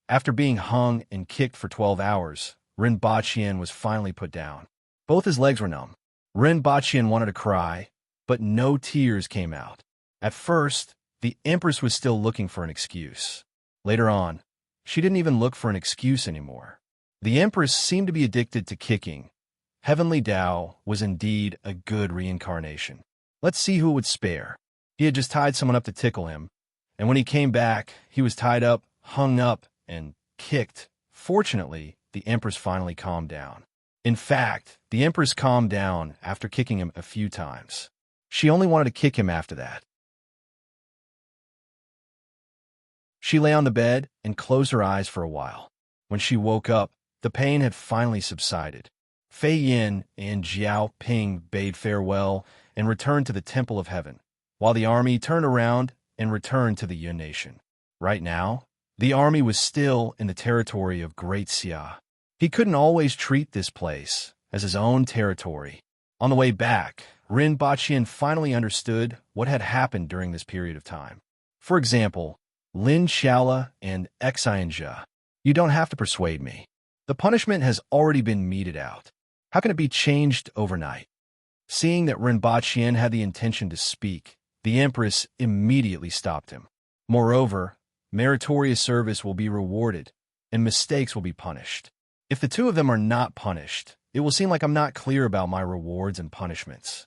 After being hung and kicked for 12 hours, Rinpochian was finally put down. Both his legs were numb. Rinpochian wanted to cry, but no tears came out. At first, the Empress was still looking for an excuse. Later on, she didn't even look for an excuse anymore. The Empress seemed to be addicted to kicking. Heavenly Tao was indeed a good reincarnation. Let's see who it would spare. He had just tied someone up to tickle him, and when he came back, he was tied up, hung up, and kicked. Fortunately, the Empress finally calmed down. In fact, the Empress calmed down after kicking him a few times. She only wanted to kick him after that. She lay on the bed and closed her eyes for a while. When she woke up, the pain had finally subsided. Fei Yin and Jiao Ping bade farewell and returned to the Temple of Heaven, while the army turned around and returned to the Yun Nation. Right now, the army was still in the territory of Great Xia. He couldn't always treat this place as his own territory. On the way back, Rinpochian finally understood what had happened during this period of time. For example, Lin Xiaola and Xianja, you don't have to persuade me. The punishment has already been meted out. How can it be changed overnight? Seeing that Rinpochian had the intention to speak, the Empress immediately stopped him. Moreover, meritorious service will be rewarded, and mistakes will be punished. If the two of them are not punished, it will seem like I'm not clear about my rewards and punishments.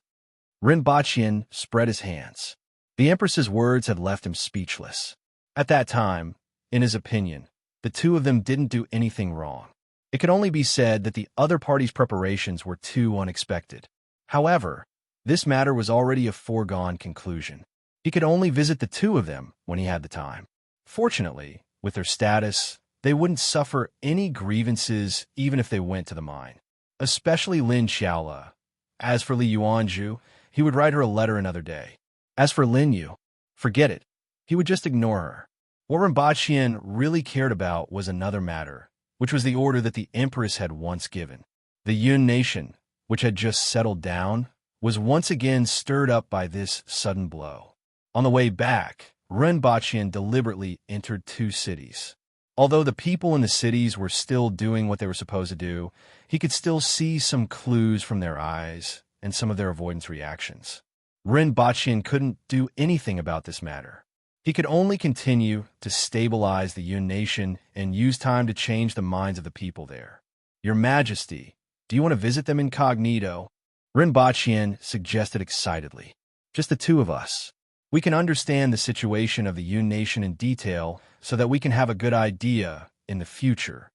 Rinpochian spread his hands. The Empress's words had left him speechless. At that time, in his opinion, the two of them didn't do anything wrong. It could only be said that the other party's preparations were too unexpected. However, this matter was already a foregone conclusion. He could only visit the two of them when he had the time. Fortunately, with their status, they wouldn't suffer any grievances even if they went to the mine. Especially Lin Xiaola. As for Li Yuanzhu, he would write her a letter another day. As for Lin Yu, forget it. He would just ignore her. What Rinpochian really cared about was another matter, which was the order that the Empress had once given. The Yun Nation, which had just settled down, was once again stirred up by this sudden blow. On the way back, Rinpochian deliberately entered two cities. Although the people in the cities were still doing what they were supposed to do, he could still see some clues from their eyes and some of their avoidance reactions. Rinpochian couldn't do anything about this matter. He could only continue to stabilize the Yun Nation and use time to change the minds of the people there. Your Majesty, do you want to visit them incognito? Rinpochian suggested excitedly. Just the two of us. We can understand the situation of the Yun Nation in detail so that we can have a good idea in the future.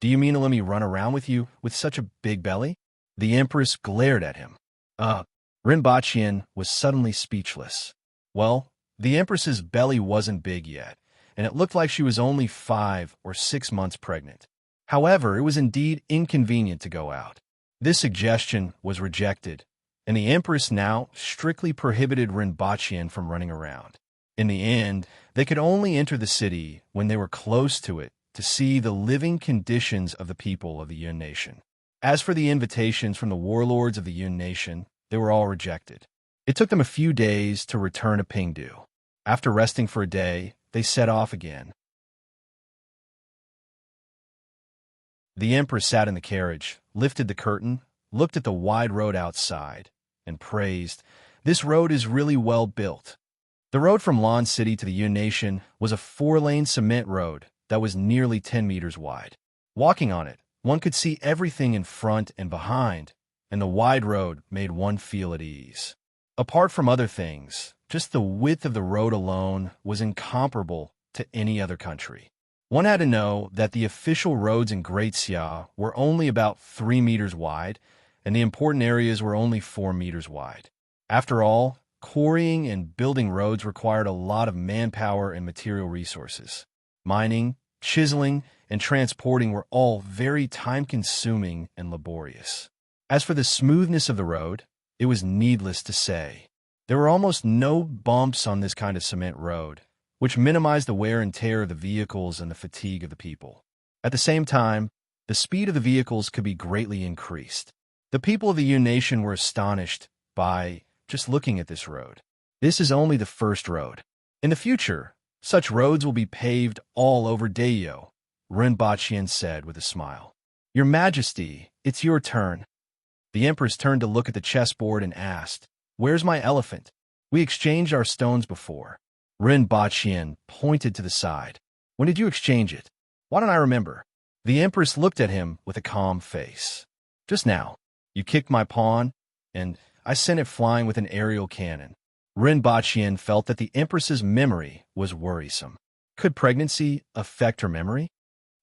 Do you mean to let me run around with you with such a big belly? The Empress glared at him. Rinpochian was suddenly speechless. Well, the Empress's belly wasn't big yet, and it looked like she was only 5 or 6 months pregnant. However, it was indeed inconvenient to go out. This suggestion was rejected, and the Empress now strictly prohibited Rinpochian from running around. In the end, they could only enter the city when they were close to it to see the living conditions of the people of the Yun Nation. As for the invitations from the warlords of the Yun Nation, they were all rejected. It took them a few days to return to Pingdu. After resting for a day, they set off again. The Empress sat in the carriage, lifted the curtain, looked at the wide road outside, and praised, "This road is really well built." The road from Lan City to the Yun Nation was a 4-lane cement road that was nearly 10 meters wide. Walking on it, one could see everything in front and behind, and the wide road made one feel at ease. Apart from other things, just the width of the road alone was incomparable to any other country. One had to know that the official roads in Great Xia were only about 3 meters wide, and the important areas were only 4 meters wide. After all, quarrying and building roads required a lot of manpower and material resources. Mining, chiseling, and transporting were all very time-consuming and laborious. As for the smoothness of the road, it was needless to say. There were almost no bumps on this kind of cement road, which minimized the wear and tear of the vehicles and the fatigue of the people. At the same time, the speed of the vehicles could be greatly increased. The people of the Nation were astonished by just looking at this road. This is only the first road. In the future, such roads will be paved all over Dayo, Rinpoche said with a smile. Your Majesty, it's your turn. The Empress turned to look at the chessboard and asked, Where's my elephant? We exchanged our stones before. Rinpoche pointed to the side. When did you exchange it? Why don't I remember? The Empress looked at him with a calm face. Just now. You kicked my pawn, and I sent it flying with an aerial cannon. Rinpoche felt that the Empress's memory was worrisome. Could pregnancy affect her memory?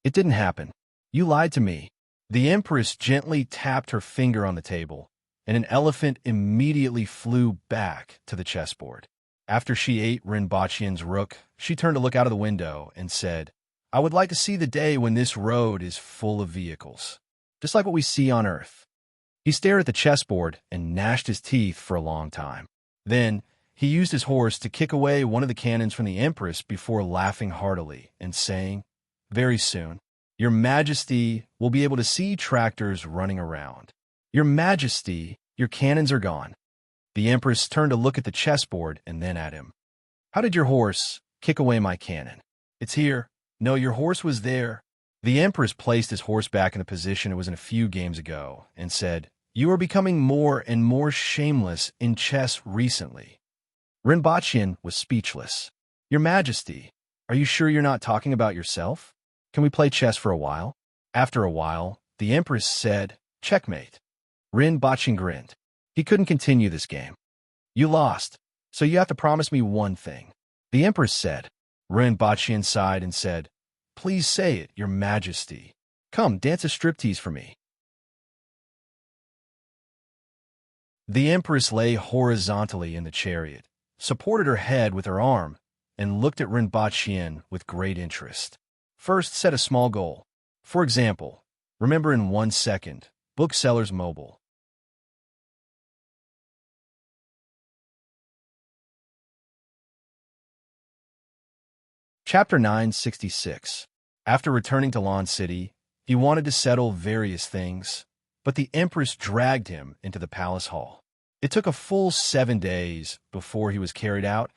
It didn't happen. You lied to me. The Empress gently tapped her finger on the table, and an elephant immediately flew back to the chessboard. After she ate Rinpoche's rook, she turned to look out of the window and said, I would like to see the day when this road is full of vehicles, just like what we see on Earth. He stared at the chessboard and gnashed his teeth for a long time. Then, he used his horse to kick away one of the cannons from the Empress before laughing heartily and saying, Very soon, Your Majesty will be able to see tractors running around. Your Majesty, your cannons are gone. The Empress turned to look at the chessboard and then at him. How did your horse kick away my cannon? It's here. No, your horse was there. The Empress placed his horse back in the position it was in a few games ago and said, You are becoming more and more shameless in chess recently. Rinpoche was speechless. Your Majesty, are you sure you're not talking about yourself? Can we play chess for a while? After a while, the Empress said, Checkmate. Rinpoche grinned. He couldn't continue this game. You lost, so you have to promise me one thing. The Empress said. Rinpoche sighed and said, Please say it, Your Majesty. Come, dance a striptease for me. The Empress lay horizontally in the chariot, supported her head with her arm, and looked at Rinpoche with great interest. First, set a small goal. For example, remember in 1 second, Booksellers Mobile. Chapter 966. After returning to Lan City, he wanted to settle various things, but the Empress dragged him into the palace hall. It took a full 7 days before he was carried out.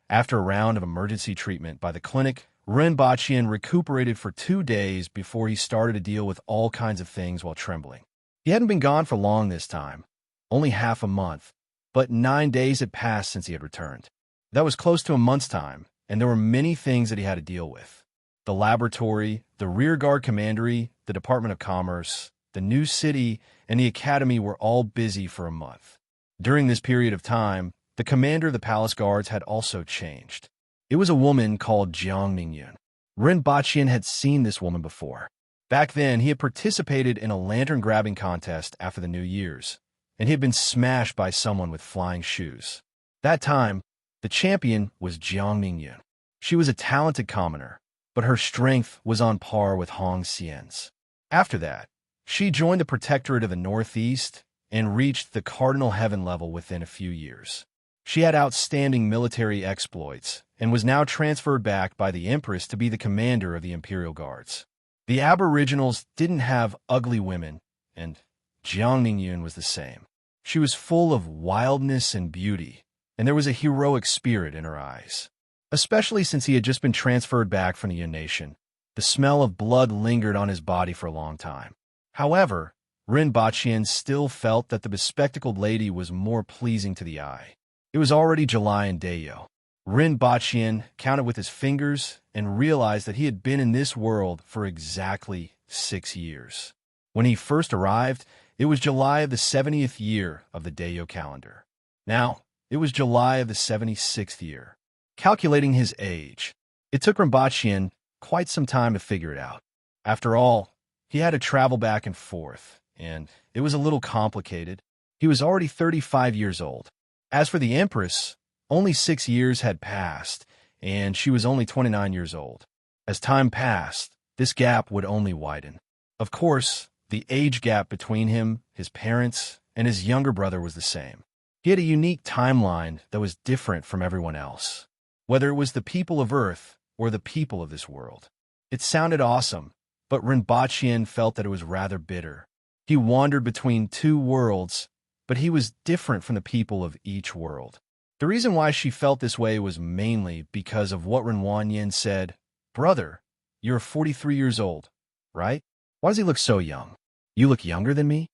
After a round of emergency treatment by the clinic, Rinpoche recuperated for 2 days before he started to deal with all kinds of things while trembling. He hadn't been gone for long this time, only half a month, but 9 days had passed since he had returned. That was close to a month's time, and there were many things that he had to deal with. The laboratory, the rearguard commandery, the Department of Commerce, the new city, and the academy were all busy for a month. During this period of time, the commander of the palace guards had also changed. It was a woman called Jiang Mingyun. Rinpoche had seen this woman before. Back then, he had participated in a lantern-grabbing contest after the New Year's, and he had been smashed by someone with flying shoes. That time, the champion was Jiang Mingyun. She was a talented commoner, but her strength was on par with Hong Xian's. After that, she joined the Protectorate of the Northeast and reached the Cardinal Heaven level within a few years. She had outstanding military exploits and was now transferred back by the Empress to be the commander of the Imperial Guards. The Aboriginals didn't have ugly women, and Jiang Mingyun was the same. She was full of wildness and beauty, and there was a heroic spirit in her eyes. Especially since he had just been transferred back from the Nation, the smell of blood lingered on his body for a long time. However, Rinpoche still felt that the bespectacled lady was more pleasing to the eye. It was already July in Dayo. Rinpoche counted with his fingers and realized that he had been in this world for exactly 6 years. When he first arrived, it was July of the 70th year of the Dayo calendar. Now, it was July of the 76th year. Calculating his age, it took Rinpoche quite some time to figure it out. After all, he had to travel back and forth, and it was a little complicated. He was already 35 years old. As for the Empress, only 6 years had passed, and she was only 29 years old. As time passed, this gap would only widen. Of course, the age gap between him, his parents, and his younger brother was the same. He had a unique timeline that was different from everyone else, whether it was the people of Earth or the people of this world. It sounded awesome, but Rinpoche felt that it was rather bitter. He wandered between two worlds, but he was different from the people of each world. The reason why she felt this way was mainly because of what Rinpoche said. "Brother, you're 43 years old, right? Why does he look so young? You look younger than me?"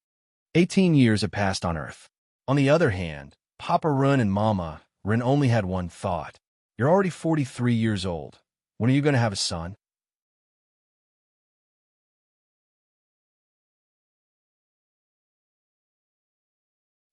18 years had passed on Earth. On the other hand, Papa Rin and Mama Rin only had one thought. "You're already 43 years old. When are you going to have a son?"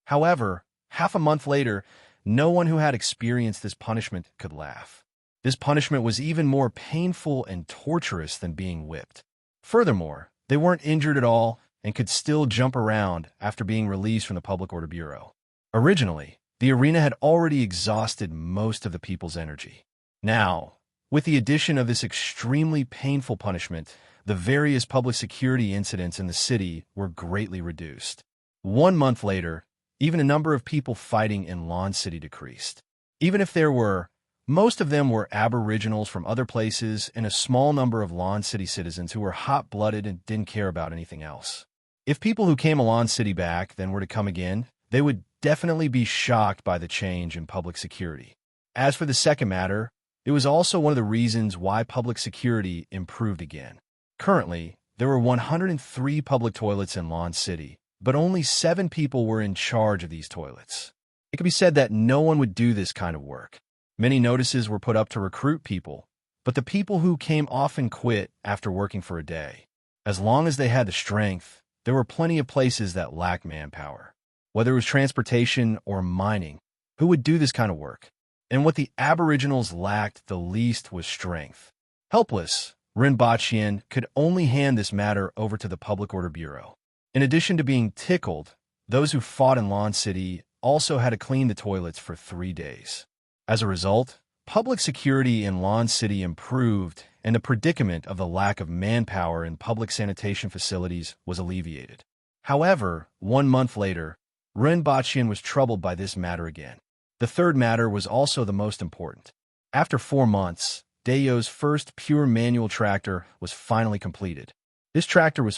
However, half a month later, no one who had experienced this punishment could laugh. This punishment was even more painful and torturous than being whipped. Furthermore, they weren't injured at all and could still jump around after being released from the Public Order Bureau. Originally, the arena had already exhausted most of the people's energy. Now, with the addition of this extremely painful punishment, the various public security incidents in the city were greatly reduced. 1 month later, even a number of people fighting in Lawn City decreased. Even if there were, most of them were aboriginals from other places and a small number of Lawn City citizens who were hot-blooded and didn't care about anything else. If people who came to Lawn City back then were to come again, they would definitely be shocked by the change in public security. As for the second matter, it was also one of the reasons why public security improved again. Currently, there were 103 public toilets in Lawn City, but only 7 people were in charge of these toilets. It could be said that no one would do this kind of work. Many notices were put up to recruit people, but the people who came often quit after working for a day. As long as they had the strength, there were plenty of places that lacked manpower. Whether it was transportation or mining, who would do this kind of work? And what the aboriginals lacked the least was strength. Helpless, Rinpoche could only hand this matter over to the Public Order Bureau. In addition to being tickled, those who fought in Lawn City also had to clean the toilets for 3 days. As a result, public security in Lawn City improved, and the predicament of the lack of manpower in public sanitation facilities was alleviated. However, 1 month later, Rinpoche was troubled by this matter again. The third matter was also the most important. After 4 months, Dayo's first pure manual tractor was finally completed. This tractor was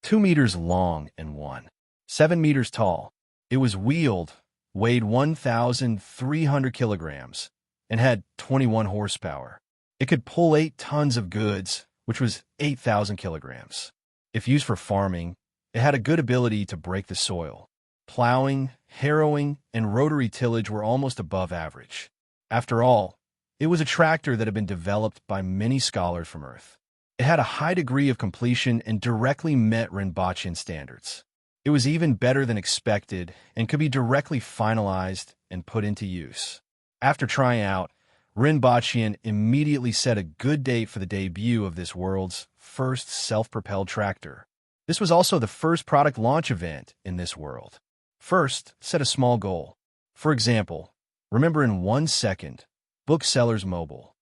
2 meters long and 7 meters tall. It was wheeled, weighed 1,300 kilograms, and had 21 horsepower. It could pull 8 tons of goods, which was 8,000 kilograms. If used for farming, it had a good ability to break the soil. Plowing, harrowing, and rotary tillage were almost above average. After all, it was a tractor that had been developed by many scholars from Earth. It had a high degree of completion and directly met Rinpoche standards. It was even better than expected and could be directly finalized and put into use. After trying out, Rinpoche immediately set a good date for the debut of this world's first self-propelled tractor. This was also the first product launch event in this world. First, set a small goal. For example, remember in 1 second, Booksellers Mobile.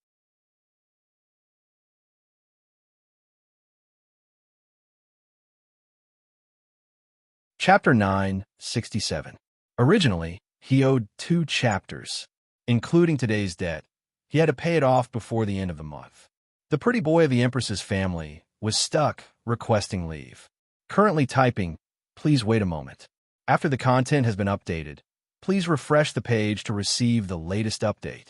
Chapter 967. Originally, he owed 2 chapters, including today's debt. He had to pay it off before the end of the month. The pretty boy of the Empress's family was stuck requesting leave. Currently typing, please wait a moment. After the content has been updated, please refresh the page to receive the latest update.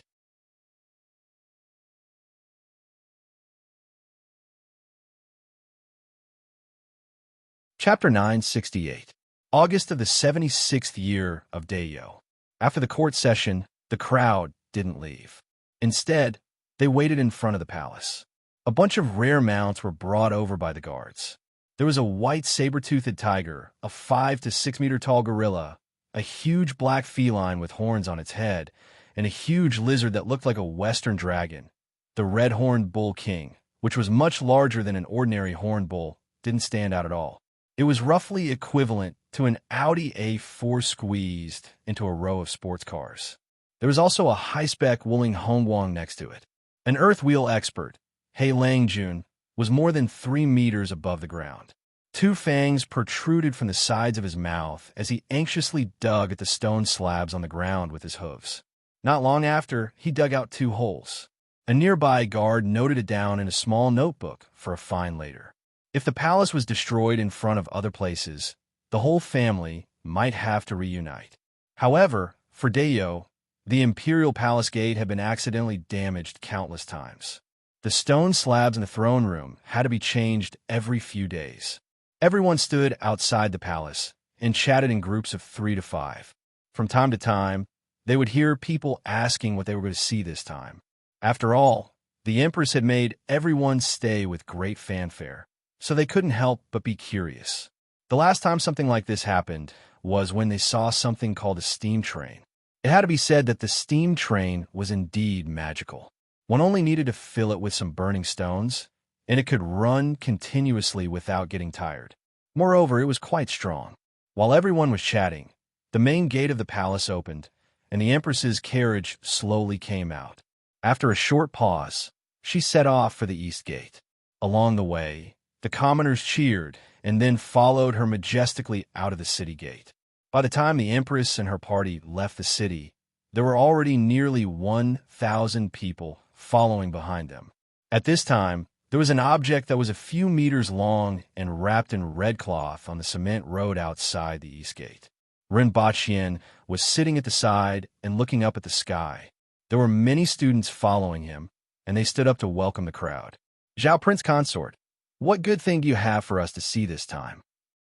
Chapter 968. August of the 76th year of Dayo. After the court session, the crowd didn't leave. Instead, they waited in front of the palace. A bunch of rare mounts were brought over by the guards. There was a white saber-toothed tiger, a 5 to 6 meter tall gorilla, a huge black feline with horns on its head, and a huge lizard that looked like a western dragon. The red-horned bull king, which was much larger than an ordinary horned bull, didn't stand out at all. It was roughly equivalent to an Audi A4 squeezed into a row of sports cars. There was also a high-spec Wuling Hongguang next to it. An earth wheel expert, He Langjun, was more than 3 meters above the ground. Two fangs protruded from the sides of his mouth as he anxiously dug at the stone slabs on the ground with his hooves. Not long after, he dug out 2 holes. A nearby guard noted it down in a small notebook for a fine later. If the palace was destroyed in front of other places, the whole family might have to reunite. However, for Dayo, the imperial palace gate had been accidentally damaged countless times. The stone slabs in the throne room had to be changed every few days. Everyone stood outside the palace and chatted in groups of 3 to 5. From time to time, they would hear people asking what they were going to see this time. After all, the Empress had made everyone stay with great fanfare, so they couldn't help but be curious. The last time something like this happened was when they saw something called a steam train. It had to be said that the steam train was indeed magical. One only needed to fill it with some burning stones, and it could run continuously without getting tired. Moreover, it was quite strong. While everyone was chatting, the main gate of the palace opened, and the Empress's carriage slowly came out. After a short pause, she set off for the east gate. Along the way, the commoners cheered and then followed her majestically out of the city gate. By the time the Empress and her party left the city, there were already nearly 1,000 people following behind them. At this time, there was an object that was a few meters long and wrapped in red cloth on the cement road outside the east gate. Rinpoche was sitting at the side and looking up at the sky. There were many students following him, and they stood up to welcome the crowd. "Zhao Prince Consort, what good thing do you have for us to see this time?"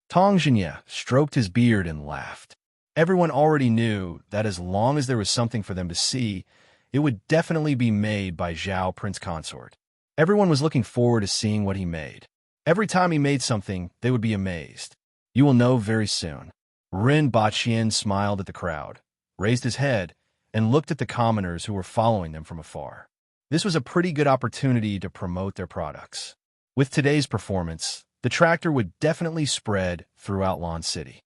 Tong Zhenya stroked his beard and laughed. Everyone already knew that as long as there was something for them to see, it would definitely be made by Zhao Prince Consort. Everyone was looking forward to seeing what he made. Every time he made something, they would be amazed. "You will know very soon." Rinpoche smiled at the crowd, raised his head, and looked at the commoners who were following them from afar. This was a pretty good opportunity to promote their products. With today's performance, the tractor would definitely spread throughout Lan City.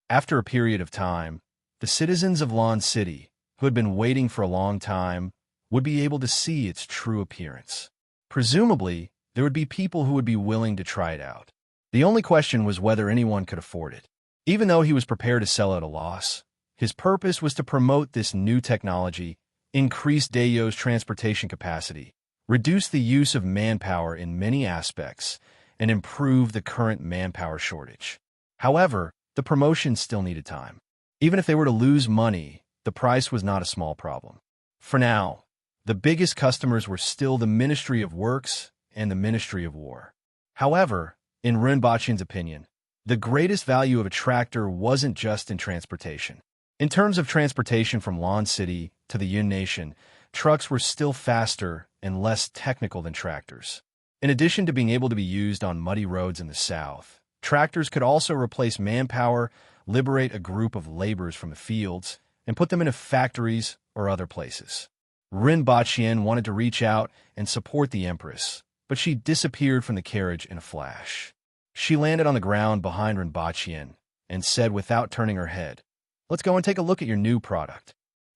After a period of time, the citizens of Lan City, who had been waiting for a long time, would be able to see its true appearance. Presumably, there would be people who would be willing to try it out. The only question was whether anyone could afford it. Even though he was prepared to sell at a loss, his purpose was to promote this new technology, increase Dayo's transportation capacity, reduce the use of manpower in many aspects, and improve the current manpower shortage. However, the promotion still needed time. Even if they were to lose money, the price was not a small problem. For now, the biggest customers were still the Ministry of Works and the Ministry of War. However, in Rinpoche's opinion, the greatest value of a tractor wasn't just in transportation. In terms of transportation from Lan City to the Yun Nation, trucks were still faster and less technical than tractors. In addition to being able to be used on muddy roads in the south, tractors could also replace manpower, liberate a group of laborers from the fields, and put them into factories or other places. Rinpoche wanted to reach out and support the Empress, but she disappeared from the carriage in a flash. She landed on the ground behind Rinpoche and said without turning her head, "Let's go and take a look at your new product."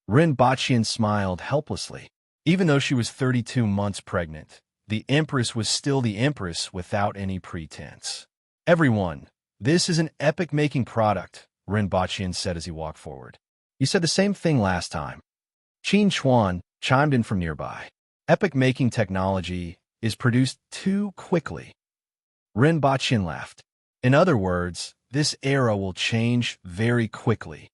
Rinpoche smiled helplessly. Even though she was 32 months pregnant, the Empress was still the Empress without any pretense. "Everyone, this is an epic-making product," Rinpoche said as he walked forward. "You said the same thing last time." Qin Chuan chimed in from nearby. "Epic-making technology is produced too quickly." Rinpoche laughed. "In other words, this era will change very quickly."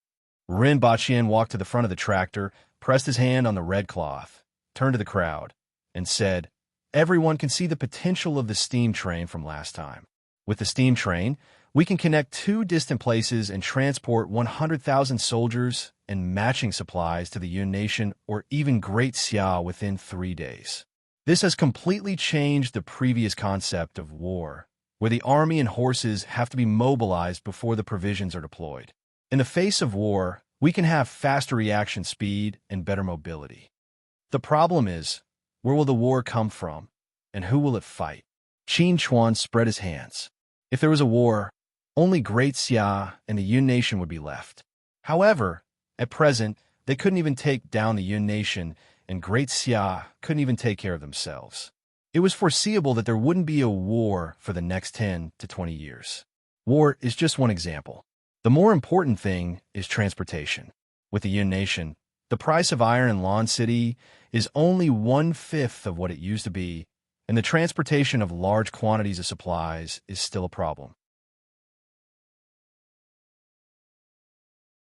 Rinpoche walked to the front of the tractor, pressed his hand on the red cloth, turned to the crowd, and said, "Everyone can see the potential of the steam train from last time. With the steam train, we can connect 2 distant places and transport 100,000 soldiers and matching supplies to the Yun Nation or even Great Xia within 3 days. This has completely changed the previous concept of war, where the army and horses have to be mobilized before the provisions are deployed. In the face of war, we can have faster reaction speed and better mobility. The problem is, where will the war come from, and who will it fight?" Qin Chuan spread his hands. "If there was a war, only Great Xia and the Yun Nation would be left. However, at present, they couldn't even take down the Yun Nation, and Great Xia couldn't even take care of themselves. It was foreseeable that there wouldn't be a war for the next 10 to 20 years. War is just one example. The more important thing is transportation. With the Yun Nation, the price of iron in Lan City is only 1/5 of what it used to be, and the transportation of large quantities of supplies is still a problem.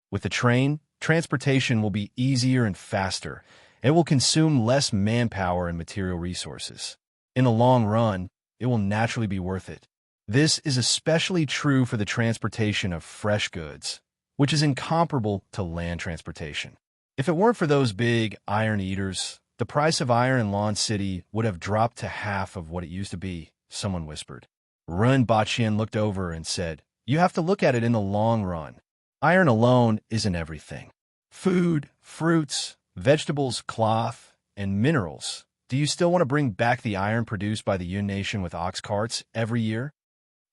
With the train, transportation will be easier and faster. It will consume less manpower and material resources. In the long run, it will naturally be worth it. This is especially true for the transportation of fresh goods, which is incomparable to land transportation. If it weren't for those big iron eaters, the price of iron in Lan City would have dropped to half of what it used to be, someone whispered. Ren Baqian looked over and said, "You have to look at it in the long run. Iron alone isn't everything. Food, fruits, vegetables, cloth, and minerals. Do you still want to bring back the iron produced by the Yun Nation with ox carts every year?"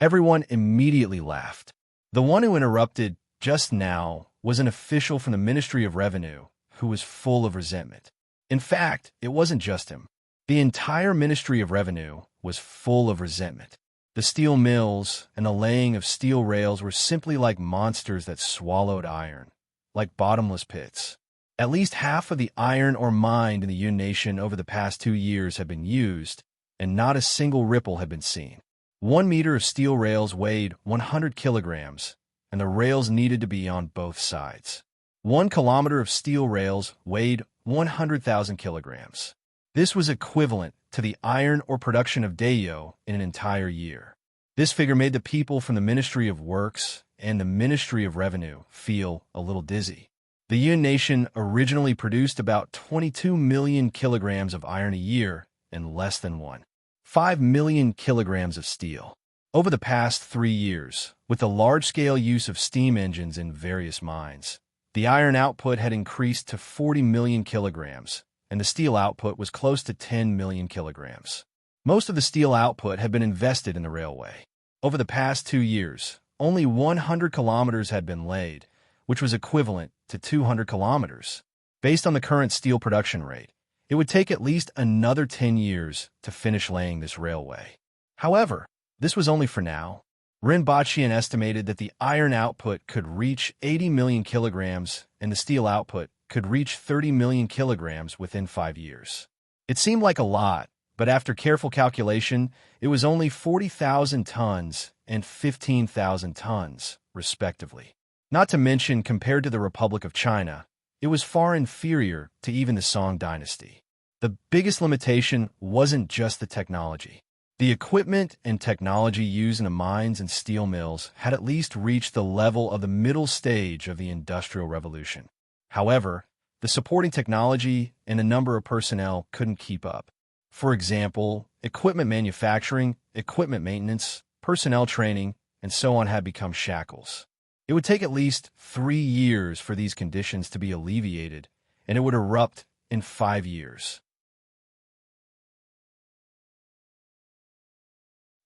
Everyone immediately laughed. The one who interrupted just now was an official from the Ministry of Revenue who was full of resentment. In fact, it wasn't just him. The entire Ministry of Revenue was full of resentment. The steel mills and the laying of steel rails were simply like monsters that swallowed iron, like bottomless pits. At least half of the iron ore mined in the Yun Nation over the past 2 years had been used, and not a single ripple had been seen. 1 meter of steel rails weighed 100 kilograms, and the rails needed to be on both sides. 1 kilometer of steel rails weighed 100,000 kilograms. This was equivalent to the iron ore production of Dayo in an entire year. This figure made the people from the Ministry of Works and the Ministry of Revenue feel a little dizzy. The Yun Nation originally produced about 22 million kilograms of iron a year and less than 1.5 million kilograms of steel. Over the past 3 years, with the large-scale use of steam engines in various mines, the iron output had increased to 40 million kilograms, and the steel output was close to 10 million kilograms. Most of the steel output had been invested in the railway. Over the past 2 years, only 100 kilometers had been laid, which was equivalent to 200 kilometers. Based on the current steel production rate, it would take at least another 10 years to finish laying this railway. However, this was only for now. Ren Baqian estimated that the iron output could reach 80 million kilograms and the steel output could reach 30 million kilograms within 5 years. It seemed like a lot, but after careful calculation, it was only 40,000 tons and 15,000 tons, respectively. Not to mention, compared to the Republic of China, it was far inferior to even the Song dynasty. The biggest limitation wasn't just the technology. The equipment and technology used in the mines and steel mills had at least reached the level of the middle stage of the Industrial Revolution. However, the supporting technology and the number of personnel couldn't keep up. For example, equipment manufacturing, equipment maintenance, personnel training, and so on had become shackles. It would take at least 3 years for these conditions to be alleviated, and it would erupt in 5 years.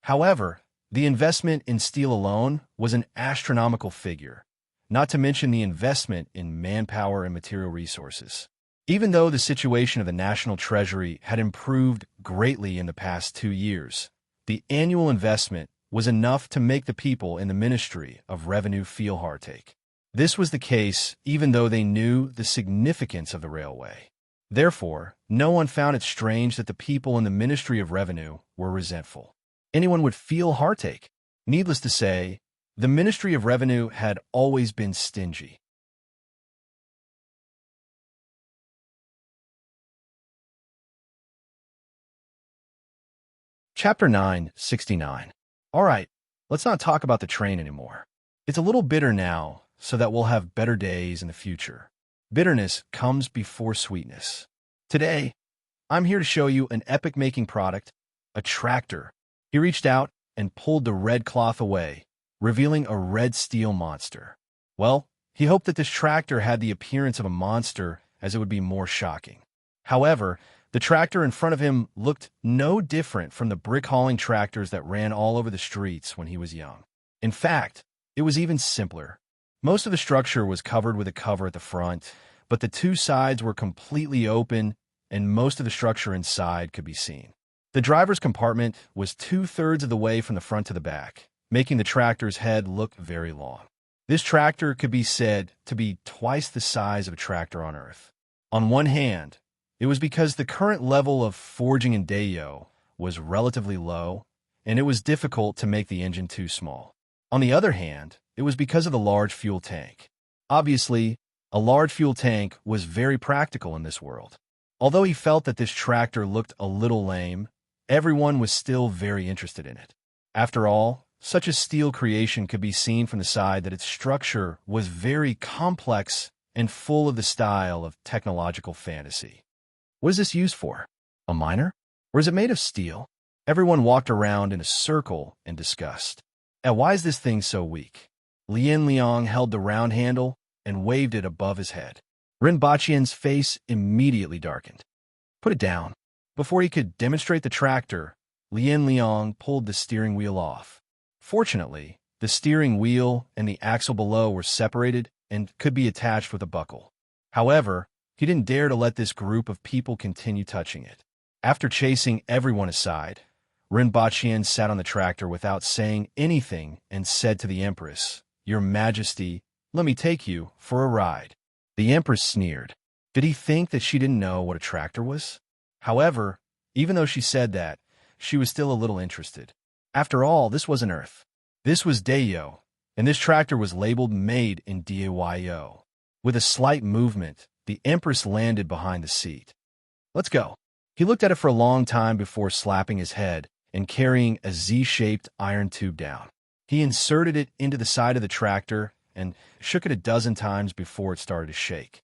However, the investment in steel alone was an astronomical figure, not to mention the investment in manpower and material resources. Even though the situation of the national treasury had improved greatly in the past 2 years, the annual investment was enough to make the people in the Ministry of Revenue feel heartache. This was the case even though they knew the significance of the railway. Therefore, no one found it strange that the people in the Ministry of Revenue were resentful. Anyone would feel heartache. Needless to say, the Ministry of Revenue had always been stingy. Chapter 969. All right, let's not talk about the train anymore. It's a little bitter now, so that we'll have better days in the future. Bitterness comes before sweetness. Today, I'm here to show you an epic-making product, a tractor. He reached out and pulled the red cloth away, revealing a red steel monster. Well, he hoped that this tractor had the appearance of a monster, as it would be more shocking. However, the tractor in front of him looked no different from the brick-hauling tractors that ran all over the streets when he was young. In fact, it was even simpler. Most of the structure was covered with a cover at the front, but the 2 sides were completely open, and most of the structure inside could be seen. The driver's compartment was 2/3 of the way from the front to the back, making the tractor's head look very long. This tractor could be said to be twice the size of a tractor on Earth. On one hand, it was because the current level of forging in Dayo was relatively low, and it was difficult to make the engine too small. On the other hand, it was because of the large fuel tank. Obviously, a large fuel tank was very practical in this world. Although he felt that this tractor looked a little lame, everyone was still very interested in it. After all, such a steel creation could be seen from the side that its structure was very complex and full of the style of technological fantasy. What is this used for? A miner? Or is it made of steel? Everyone walked around in a circle and discussed. And why is this thing so weak? Lien Liang held the round handle and waved it above his head. Ren Baqian's face immediately darkened. Put it down. Before he could demonstrate the tractor, Lien Liang pulled the steering wheel off. Fortunately, the steering wheel and the axle below were separated and could be attached with a buckle. However, he didn't dare to let this group of people continue touching it. After chasing everyone aside, Ren Baqian sat on the tractor without saying anything and said to the Empress, "Your Majesty, let me take you for a ride." The Empress sneered. Did he think that she didn't know what a tractor was? However, even though she said that, she was still a little interested. After all, this wasn't Earth. This was Dayo, and this tractor was labeled Made in Dayo. With a slight movement, the Empress landed behind the seat. Let's go. He looked at it for a long time before slapping his head and carrying a Z-shaped iron tube down. He inserted it into the side of the tractor and shook it a dozen times before it started to shake.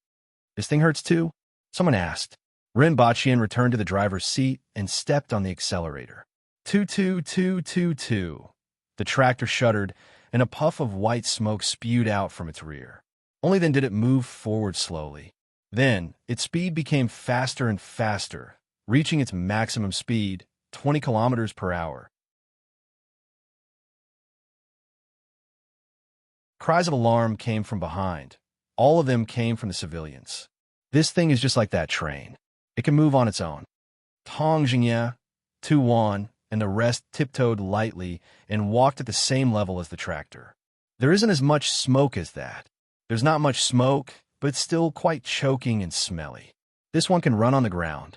This thing hurts too? Someone asked. Ren Baqian returned to the driver's seat and stepped on the accelerator. Toot. The tractor shuddered, and a puff of white smoke spewed out from its rear. Only then did it move forward slowly. Then, its speed became faster and faster, reaching its maximum speed, 20 kilometers per hour. Cries of alarm came from behind. All of them came from the civilians. This thing is just like that train. It can move on its own. Tong Jingye, Tu Wan, and the rest tiptoed lightly and walked at the same level as the tractor. There isn't as much smoke as that. There's not much smoke, but it's still quite choking and smelly. This one can run on the ground.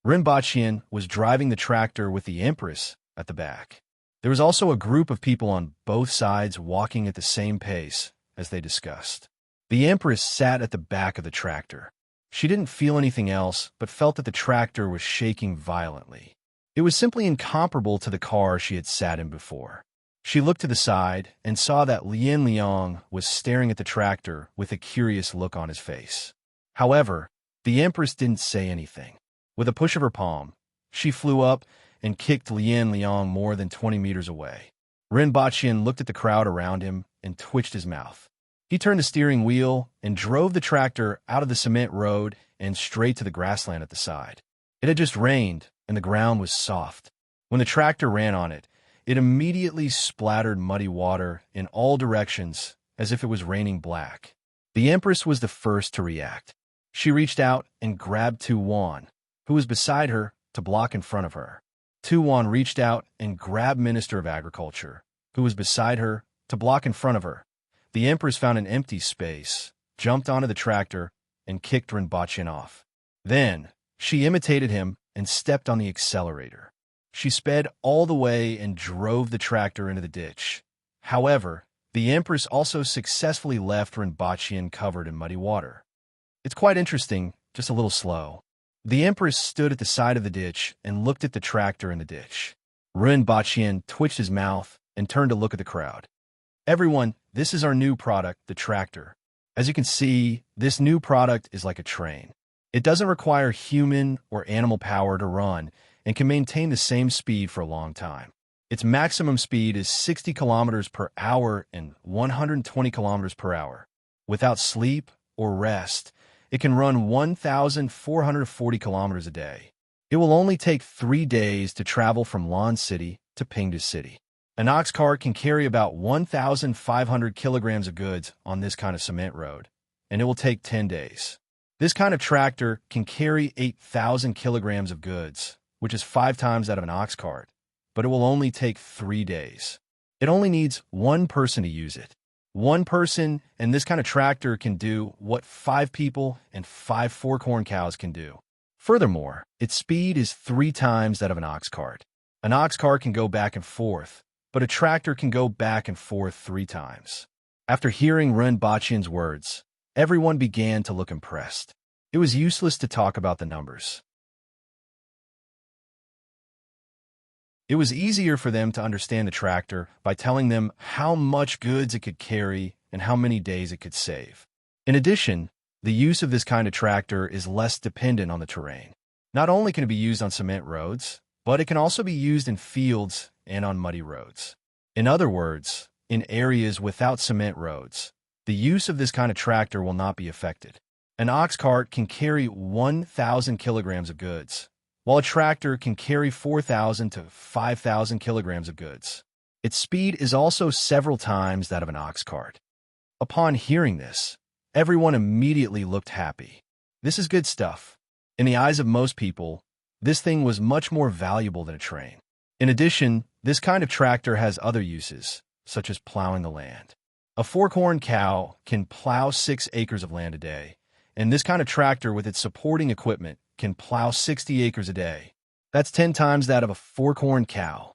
Ren Baqian was driving the tractor with the Empress at the back. There was also a group of people on both sides walking at the same pace as they discussed. The Empress sat at the back of the tractor. She didn't feel anything else, but felt that the tractor was shaking violently. It was simply incomparable to the car she had sat in before. She looked to the side and saw that Lien Liang was staring at the tractor with a curious look on his face. However, the Empress didn't say anything. With a push of her palm, she flew up and kicked Lien Liang more than 20 meters away. Ren Baqian looked at the crowd around him and twitched his mouth. He turned the steering wheel and drove the tractor out of the cement road and straight to the grassland at the side. It had just rained, and the ground was soft. When the tractor ran on it, it immediately splattered muddy water in all directions as if it was raining black. The Empress was the first to react. She reached out and grabbed Tu Wan, who was beside her, to block in front of her. Tu Wan reached out and grabbed Minister of Agriculture, who was beside her, to block in front of her. The Empress found an empty space, jumped onto the tractor, and kicked Ren Baqian off. Then, she imitated him and stepped on the accelerator. She sped all the way and drove the tractor into the ditch. However, the Empress also successfully left Ren Baqian covered in muddy water. It's quite interesting, just a little slow. The Empress stood at the side of the ditch and looked at the tractor in the ditch. Ren Baqian twitched his mouth and turned to look at the crowd. Everyone, this is our new product, the tractor. As you can see, this new product is like a train. It doesn't require human or animal power to run and can maintain the same speed for a long time. Its maximum speed is 60 kilometers per hour and 120 kilometers per hour. Without sleep or rest, it can run 1,440 kilometers a day. It will only take 3 days to travel from Lan City to Pingdu City. An ox cart can carry about 1,500 kilograms of goods on this kind of cement road, and it will take 10 days. This kind of tractor can carry 8,000 kilograms of goods, which is 5 times that of an ox cart, but it will only take 3 days. It only needs one person to use it. One person, and this kind of tractor can do what 5 people and 5 four-corn cows can do. Furthermore, its speed is 3 times that of an ox cart. An ox cart can go back and forth, but a tractor can go back and forth 3 times. After hearing Ren Baqian's words, everyone began to look impressed. It was useless to talk about the numbers. It was easier for them to understand the tractor by telling them how much goods it could carry and how many days it could save. In addition, the use of this kind of tractor is less dependent on the terrain. Not only can it be used on cement roads, but it can also be used in fields and on muddy roads. In other words, in areas without cement roads, the use of this kind of tractor will not be affected. An ox cart can carry 1,000 kilograms of goods, while a tractor can carry 4,000 to 5,000 kilograms of goods. Its speed is also several times that of an ox cart. Upon hearing this, everyone immediately looked happy. This is good stuff. In the eyes of most people, this thing was much more valuable than a train. In addition, this kind of tractor has other uses, such as plowing the land. A four-corn cow can plow 6 acres of land a day, and this kind of tractor with its supporting equipment can plow 60 acres a day. That's 10 times that of a four-corn cow.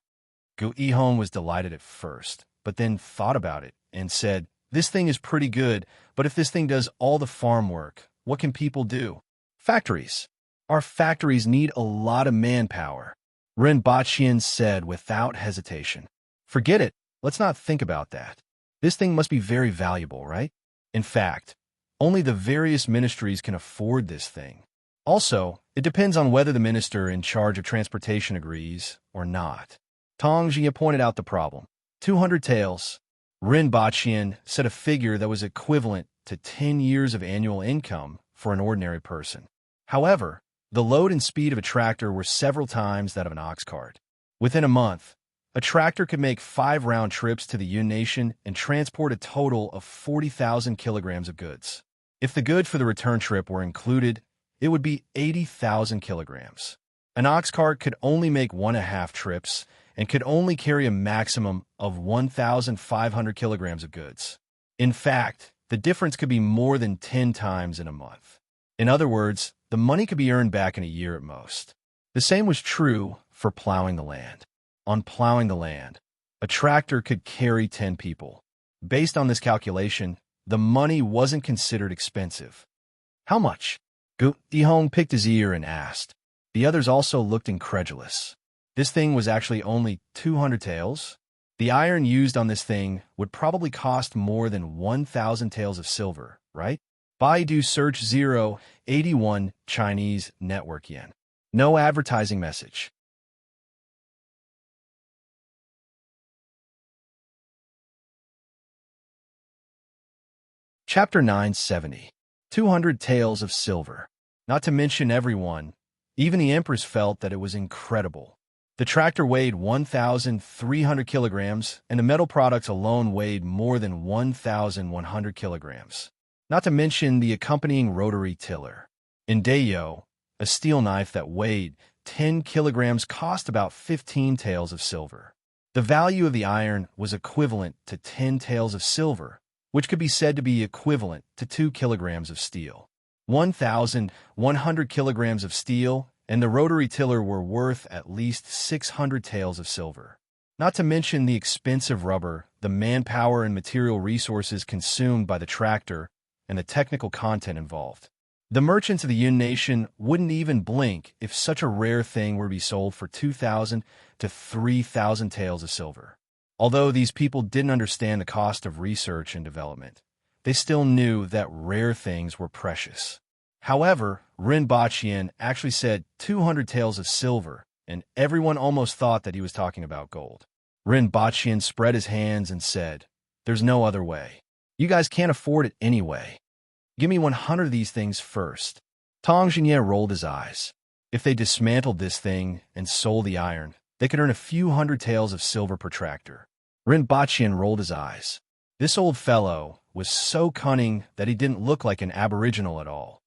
Gu Yihong was delighted at first, but then thought about it and said, "This thing is pretty good, but if this thing does all the farm work, what can people do?" Factories. Our factories need a lot of manpower, Ren Baqian said without hesitation. Forget it. Let's not think about that. This thing must be very valuable, right? In fact, only the various ministries can afford this thing. Also, it depends on whether the minister in charge of transportation agrees or not. Tong Jia pointed out the problem. 200 taels. Ren Baqian said a figure that was equivalent to 10 years of annual income for an ordinary person. However, the load and speed of a tractor were several times that of an ox cart. Within a month, a tractor could make 5 round trips to the Yun Nation and transport a total of 40,000 kilograms of goods. If the good for the return trip were included, it would be 80,000 kilograms. An ox cart could only make 1.5 trips and could only carry a maximum of 1,500 kilograms of goods. In fact, the difference could be more than 10 times in a month. In other words, the money could be earned back in a year at most. The same was true for plowing the land. On plowing the land, a tractor could carry 10 people. Based on this calculation, the money wasn't considered expensive. How much? Gu Yihong picked his ear and asked. The others also looked incredulous. This thing was actually only 200 taels? The iron used on this thing would probably cost more than 1,000 taels of silver, right? Baidu search 081 Chinese network yen. No advertising message. Chapter 970. 200 taels of silver. Not to mention everyone, even the Empress felt that it was incredible. The tractor weighed 1,300 kilograms, and the metal products alone weighed more than 1,100 kilograms. Not to mention the accompanying rotary tiller. In Dayo, a steel knife that weighed 10 kilograms cost about 15 taels of silver. The value of the iron was equivalent to 10 taels of silver, which could be said to be equivalent to 2 kilograms of steel. 1,100 kilograms of steel and the rotary tiller were worth at least 600 taels of silver. Not to mention the expensive rubber, the manpower and material resources consumed by the tractor, and the technical content involved. The merchants of the Yun Nation wouldn't even blink if such a rare thing were to be sold for 2,000 to 3,000 taels of silver. Although these people didn't understand the cost of research and development, they still knew that rare things were precious. However, Ren Baqian actually said 200 taels of silver, and everyone almost thought that he was talking about gold. Ren Baqian spread his hands and said, "There's no other way. You guys can't afford it anyway. Give me 100 of these things first." Tong Jinye rolled his eyes. If they dismantled this thing and sold the iron, they could earn a few hundred taels of silver per tractor. Ren Baqian rolled his eyes. This old fellow was so cunning that he didn't look like an aboriginal at all.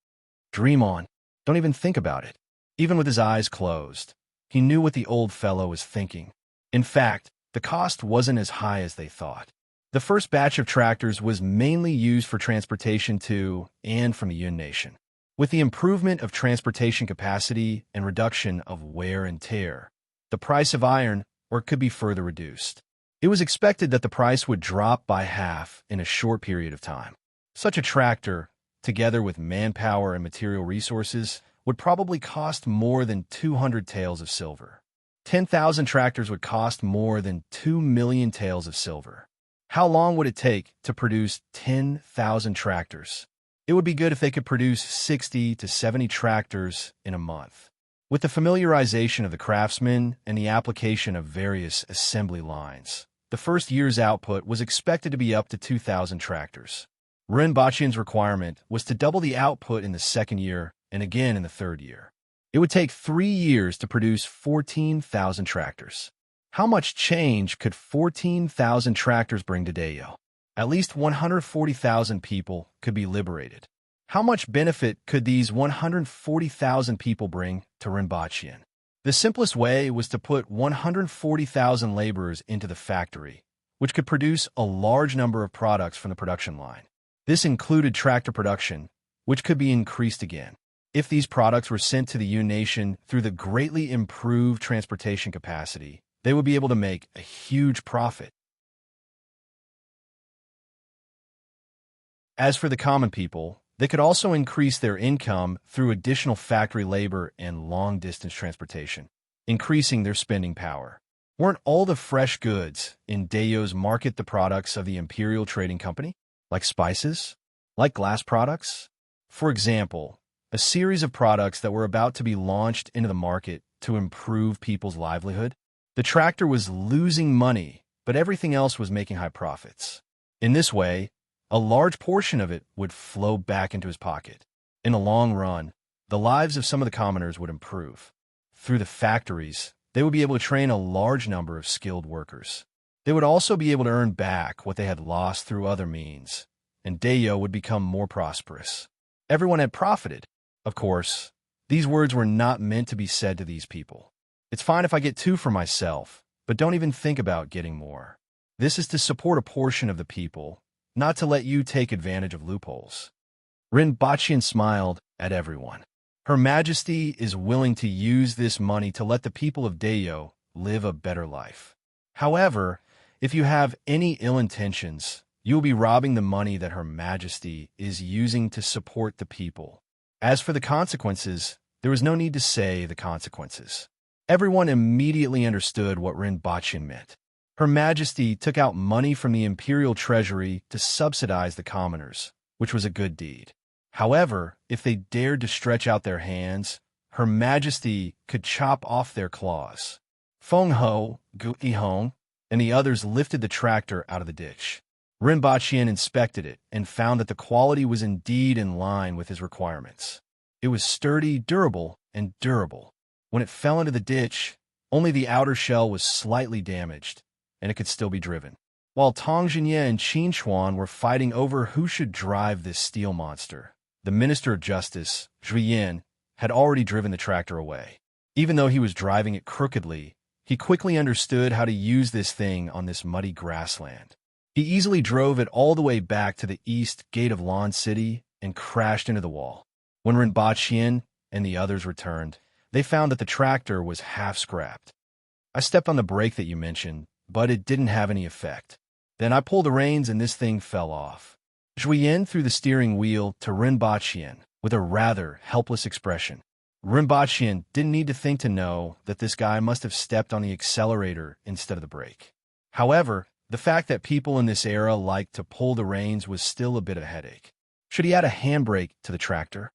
Dream on. Don't even think about it. Even with his eyes closed, he knew what the old fellow was thinking. In fact, the cost wasn't as high as they thought. The first batch of tractors was mainly used for transportation to and from the Yun Nation. With the improvement of transportation capacity and reduction of wear and tear, the price of iron could be further reduced. It was expected that the price would drop by half in a short period of time. Such a tractor, together with manpower and material resources, would probably cost more than 200 taels of silver. 10,000 tractors would cost more than 2 million taels of silver. How long would it take to produce 10,000 tractors? It would be good if they could produce 60 to 70 tractors in a month. With the familiarization of the craftsmen and the application of various assembly lines, the first year's output was expected to be up to 2,000 tractors. Rinpoche's requirement was to double the output in the second year and again in the third year. It would take 3 years to produce 14,000 tractors. How much change could 14,000 tractors bring to Dayo? At least 140,000 people could be liberated. How much benefit could these 140,000 people bring to Rinpoche? The simplest way was to put 140,000 laborers into the factory, which could produce a large number of products from the production line. This included tractor production, which could be increased again. If these products were sent to the Yun Nation through the greatly improved transportation capacity, they would be able to make a huge profit. As for the common people, they could also increase their income through additional factory labor and long-distance transportation, increasing their spending power. Weren't all the fresh goods in Dayo's market the products of the Imperial Trading Company, like spices, like glass products? For example, a series of products that were about to be launched into the market to improve people's livelihood. The tractor was losing money, but everything else was making high profits. In this way, a large portion of it would flow back into his pocket. In the long run, the lives of some of the commoners would improve. Through the factories, they would be able to train a large number of skilled workers. They would also be able to earn back what they had lost through other means, and Dayo would become more prosperous. Everyone had profited. Of course, these words were not meant to be said to these people. It's fine if I get 2 for myself, but don't even think about getting more. This is to support a portion of the people, not to let you take advantage of loopholes. Rinpoche smiled at everyone. Her Majesty is willing to use this money to let the people of Dayo live a better life. However, if you have any ill intentions, you will be robbing the money that Her Majesty is using to support the people. As for the consequences, there was no need to say the consequences. Everyone immediately understood what Rinpoche meant. Her Majesty took out money from the imperial treasury to subsidize the commoners, which was a good deed. However, if they dared to stretch out their hands, Her Majesty could chop off their claws. Feng Ho, Gu Ihong, and the others lifted the tractor out of the ditch. Rinpoche inspected it and found that the quality was indeed in line with his requirements. It was sturdy, durable, and durable. When it fell into the ditch, only the outer shell was slightly damaged, and it could still be driven. While Tong Jinye and Qin Chuan were fighting over who should drive this steel monster, the Minister of Justice, Zhu Yin, had already driven the tractor away. Even though he was driving it crookedly, he quickly understood how to use this thing on this muddy grassland. He easily drove it all the way back to the east gate of Lan City and crashed into the wall. When Rinpoche and the others returned, they found that the tractor was half scrapped. I stepped on the brake that you mentioned, but it didn't have any effect. Then I pulled the reins and this thing fell off. Zhu Yin threw the steering wheel to Rinpoche with a rather helpless expression. Rinpoche didn't need to think to know that this guy must have stepped on the accelerator instead of the brake. However, the fact that people in this era liked to pull the reins was still a bit of a headache. Should he add a handbrake to the tractor?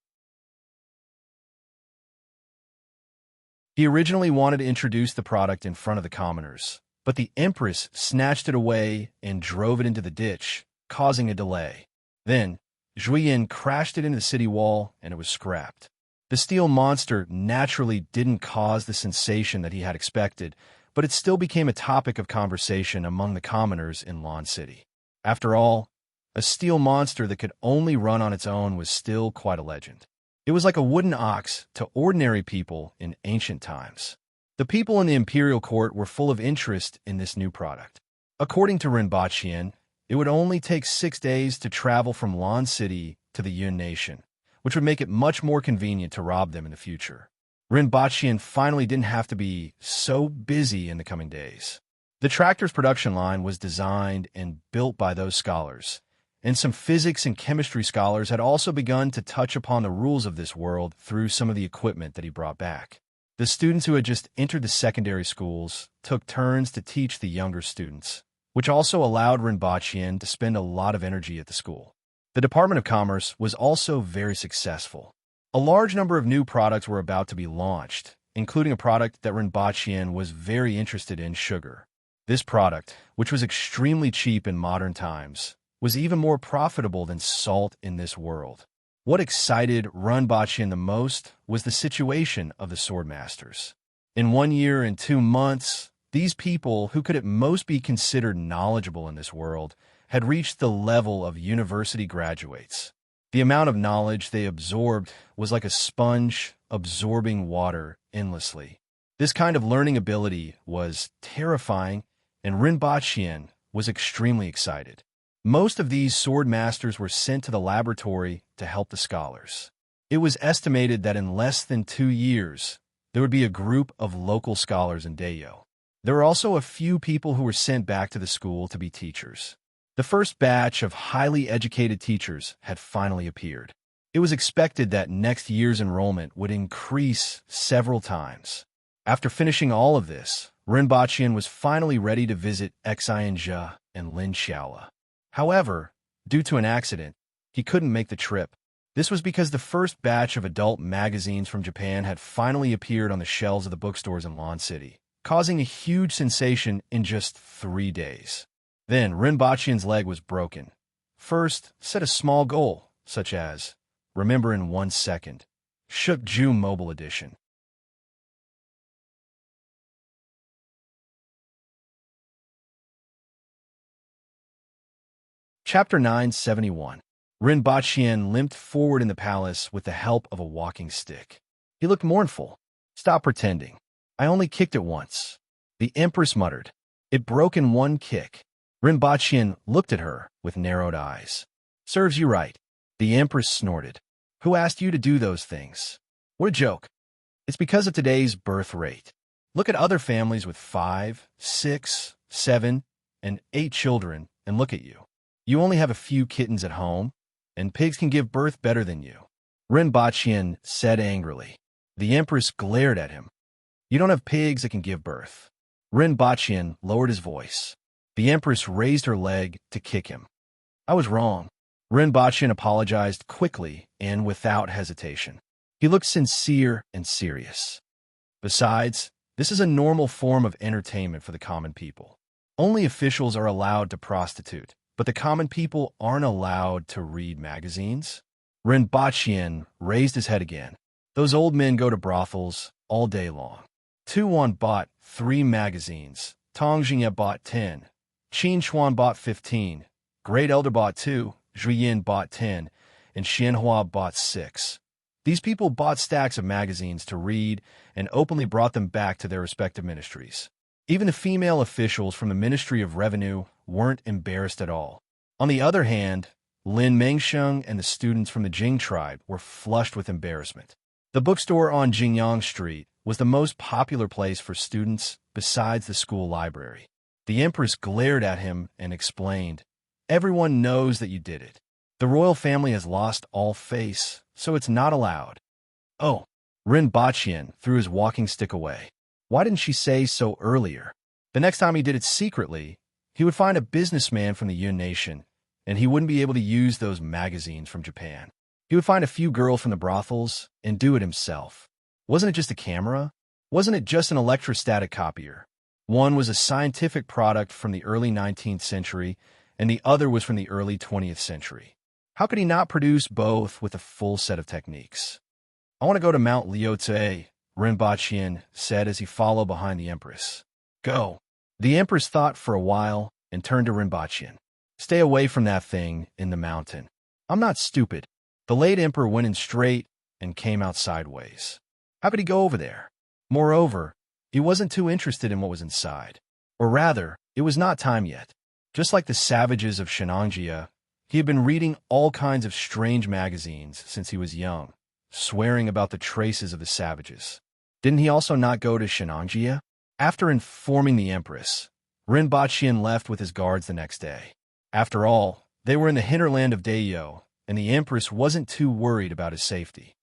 He originally wanted to introduce the product in front of the commoners, but the Empress snatched it away and drove it into the ditch, causing a delay. Then, Zhu Yin crashed it into the city wall and it was scrapped. The steel monster naturally didn't cause the sensation that he had expected, but it still became a topic of conversation among the commoners in Lan City. After all, a steel monster that could only run on its own was still quite a legend. It was like a wooden ox to ordinary people in ancient times. The people in the imperial court were full of interest in this new product. According to Rinpoche, it would only take 6 days to travel from Lan City to the Yun Nation, which would make it much more convenient to rob them in the future. Rinpoche finally didn't have to be so busy in the coming days. The tractor's production line was designed and built by those scholars, and some physics and chemistry scholars had also begun to touch upon the rules of this world through some of the equipment that he brought back. The students who had just entered the secondary schools took turns to teach the younger students, which also allowed Rinpoche to spend a lot of energy at the school. The Department of Commerce was also very successful. A large number of new products were about to be launched, including a product that Rinpoche was very interested in, sugar. This product, which was extremely cheap in modern times, was even more profitable than salt in this world. What excited Rinpoche the most was the situation of the swordmasters. In 1 year and 2 months, these people, who could at most be considered knowledgeable in this world, had reached the level of university graduates. The amount of knowledge they absorbed was like a sponge absorbing water endlessly. This kind of learning ability was terrifying, and Rinpoche was extremely excited. Most of these sword masters were sent to the laboratory to help the scholars. It was estimated that in less than 2 years, there would be a group of local scholars in Dayo. There were also a few people who were sent back to the school to be teachers. The first batch of highly educated teachers had finally appeared. It was expected that next year's enrollment would increase several times. After finishing all of this, Rinpoche was finally ready to visit Xinjia and Lin Xiaola. However, due to an accident, he couldn't make the trip. This was because the first batch of adult magazines from Japan had finally appeared on the shelves of the bookstores in Lan City, causing a huge sensation in just 3 days. Then Rinpoche's leg was broken. First, set a small goal, such as, remember in 1 second, Shukju Mobile Edition. Chapter 971. Rinpoche limped forward in the palace with the help of a walking stick. He looked mournful. Stop pretending. I only kicked it once. The Empress muttered. It broke in 1 kick. Rinpoche looked at her with narrowed eyes. Serves you right. The Empress snorted. Who asked you to do those things? What a joke. It's because of today's birth rate. Look at other families with 5, 6, 7, and 8 children, and look at you. You only have a few kittens at home, and pigs can give birth better than you. Rinpoche said angrily. The Empress glared at him. You don't have pigs that can give birth. Rinpoche lowered his voice. The Empress raised her leg to kick him. I was wrong. Rinpoche apologized quickly and without hesitation. He looked sincere and serious. Besides, this is a normal form of entertainment for the common people. Only officials are allowed to prostitute, but the common people aren't allowed to read magazines. Rinpoche raised his head again. Those old men go to brothels all day long. Tuan bought 3 magazines. Tongjingye bought 10. Qin Chuan bought 15. Great Elder bought 2. Zhuyin bought 10. And Xianhua bought 6. These people bought stacks of magazines to read and openly brought them back to their respective ministries. Even the female officials from the Ministry of Revenue weren't embarrassed at all. On the other hand, Lin Mengsheng and the students from the Jing tribe were flushed with embarrassment. The bookstore on Jingyang Street was the most popular place for students besides the school library. The Empress glared at him and explained, Everyone knows that you did it. The royal family has lost all face, so it's not allowed. Oh, Rinpoche threw his walking stick away. Why didn't she say so earlier? The next time he did it secretly, he would find a businessman from the Yun Nation, and he wouldn't be able to use those magazines from Japan. He would find a few girls from the brothels and do it himself. Wasn't it just a camera? Wasn't it just an electrostatic copier? One was a scientific product from the early 19th century, and the other was from the early 20th century. How could he not produce both with a full set of techniques? I want to go to Mount Liaoze, Rinpoche said as he followed behind the Empress. Go. The Empress thought for a while and turned to Rinpoche. Stay away from that thing in the mountain. I'm not stupid. The late emperor went in straight and came out sideways. How could he go over there? Moreover, he wasn't too interested in what was inside. Or rather, it was not time yet. Just like the savages of Shenanjia, he had been reading all kinds of strange magazines since he was young, swearing about the traces of the savages. Didn't he also not go to Shenanjia? After informing the Empress, Rinpochian left with his guards the next day. After all, they were in the hinterland of Dayo, and the Empress wasn't too worried about his safety.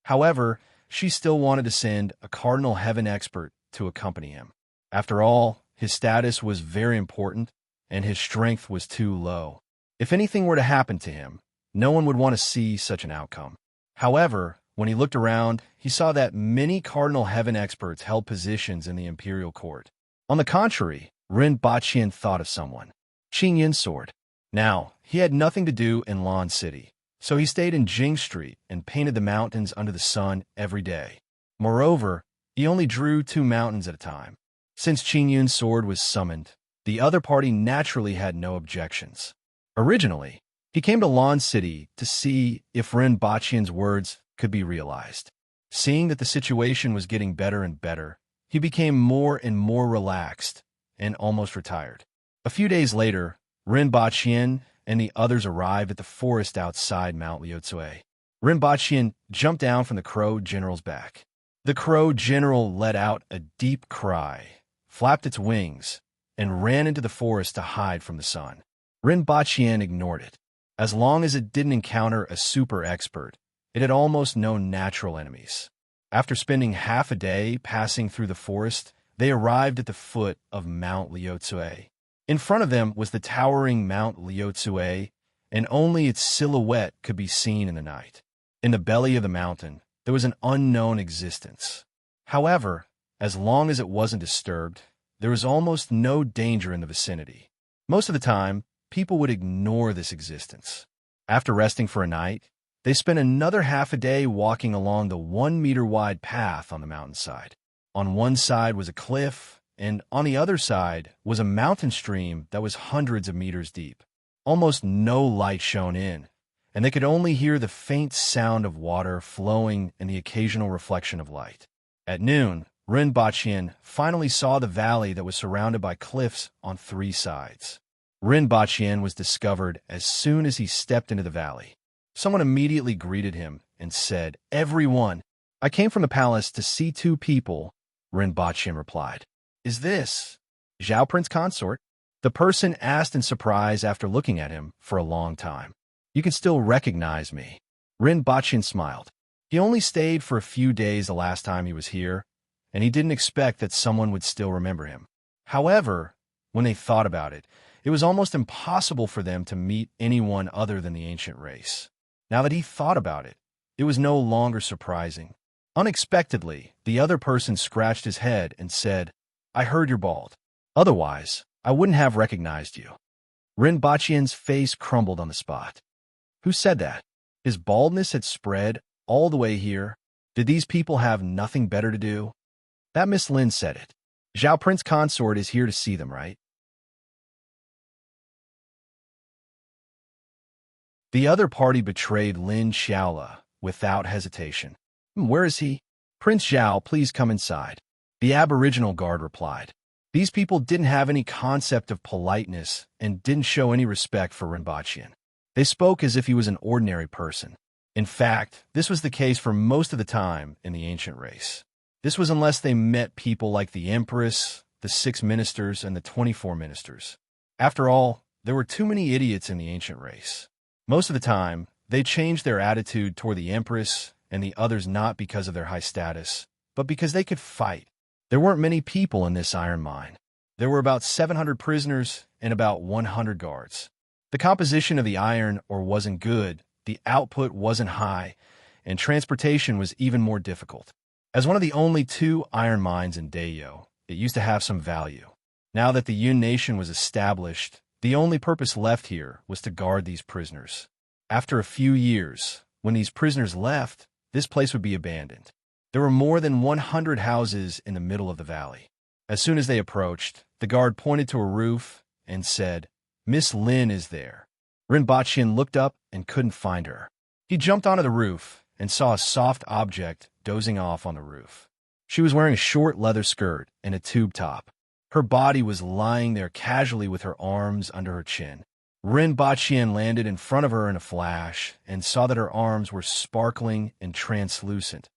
However, she still wanted to send a Cardinal Heaven expert to accompany him. After all, his status was very important, and his strength was too low. If anything were to happen to him, no one would want to see such an outcome. However, when he looked around, he saw that many Cardinal Heaven experts held positions in the imperial court. On the contrary, Rinpochian thought of someone. Qing Yin's sword. Now, he had nothing to do in Lan City, so he stayed in Jing Street and painted the mountains under the sun every day. Moreover, he only drew 2 mountains at a time. Since Qing Yun's sword was summoned, the other party naturally had no objections. Originally, he came to Lan City to see if Rinpochian's words could be realized. Seeing that the situation was getting better and better, he became more and more relaxed and almost retired. A few days later, Rinpochian and the others arrived at the forest outside Mount Liutsui. Rinpochian jumped down from the Crow General's back. The Crow General let out a deep cry, flapped its wings, and ran into the forest to hide from the sun. Rinpochian ignored it. As long as it didn't encounter a super expert, it had almost no natural enemies. After spending half a day passing through the forest, they arrived at the foot of Mount Liutsui. In front of them was the towering Mount Liutsui, and only its silhouette could be seen in the night. In the belly of the mountain, there was an unknown existence. However, as long as it wasn't disturbed, there was almost no danger in the vicinity. Most of the time, people would ignore this existence. After resting for a night, they spent another half a day walking along the 1-meter-wide path on the mountainside. On one side was a cliff, and on the other side was a mountain stream that was hundreds of meters deep. Almost no light shone in, and they could only hear the faint sound of water flowing and the occasional reflection of light. At noon, Rinpochian finally saw the valley that was surrounded by cliffs on 3 sides. Rinpochian was discovered as soon as he stepped into the valley. Someone immediately greeted him and said, "Everyone, I came from the palace to see 2 people." Rinpochian replied, "Is this Zhao Prince Consort?" The person asked in surprise after looking at him for a long time. "You can still recognize me." Rinpochian smiled. He only stayed for a few days the last time he was here, and he didn't expect that someone would still remember him. However, when they thought about it, it was almost impossible for them to meet anyone other than the ancient race. Now that he thought about it, it was no longer surprising. Unexpectedly, the other person scratched his head and said, "I heard you're bald. Otherwise, I wouldn't have recognized you." Rinpochian's face crumbled on the spot. Who said that? His baldness had spread all the way here. Did these people have nothing better to do? That Miss Lin said it. Zhao Prince Consort is here to see them, right? The other party betrayed Lin Xiaola without hesitation. "Where is he?" "Prince Zhao, please come inside." The aboriginal guard replied. These people didn't have any concept of politeness and didn't show any respect for Rinpochian. They spoke as if he was an ordinary person. In fact, this was the case for most of the time in the ancient race. This was unless they met people like the Empress, the 6 ministers, and the 24 ministers. After all, there were too many idiots in the ancient race. Most of the time, they changed their attitude toward the Empress and the others not because of their high status, but because they could fight. There weren't many people in this iron mine. There were about 700 prisoners and about 100 guards. The composition of the iron ore wasn't good, the output wasn't high, and transportation was even more difficult. As one of the only 2 iron mines in Dayo, it used to have some value. Now that the Yun nation was established, the only purpose left here was to guard these prisoners. After a few years, when these prisoners left, this place would be abandoned. There were more than 100 houses in the middle of the valley. As soon as they approached, the guard pointed to a roof and said, "Miss Lin is there." Rinpoche looked up and couldn't find her. He jumped onto the roof and saw a soft object dozing off on the roof. She was wearing a short leather skirt and a tube top. Her body was lying there casually with her arms under her chin. Rinpoche landed in front of her in a flash and saw that her arms were sparkling and translucent,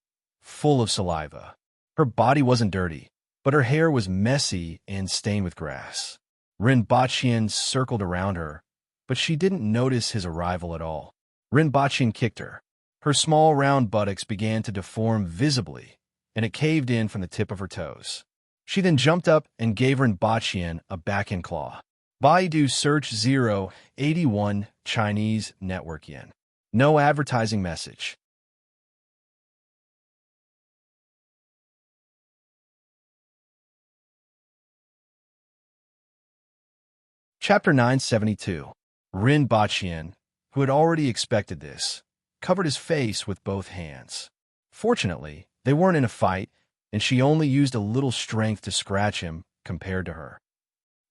full of saliva. Her body wasn't dirty, but her hair was messy and stained with grass. Rinpoche circled around her, but she didn't notice his arrival at all. Rinpoche kicked her. Her small round buttocks began to deform visibly, and it caved in from the tip of her toes. She then jumped up and gave Rinpoche a backhand claw. Baidu search 081 Chinese network yen. No advertising message. Chapter 972. Rinpoche, who had already expected this, covered his face with both hands. Fortunately, they weren't in a fight, and she only used a little strength to scratch him compared to her.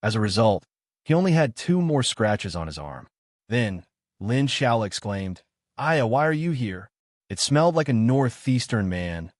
As a result, he only had 2 more scratches on his arm. Then, Lin Xiao exclaimed, "Aya, why are you here?" It smelled like a northeastern man.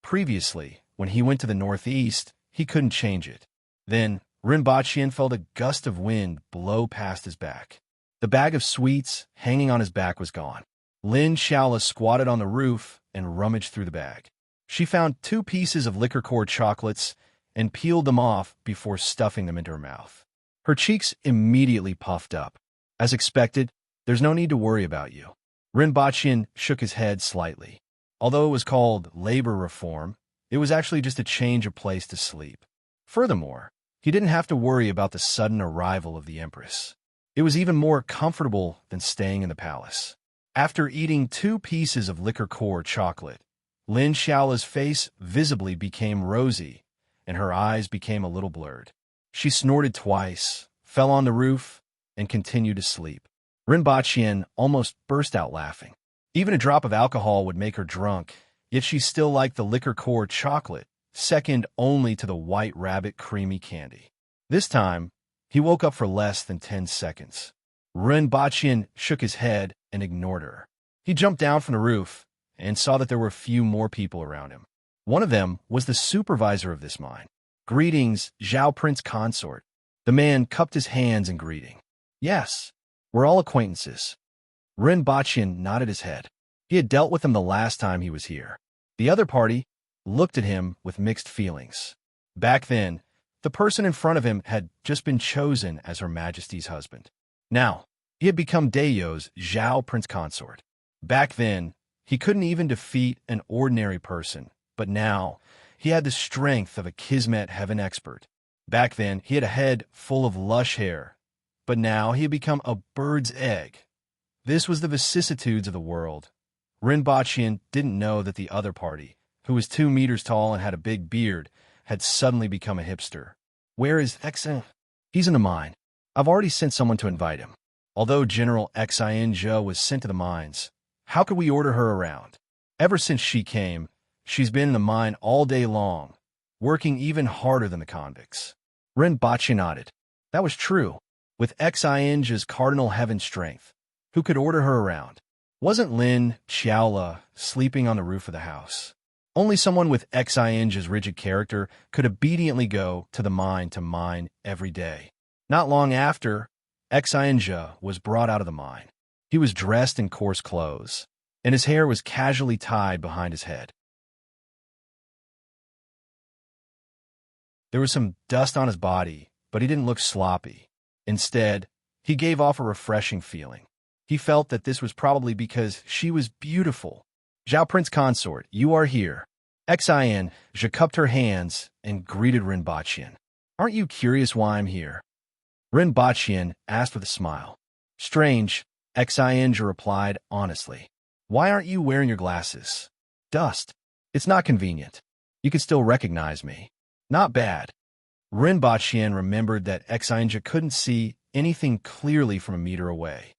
Previously, when he went to the northeast, he couldn't change it. Then, Rinpoche felt a gust of wind blow past his back. The bag of sweets hanging on his back was gone. Lin Xiao squatted on the roof and rummaged through the bag. She found 2 pieces of liquor core chocolates and peeled them off before stuffing them into her mouth. Her cheeks immediately puffed up. As expected, there's no need to worry about you. Rinpoche shook his head slightly. Although it was called labor reform, it was actually just a change of place to sleep. Furthermore, he didn't have to worry about the sudden arrival of the Empress. It was even more comfortable than staying in the palace. After eating 2 pieces of liquor core chocolate, Lin Xiao's face visibly became rosy, and her eyes became a little blurred. She snorted twice, fell on the roof, and continued to sleep. Rinpoche almost burst out laughing. Even a drop of alcohol would make her drunk, yet she still liked the liquor core chocolate, second only to the white rabbit creamy candy. This time, he woke up for less than 10 seconds. Rinpoche shook his head and ignored her. He jumped down from the roof and saw that there were a few more people around him. One of them was the supervisor of this mine. "Greetings, Zhao Prince Consort." The man cupped his hands in greeting. "Yes, we're all acquaintances." Rinpoche nodded his head. He had dealt with him the last time he was here. The other party looked at him with mixed feelings. Back then, the person in front of him had just been chosen as Her Majesty's husband. Now, he had become Dayo's Zhao Prince Consort. Back then, he couldn't even defeat an ordinary person, but now, he had the strength of a Kismet heaven expert. Back then, he had a head full of lush hair, but now he had become a bird's egg. This was the vicissitudes of the world. Rinpoche didn't know that the other party, who was 2 meters tall and had a big beard, had suddenly become a hipster. "Where is Exin?" "He's in the mine. I've already sent someone to invite him." Although General Xinzhou was sent to the mines, how could we order her around? Ever since she came, she's been in the mine all day long, working even harder than the convicts. Rinpoche nodded. That was true. With Xinzhou's cardinal heaven strength, who could order her around? Wasn't Lin Xiaola sleeping on the roof of the house? Only someone with Xinzhou's rigid character could obediently go to the mine to mine every day. Not long after, Xinzhou was brought out of the mine. He was dressed in coarse clothes, and his hair was casually tied behind his head. There was some dust on his body, but he didn't look sloppy. Instead, he gave off a refreshing feeling. He felt that this was probably because she was beautiful. "Zhao Prince Consort, you are here." Xinzhou cupped her hands and greeted Rinpoche. "Aren't you curious why I'm here?" Rinpoche asked with a smile. "Strange," Xinzhou replied honestly. "Why aren't you wearing your glasses?" "Dust. It's not convenient. You can still recognize me." "Not bad." Rinpoche remembered that Xinzhou couldn't see anything clearly from a meter away.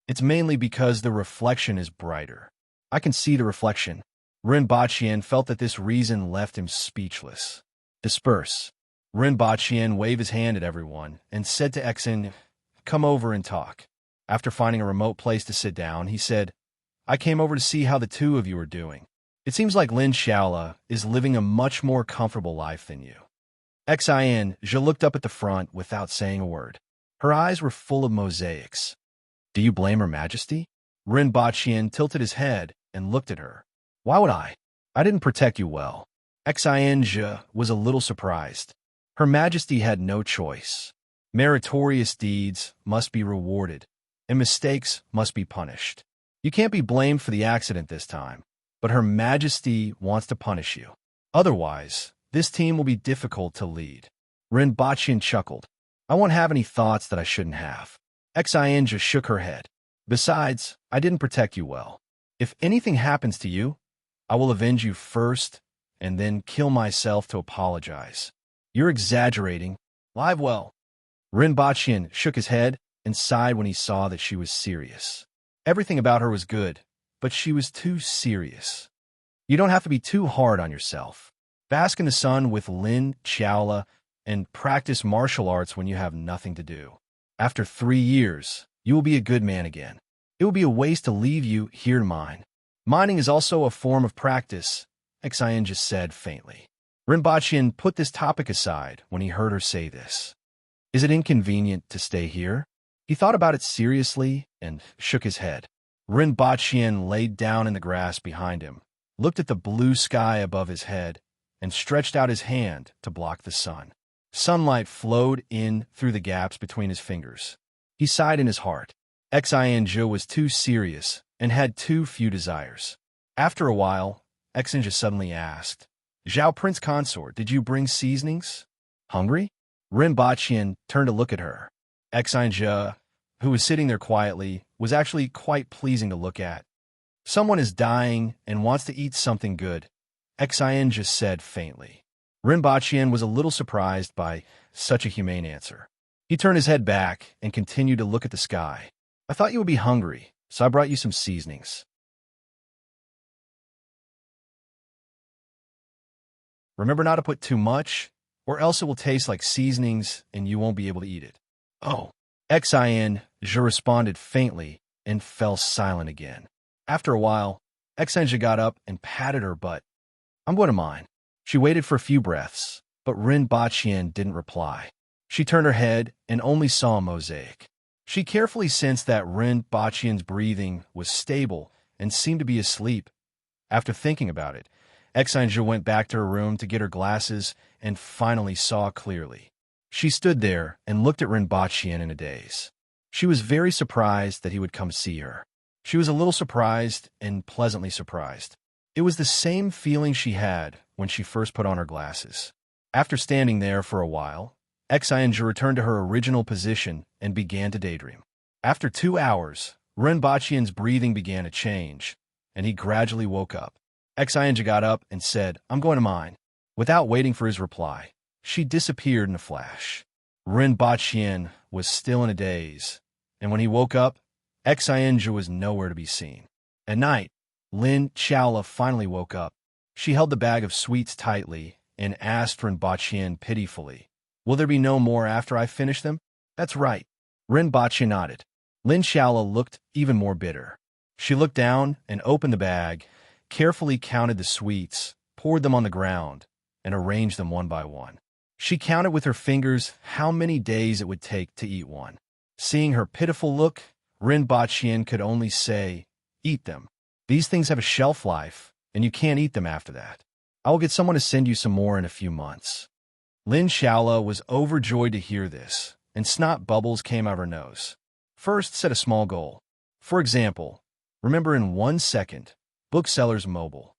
"It's mainly because the reflection is brighter. I can see the reflection." Rinpoche felt that this reason left him speechless. "Disperse." Rinpoche waved his hand at everyone and said to Xinzhou, "Come over and talk." After finding a remote place to sit down, he said, I came over to see how the two of you are doing. It seems like Lin Xiaola is living a much more comfortable life than you. Xin Zhe looked up at the front without saying a word. Her eyes were full of mosaics. Do you blame Her Majesty? Ren Baqian tilted his head and looked at her. Why would I? I didn't protect you well. Xin Zhe was a little surprised. Her Majesty had no choice. Meritorious deeds must be rewarded, and mistakes must be punished. You can't be blamed for the accident this time, but Her Majesty wants to punish you. Otherwise, this team will be difficult to lead. Ren Baqian chuckled. I won't have any thoughts that I shouldn't have. Xin Zhe shook her head. Besides, I didn't protect you well. If anything happens to you, I will avenge you first and then kill myself to apologize. You're exaggerating. Live well. Ren Baqian shook his head and sighed when he saw that she was serious. Everything about her was good, but she was too serious. You don't have to be too hard on yourself. Bask in the sun with Lin Xiaola and practice martial arts when you have nothing to do. After 3 years, you will be a good man again. It will be a waste to leave you here to mine. Mining is also a form of practice, Xin just said faintly. Ren Baqian put this topic aside when he heard her say this. Is it inconvenient to stay here? He thought about it seriously and shook his head. Ren Baqian laid down in the grass behind him, looked at the blue sky above his head, and stretched out his hand to block the sun. Sunlight flowed in through the gaps between his fingers. He sighed in his heart. Xin Zhe was too serious and had too few desires. After a while, Xin Zhe suddenly asked, Zhao Prince Consort, did you bring seasonings? Hungry? Ren Baqian turned to look at her. Xin Zhe, who was sitting there quietly, was actually quite pleasing to look at. Someone is dying and wants to eat something good, Xin Zhe said faintly. Ren Baqian was a little surprised by such a humane answer. He turned his head back and continued to look at the sky. I thought you would be hungry, so I brought you some seasonings. Remember not to put too much, or else it will taste like seasonings and you won't be able to eat it. Oh. Xin Zhe responded faintly and fell silent again. After a while, Xin Zhe got up and patted her butt. I'm going to mine. She waited for a few breaths, but Ren Baqian didn't reply. She turned her head and only saw a mosaic. She carefully sensed that Ren Baqian's breathing was stable and seemed to be asleep. After thinking about it, Xin Zhe went back to her room to get her glasses and finally saw clearly. She stood there and looked at Ren Baqian in a daze. She was very surprised that he would come see her. She was a little surprised and pleasantly surprised. It was the same feeling she had when she first put on her glasses. After standing there for a while, Xin Zhe returned to her original position and began to daydream. After 2 hours, Ren Baqian's breathing began to change, and he gradually woke up. Xin Zhe got up and said, I'm going to mine. Without waiting for his reply, she disappeared in a flash. Ren Baqian was still in a daze, and when he woke up, Xin Zhe was nowhere to be seen. At night, Lin Xiaola finally woke up. She held the bag of sweets tightly and asked Ren Baqian pitifully, Will there be no more after I finish them? That's right. Ren Baqian nodded. Lin Xiaola looked even more bitter. She looked down and opened the bag, carefully counted the sweets, poured them on the ground, and arranged them one by one. She counted with her fingers how many days it would take to eat one. Seeing her pitiful look, Ren Baqian could only say, Eat them. These things have a shelf life, and you can't eat them after that. I will get someone to send you some more in a few months. Lin Xiaola was overjoyed to hear this, and snot bubbles came out of her nose. First, set a small goal. For example, remember in 1 second, Booksellers Mobile.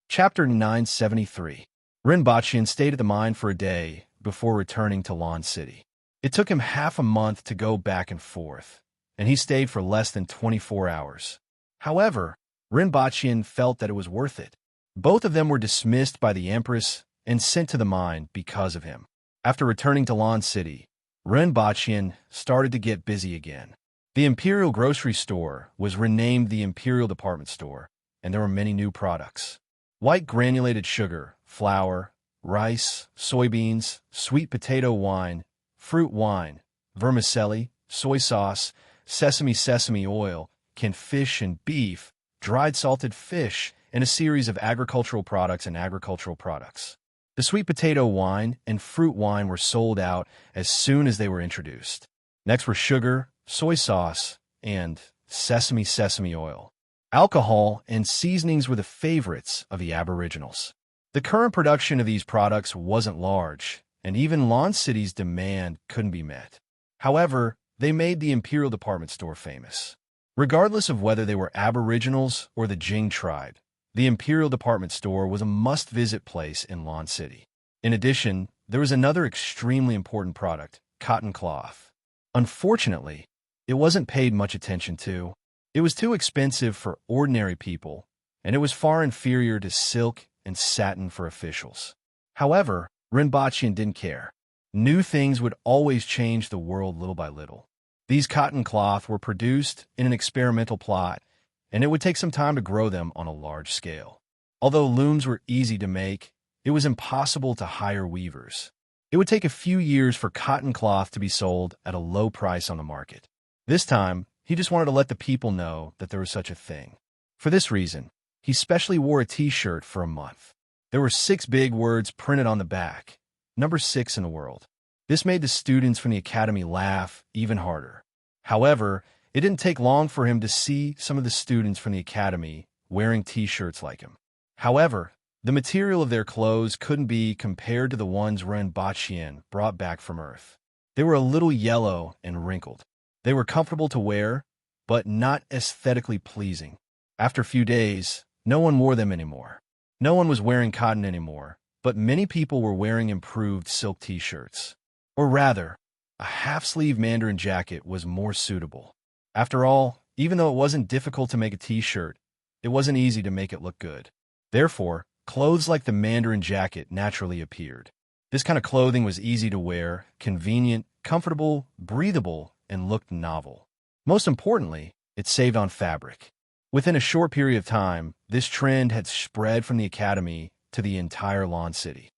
Chapter 973. Ren Baqian stayed at the mine for a day before returning to Lan City. It took him half a month to go back and forth, and he stayed for less than 24 hours. However, Ren Baqian felt that it was worth it. Both of them were dismissed by the Empress and sent to the mine because of him. After returning to Lan City, Ren Baqian started to get busy again. The Imperial Grocery Store was renamed the Imperial Department Store, and there were many new products. white granulated sugar, flour, rice, soybeans, sweet potato wine, fruit wine, vermicelli, soy sauce, sesame oil, canned fish and beef, dried salted fish, and a series of agricultural products and agricultural products. The sweet potato wine and fruit wine were sold out as soon as they were introduced. Next were sugar, soy sauce, and sesame oil. Alcohol and seasonings were the favorites of the Aboriginals. The current production of these products wasn't large, and even Lawn City's demand couldn't be met. However, they made the Imperial Department Store famous. Regardless of whether they were Aboriginals or the Jing tribe, the Imperial Department Store was a must-visit place in Lawn City. In addition, there was another extremely important product, cotton cloth. Unfortunately, it wasn't paid much attention to. It was too expensive for ordinary people, and it was far inferior to silk and satin for officials. However, Rinpoche didn't care. New things would always change the world little by little. These cotton cloth were produced in an experimental plot, and it would take some time to grow them on a large scale. Although looms were easy to make, it was impossible to hire weavers. It would take a few years for cotton cloth to be sold at a low price on the market. This time, he just wanted to let the people know that there was such a thing. For this reason, he specially wore a t-shirt for a month. There were 6 big words printed on the back, number 6 in the world. This made the students from the academy laugh even harder. However, it didn't take long for him to see some of the students from the academy wearing t-shirts like him. However, the material of their clothes couldn't be compared to the ones Rinpoche brought back from Earth. They were a little yellow and wrinkled. They were comfortable to wear, but not aesthetically pleasing. After a few days, no one wore them anymore. No one was wearing cotton anymore, but many people were wearing improved silk t-shirts. Or rather, a half-sleeve mandarin jacket was more suitable. After all, even though it wasn't difficult to make a t-shirt, it wasn't easy to make it look good. Therefore, clothes like the mandarin jacket naturally appeared. This kind of clothing was easy to wear, convenient, comfortable, breathable, and looked novel. Most importantly, it saved on fabric. Within a short period of time, this trend had spread from the academy to the entire Lawn City.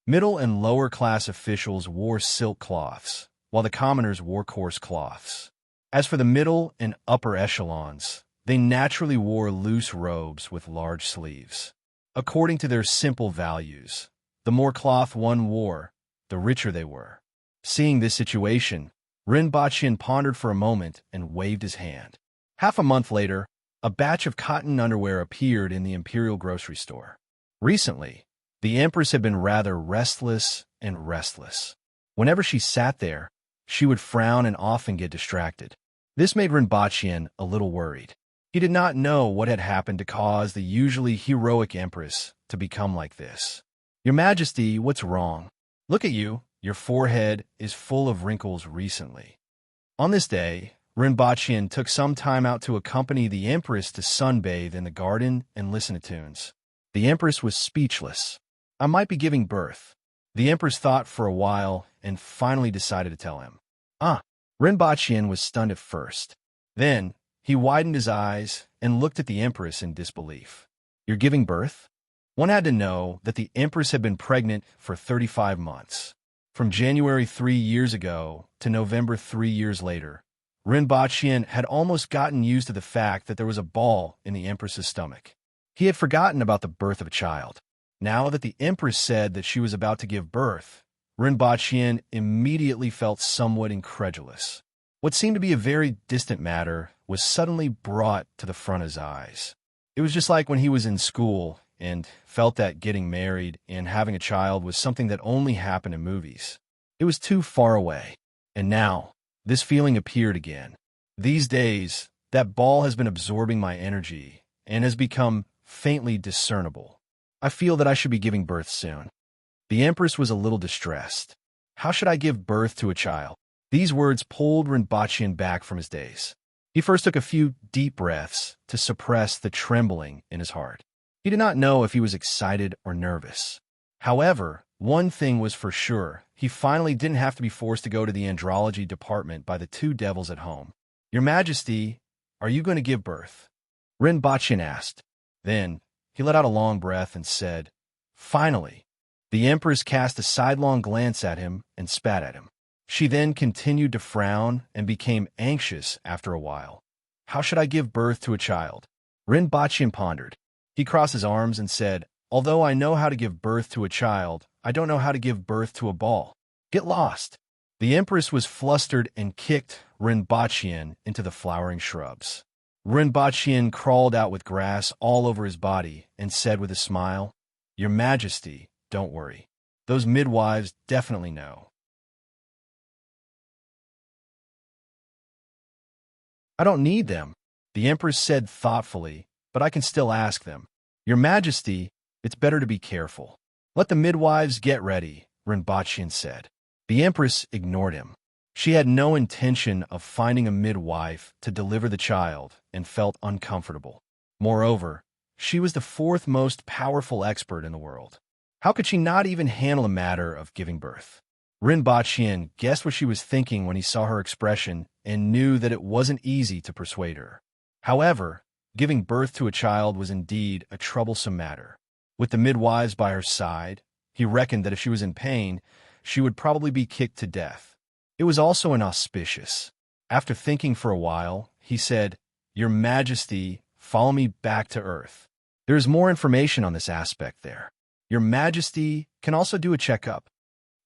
Middle and lower class officials wore silk cloths, while the commoners wore coarse cloths. As for the middle and upper echelons, they naturally wore loose robes with large sleeves. According to their simple values, the more cloth one wore, the richer they were. Seeing this situation, Rinpoche pondered for a moment and waved his hand. Half a month later, a batch of cotton underwear appeared in the imperial grocery store. Recently, the Empress had been rather restless and restless. Whenever she sat there, she would frown and often get distracted. This made Rinpoche a little worried. He did not know what had happened to cause the usually heroic Empress to become like this. "Your Majesty, what's wrong? Look at you. Your forehead is full of wrinkles recently." On this day, Rinpoche took some time out to accompany the Empress to sunbathe in the garden and listen to tunes. The Empress was speechless. "I might be giving birth." The Empress thought for a while and finally decided to tell him. Rinpoche was stunned at first. Then, he widened his eyes and looked at the Empress in disbelief. "You're giving birth?" One had to know that the Empress had been pregnant for 35 months. From January 3 years ago to November 3 years later, Rinpoche had almost gotten used to the fact that there was a ball in the Empress's stomach. He had forgotten about the birth of a child. Now that the Empress said that she was about to give birth, Rinpoche immediately felt somewhat incredulous. What seemed to be a very distant matter was suddenly brought to the front of his eyes. It was just like when he was in school and felt that getting married and having a child was something that only happened in movies. It was too far away. And now, this feeling appeared again. These days, that ball has been absorbing my energy and has become faintly discernible. I feel that I should be giving birth soon. The Empress was a little distressed. How should I give birth to a child? These words pulled Rinpoche back from his daze. He first took a few deep breaths to suppress the trembling in his heart. He did not know if he was excited or nervous. However, one thing was for sure. He finally didn't have to be forced to go to the andrology department by the two devils at home. "Your Majesty, are you going to give birth?" Rinpoche asked. Then, he let out a long breath and said, "Finally." The Empress cast a sidelong glance at him and spat at him. She then continued to frown and became anxious after a while. "How should I give birth to a child?" Rinpoche pondered. He crossed his arms and said, "Although I know how to give birth to a child, I don't know how to give birth to a ball. Get lost." The Empress was flustered and kicked Rinpoche into the flowering shrubs. Rinpoche crawled out with grass all over his body and said with a smile, "Your Majesty, don't worry. Those midwives definitely know." "I don't need them," the Empress said thoughtfully, "but I can still ask them." "Your Majesty, it's better to be careful." "Let the midwives get ready," Rinpoche said. The Empress ignored him. She had no intention of finding a midwife to deliver the child and felt uncomfortable. Moreover, she was the fourth most powerful expert in the world. How could she not even handle a matter of giving birth? Rinpoche guessed what she was thinking when he saw her expression and knew that it wasn't easy to persuade her. However, giving birth to a child was indeed a troublesome matter. With the midwives by her side, he reckoned that if she was in pain, she would probably be kicked to death. It was also inauspicious. After thinking for a while, he said, "Your Majesty, follow me back to Earth. There is more information on this aspect there. Your Majesty can also do a checkup."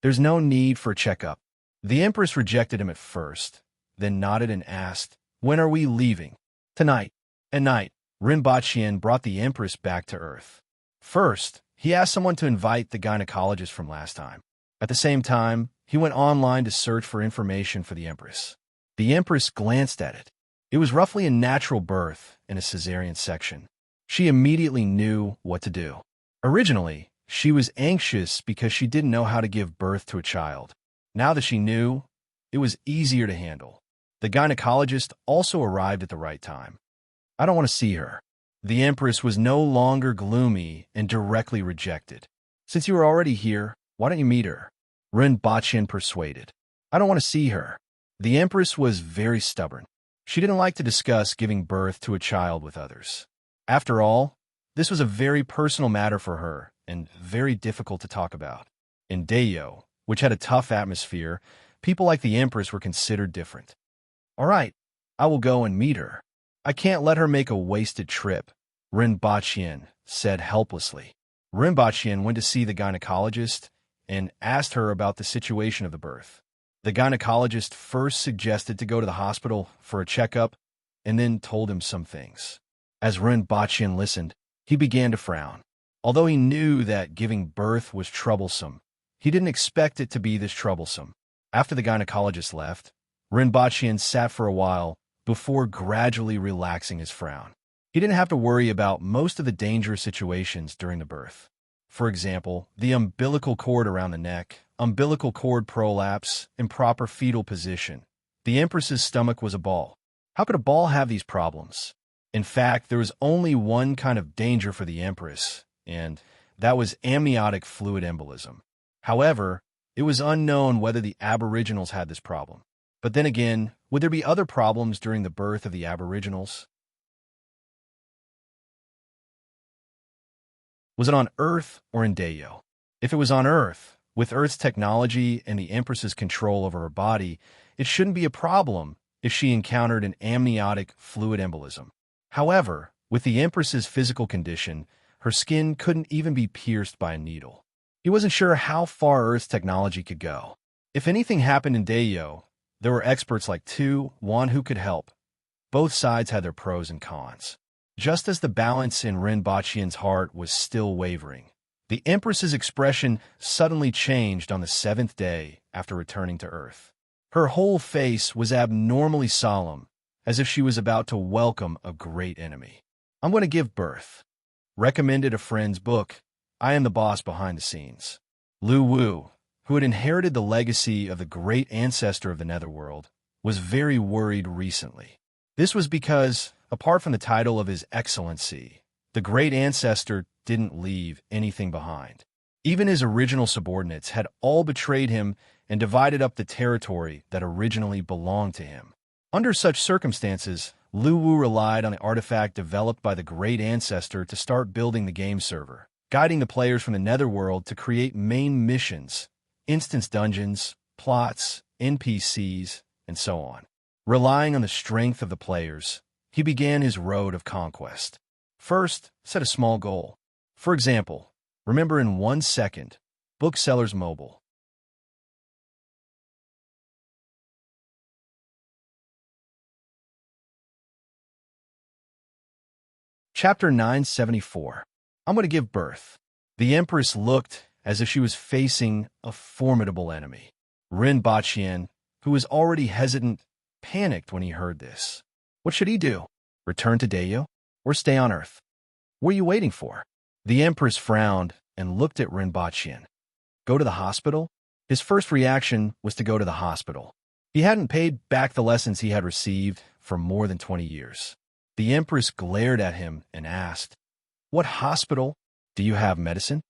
"There's no need for a checkup." The Empress rejected him at first, then nodded and asked, "When are we leaving?" "Tonight." At night, Rinpoche brought the Empress back to Earth. First, he asked someone to invite the gynecologist from last time. At the same time, he went online to search for information for the Empress. The Empress glanced at it. It was roughly a natural birth in a cesarean section. She immediately knew what to do. Originally, she was anxious because she didn't know how to give birth to a child. Now that she knew, it was easier to handle. The gynecologist also arrived at the right time. "I don't want to see her." The Empress was no longer gloomy and directly rejected. "Since you are already here, why don't you meet her?" Rinpoche persuaded. "I don't want to see her." The Empress was very stubborn. She didn't like to discuss giving birth to a child with others. After all, this was a very personal matter for her and very difficult to talk about. In Dayo, which had a tough atmosphere, people like the Empress were considered different. "All right, I will go and meet her. I can't let her make a wasted trip," Rinpoche said helplessly. Rinpoche went to see the gynecologist and asked her about the situation of the birth. The gynecologist first suggested to go to the hospital for a checkup and then told him some things. As Rinpoche listened, he began to frown. Although he knew that giving birth was troublesome, he didn't expect it to be this troublesome. After the gynecologist left, Rinpoche sat for a while before gradually relaxing his frown. He didn't have to worry about most of the dangerous situations during the birth. For example, the umbilical cord around the neck, umbilical cord prolapse, improper fetal position. The Empress's stomach was a ball. How could a ball have these problems? In fact, there was only one kind of danger for the Empress, and that was amniotic fluid embolism. However, it was unknown whether the Aboriginals had this problem. But then again, would there be other problems during the birth of the Aboriginals? Was it on Earth or in Dayo? If it was on Earth, with Earth's technology and the Empress's control over her body, it shouldn't be a problem if she encountered an amniotic fluid embolism. However, with the Empress's physical condition, her skin couldn't even be pierced by a needle. He wasn't sure how far Earth's technology could go. If anything happened in Dayo, there were experts like one who could help. Both sides had their pros and cons. Just as the balance in Rinpoche's heart was still wavering, the Empress's expression suddenly changed on the 7th day after returning to Earth. Her whole face was abnormally solemn, as if she was about to welcome a great enemy. "I'm going to give birth." Recommended a friend's book, I Am the Boss Behind the Scenes. Lu Wu, who had inherited the legacy of the great ancestor of the Netherworld, was very worried recently. This was because, apart from the title of His Excellency, the great ancestor didn't leave anything behind. Even his original subordinates had all betrayed him and divided up the territory that originally belonged to him. Under such circumstances, Lu Wu relied on the artifact developed by the great ancestor to start building the game server, guiding the players from the netherworld to create main missions, instance dungeons, plots, NPCs, and so on. Relying on the strength of the players, he began his road of conquest. First, set a small goal. For example, remember in 1 second, Booksellers Mobile. Chapter 974. I'm going to give birth. The Empress looked as if she was facing a formidable enemy. Ren Baqian, who was already hesitant, panicked when he heard this. What should he do? Return to Dayo? Or stay on Earth? What are you waiting for? The Empress frowned and looked at Ren Baqian. Go to the hospital? His first reaction was to go to the hospital. He hadn't paid back the lessons he had received for more than 20 years. The Empress glared at him and asked, What hospital? Do you have medicine?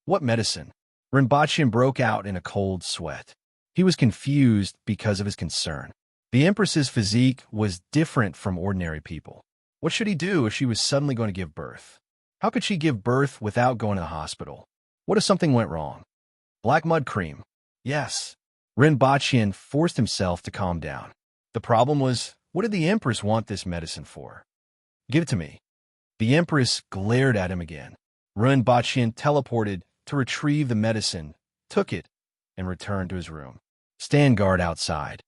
What medicine? Rinpochian broke out in a cold sweat. He was confused because of his concern. The Empress's physique was different from ordinary people. What should he do if she was suddenly going to give birth? How could she give birth without going to the hospital? What if something went wrong? Black mud cream. Yes. Rinpochian forced himself to calm down. The problem was, what did the Empress want this medicine for? Give it to me. The Empress glared at him again. Rinpochian teleported to retrieve the medicine, took it, and returned to his room. Stand guard outside.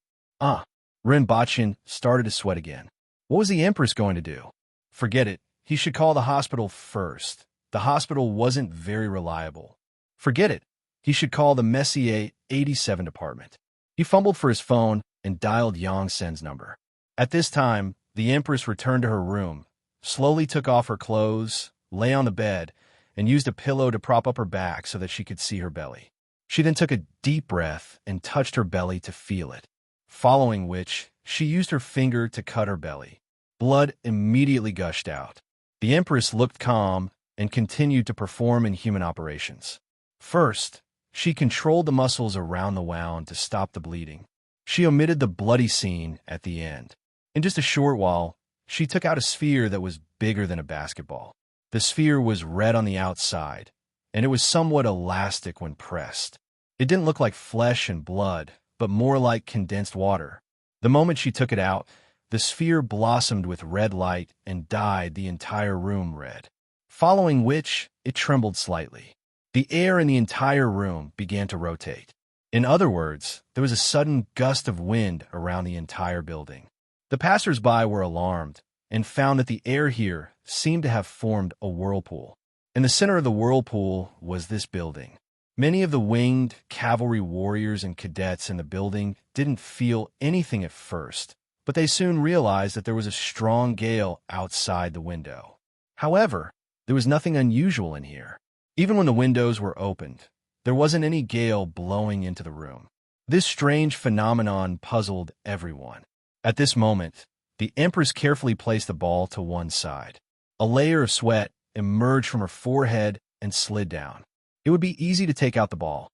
Rinpochian started to sweat again. What was the Empress going to do? Forget it. He should call the hospital first. The hospital wasn't very reliable. Forget it. He should call the Messier 87 department. He fumbled for his phone and dialed Yang Sen's number. At this time, the Empress returned to her room, slowly took off her clothes, lay on the bed, and used a pillow to prop up her back so that she could see her belly. She then took a deep breath and touched her belly to feel it, following which she used her finger to cut her belly. Blood immediately gushed out. The Empress looked calm and continued to perform inhuman operations. First, she controlled the muscles around the wound to stop the bleeding. She omitted the bloody scene at the end. In just a short while, she took out a sphere that was bigger than a basketball. The sphere was red on the outside, and it was somewhat elastic when pressed. It didn't look like flesh and blood, but more like condensed water. The moment she took it out, the sphere blossomed with red light and dyed the entire room red, following which it trembled slightly. The air in the entire room began to rotate. In other words, there was a sudden gust of wind around the entire building. The passers-by were alarmed and found that the air here seemed to have formed a whirlpool. In the center of the whirlpool was this building. Many of the winged cavalry warriors and cadets in the building didn't feel anything at first, but they soon realized that there was a strong gale outside the window. However, there was nothing unusual in here. Even when the windows were opened, there wasn't any gale blowing into the room. This strange phenomenon puzzled everyone. At this moment, the Empress carefully placed the ball to one side. A layer of sweat emerged from her forehead and slid down. It would be easy to take out the ball.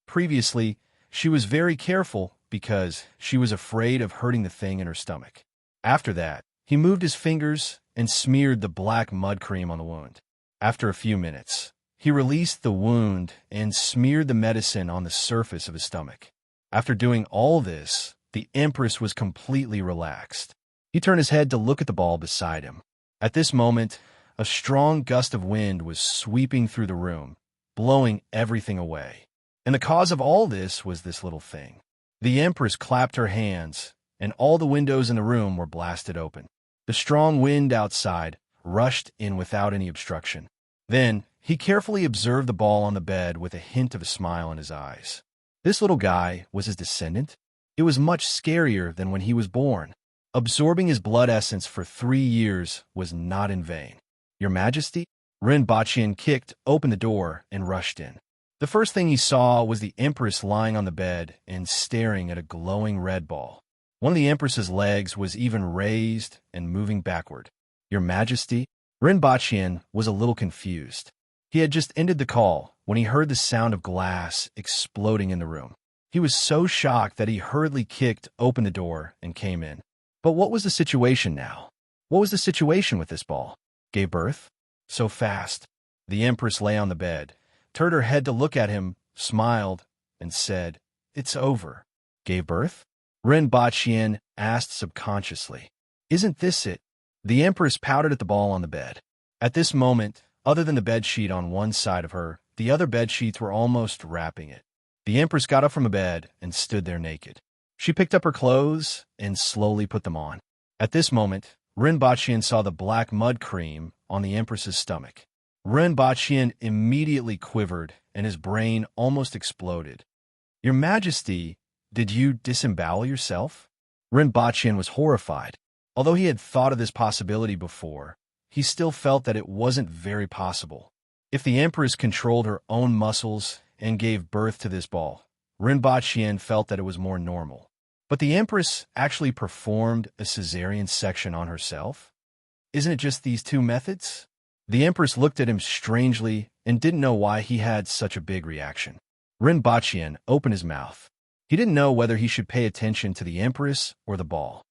Previously, she was very careful because she was afraid of hurting the thing in her stomach. After that, he moved his fingers and smeared the black mud cream on the wound. After a few minutes, he released the wound and smeared the medicine on the surface of his stomach. After doing all this, the Empress was completely relaxed. He turned his head to look at the ball beside him. At this moment, a strong gust of wind was sweeping through the room, blowing everything away. And the cause of all this was this little thing. The Empress clapped her hands, and all the windows in the room were blasted open. The strong wind outside rushed in without any obstruction. Then, he carefully observed the ball on the bed with a hint of a smile in his eyes. This little guy was his descendant? It was much scarier than when he was born. Absorbing his blood essence for 3 years was not in vain. Your Majesty? Rinpochian kicked open the door and rushed in. The first thing he saw was the Empress lying on the bed and staring at a glowing red ball. One of the Empress's legs was even raised and moving backward. Your Majesty? Rinpochian was a little confused. He had just ended the call when he heard the sound of glass exploding in the room. He was so shocked that he hurriedly kicked open the door and came in. But what was the situation now? What was the situation with this ball? Gave birth? So fast. The Empress lay on the bed, turned her head to look at him, smiled, and said, "It's over." Gave birth? Ren Bachien asked subconsciously. Isn't this it? The Empress pouted at the ball on the bed. At this moment, other than the bedsheet on one side of her, the other bedsheets were almost wrapping it. The Empress got up from the bed and stood there naked. She picked up her clothes and slowly put them on. At this moment, Ren Bachien saw the black mud cream on the Empress's stomach. Ren Bachien immediately quivered and his brain almost exploded. "Your Majesty, did you disembowel yourself?" Ren Bachien was horrified. Although he had thought of this possibility before, he still felt that it wasn't very possible. If the Empress controlled her own muscles and gave birth to this ball, Ren Bachien felt that it was more normal. But the Empress actually performed a cesarean section on herself? Isn't it just these two methods? The Empress looked at him strangely and didn't know why he had such a big reaction. Ren Bachien opened his mouth. He didn't know whether he should pay attention to the Empress or the ball.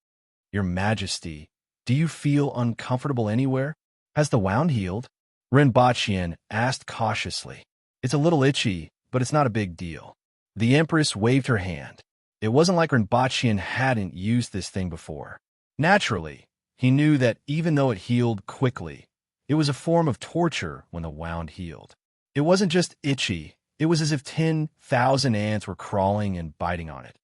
"Your Majesty, do you feel uncomfortable anywhere? Has the wound healed?" Ren Bachien asked cautiously. "It's a little itchy, but it's not a big deal." The Empress waved her hand. It wasn't like Ren Bachien hadn't used this thing before. Naturally, he knew that even though it healed quickly, it was a form of torture when the wound healed. It wasn't just itchy, it was as if 10,000 ants were crawling and biting on it.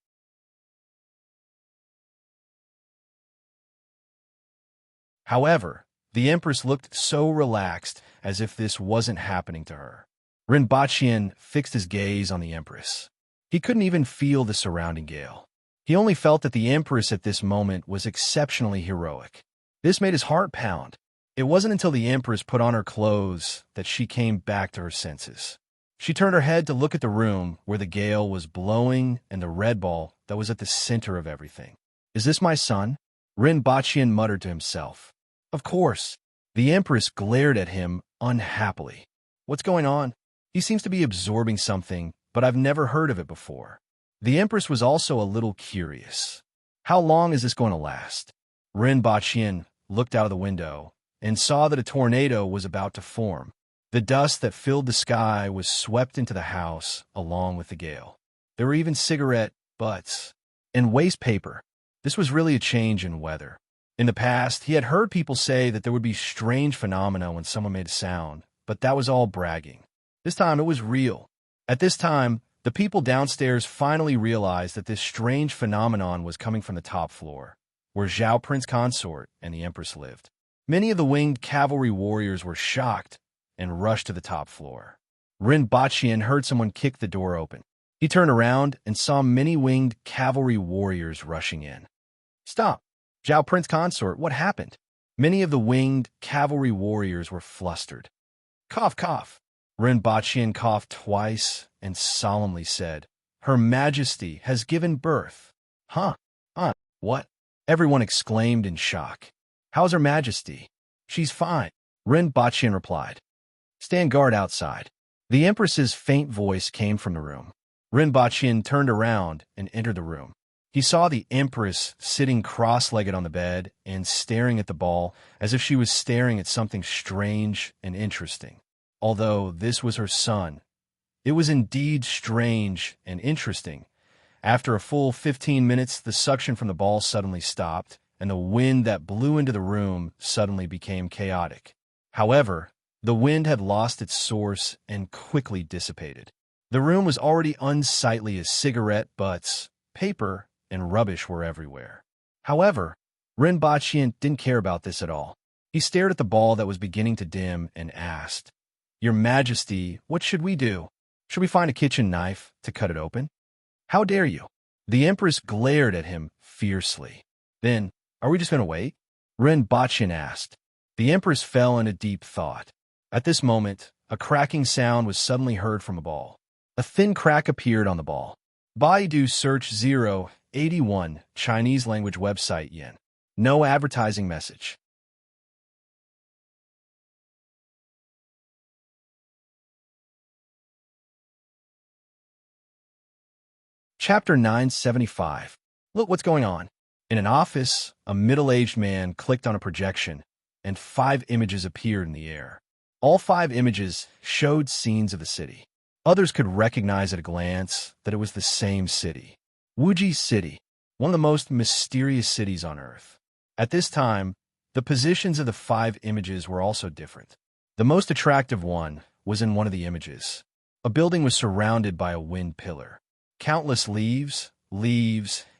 However, the Empress looked so relaxed as if this wasn't happening to her. Ren Bachien fixed his gaze on the Empress. He couldn't even feel the surrounding gale. He only felt that the Empress at this moment was exceptionally heroic. This made his heart pound. It wasn't until the Empress put on her clothes that she came back to her senses. She turned her head to look at the room where the gale was blowing and the red ball that was at the center of everything. "Is this my son?" Ren Bachien muttered to himself. "Of course." The Empress glared at him unhappily. "What's going on? He seems to be absorbing something, but I've never heard of it before." The Empress was also a little curious. How long is this going to last? Ren Bachien looked out of the window and saw that a tornado was about to form. The dust that filled the sky was swept into the house along with the gale. There were even cigarette butts and waste paper. This was really a change in weather. In the past, he had heard people say that there would be strange phenomena when someone made a sound, but that was all bragging. This time it was real. At this time, the people downstairs finally realized that this strange phenomenon was coming from the top floor, where Zhao Prince Consort and the Empress lived. Many of the winged cavalry warriors were shocked and rushed to the top floor. Ren Bachien heard someone kick the door open. He turned around and saw many winged cavalry warriors rushing in. "Stop! Zhao Prince Consort, what happened?" Many of the winged cavalry warriors were flustered. "Cough, cough." Ren Bachien coughed twice and solemnly said, "Her Majesty has given birth." Huh? What?" Everyone exclaimed in shock. "How's Her Majesty?" "She's fine," Ren Bachien replied. "Stand guard outside." The Empress's faint voice came from the room. Ren Bachien turned around and entered the room. He saw the Empress sitting cross-legged on the bed and staring at the ball as if she was staring at something strange and interesting. Although this was her son, it was indeed strange and interesting. After a full 15 minutes, the suction from the ball suddenly stopped, and the wind that blew into the room suddenly became chaotic. However, the wind had lost its source and quickly dissipated. The room was already unsightly as cigarette butts, paper, and rubbish were everywhere. However, Ren Bachien didn't care about this at all. He stared at the ball that was beginning to dim and asked, "Your Majesty, what should we do? Should we find a kitchen knife to cut it open?" "How dare you?" The Empress glared at him fiercely. "Then, are we just going to wait?" Ren Bachien asked. The Empress fell into deep thought. At this moment, a cracking sound was suddenly heard from a ball. A thin crack appeared on the ball. Baidu search 081 Chinese language website yen. No advertising message. Chapter 975. Look what's going on. In an office, a middle-aged man clicked on a projection, and 5 images appeared in the air. All 5 images showed scenes of the city. Others could recognize at a glance that it was the same city. Wuji City, one of the most mysterious cities on Earth. At this time, the positions of the 5 images were also different. The most attractive one was in one of the images. A building was surrounded by a wind pillar. Countless leaves,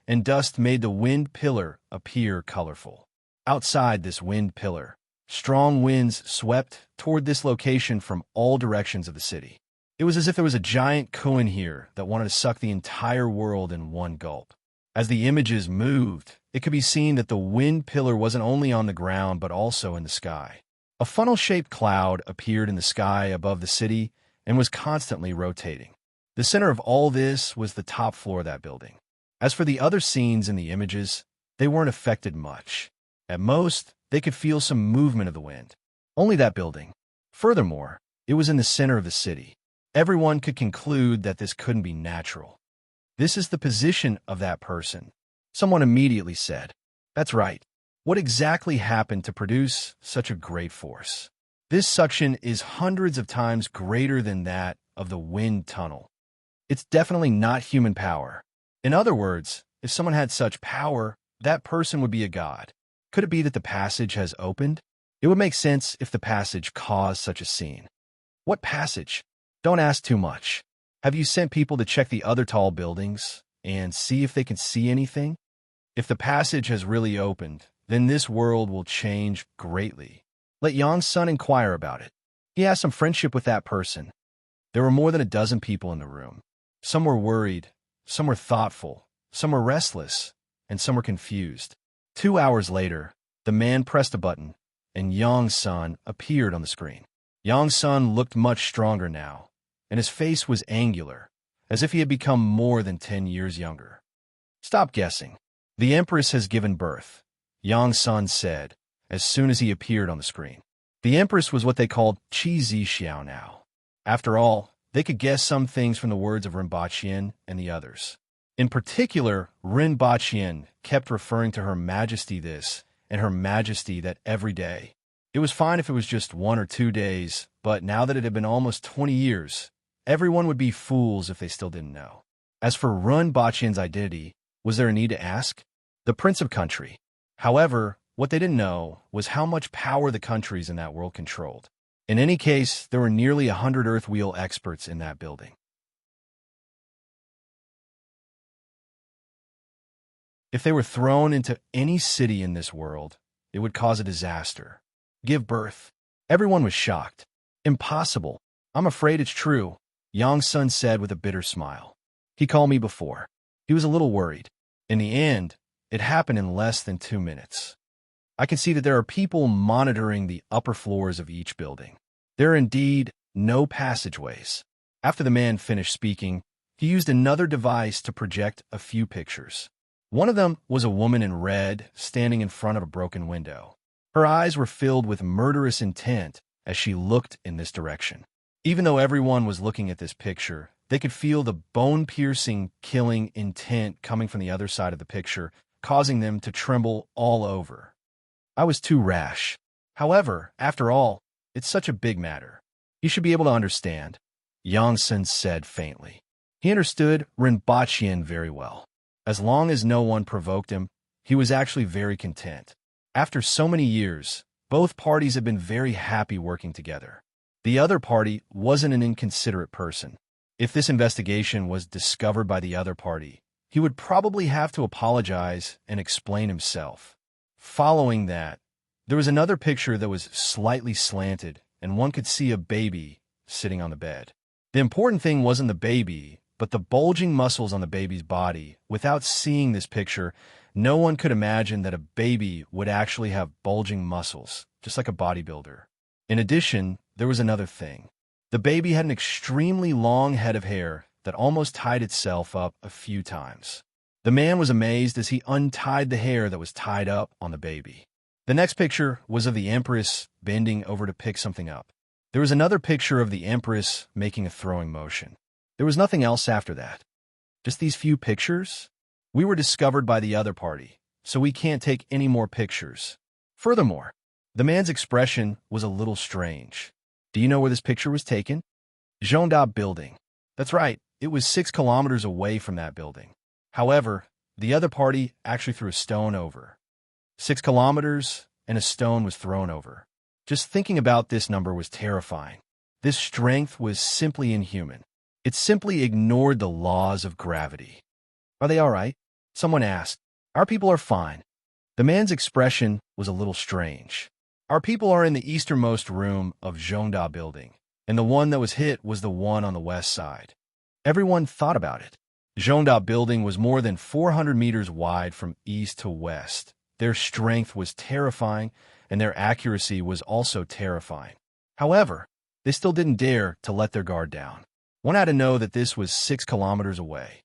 and dust made the wind pillar appear colorful. Outside this wind pillar, strong winds swept toward this location from all directions of the city. It was as if there was a giant koan here that wanted to suck the entire world in one gulp. As the images moved, it could be seen that the wind pillar wasn't only on the ground but also in the sky. A funnel-shaped cloud appeared in the sky above the city and was constantly rotating. The center of all this was the top floor of that building. As for the other scenes in the images, they weren't affected much. At most, they could feel some movement of the wind. Only that building. Furthermore, it was in the center of the city. Everyone could conclude that this couldn't be natural. This is the position of that person. Someone immediately said, "That's right. What exactly happened to produce such a great force? This suction is hundreds of times greater than that of the wind tunnel. It's definitely not human power." In other words, if someone had such power, that person would be a god. Could it be that the passage has opened? It would make sense if the passage caused such a scene. What passage? Don't ask too much. Have you sent people to check the other tall buildings and see if they can see anything? If the passage has really opened, then this world will change greatly. Let Yang's son inquire about it. He has some friendship with that person. There were more than a dozen people in the room. Some were worried, some were thoughtful, some were restless, and some were confused. 2 hours later, the man pressed a button, and Yang's son appeared on the screen. Yang's son looked much stronger now, and his face was angular, as if he had become more than 10 years younger. "Stop guessing. The Empress has given birth," Yang's son said, as soon as he appeared on the screen. The Empress was what they called Qi Zi Xiao now. After all, they could guess some things from the words of Rinpoche and the others. In particular, Rinpoche kept referring to Her Majesty this and Her Majesty that every day. It was fine if it was just 1 or 2 days, but now that it had been almost 20 years, everyone would be fools if they still didn't know. As for Rinpoche's identity, was there a need to ask? The Prince of Country. However, what they didn't know was how much power the countries in that world controlled. In any case, there were nearly 100 Earth Wheel experts in that building. If they were thrown into any city in this world, it would cause a disaster. Give birth. Everyone was shocked. "Impossible. I'm afraid it's true," Yang's son said with a bitter smile. "He called me before. He was a little worried. In the end, it happened in less than 2 minutes. I can see that there are people monitoring the upper floors of each building. There are indeed no passageways." After the man finished speaking, he used another device to project a few pictures. One of them was a woman in red standing in front of a broken window. Her eyes were filled with murderous intent as she looked in this direction. Even though everyone was looking at this picture, they could feel the bone-piercing, killing intent coming from the other side of the picture, causing them to tremble all over. I was too rash. However, after all, it's such a big matter. You should be able to understand, Yangsen said faintly. He understood Rinpoche very well. As long as no one provoked him, he was actually very content. After so many years, both parties had been very happy working together. The other party wasn't an inconsiderate person. If this investigation was discovered by the other party, he would probably have to apologize and explain himself. Following that, there was another picture that was slightly slanted, and one could see a baby sitting on the bed. The important thing wasn't the baby, but the bulging muscles on the baby's body. Without seeing this picture, no one could imagine that a baby would actually have bulging muscles, just like a bodybuilder. In addition, there was another thing. The baby had an extremely long head of hair that almost tied itself up a few times. The man was amazed as he untied the hair that was tied up on the baby. The next picture was of the Empress bending over to pick something up. There was another picture of the Empress making a throwing motion. There was nothing else after that. Just these few pictures? We were discovered by the other party, so we can't take any more pictures. Furthermore, the man's expression was a little strange. Do you know where this picture was taken? Zhongda building. That's right, it was 6 kilometers away from that building. However, the other party actually threw a stone over. 6 kilometers, and a stone was thrown over. Just thinking about this number was terrifying. This strength was simply inhuman. It simply ignored the laws of gravity. Are they all right? Someone asked. Our people are fine. The man's expression was a little strange. Our people are in the easternmost room of Zhongda building, and the one that was hit was the one on the west side. Everyone thought about it. Zhongda building was more than 400 meters wide from east to west. Their strength was terrifying, and their accuracy was also terrifying. However, they still didn't dare to let their guard down. One had to know that this was 6 kilometers away.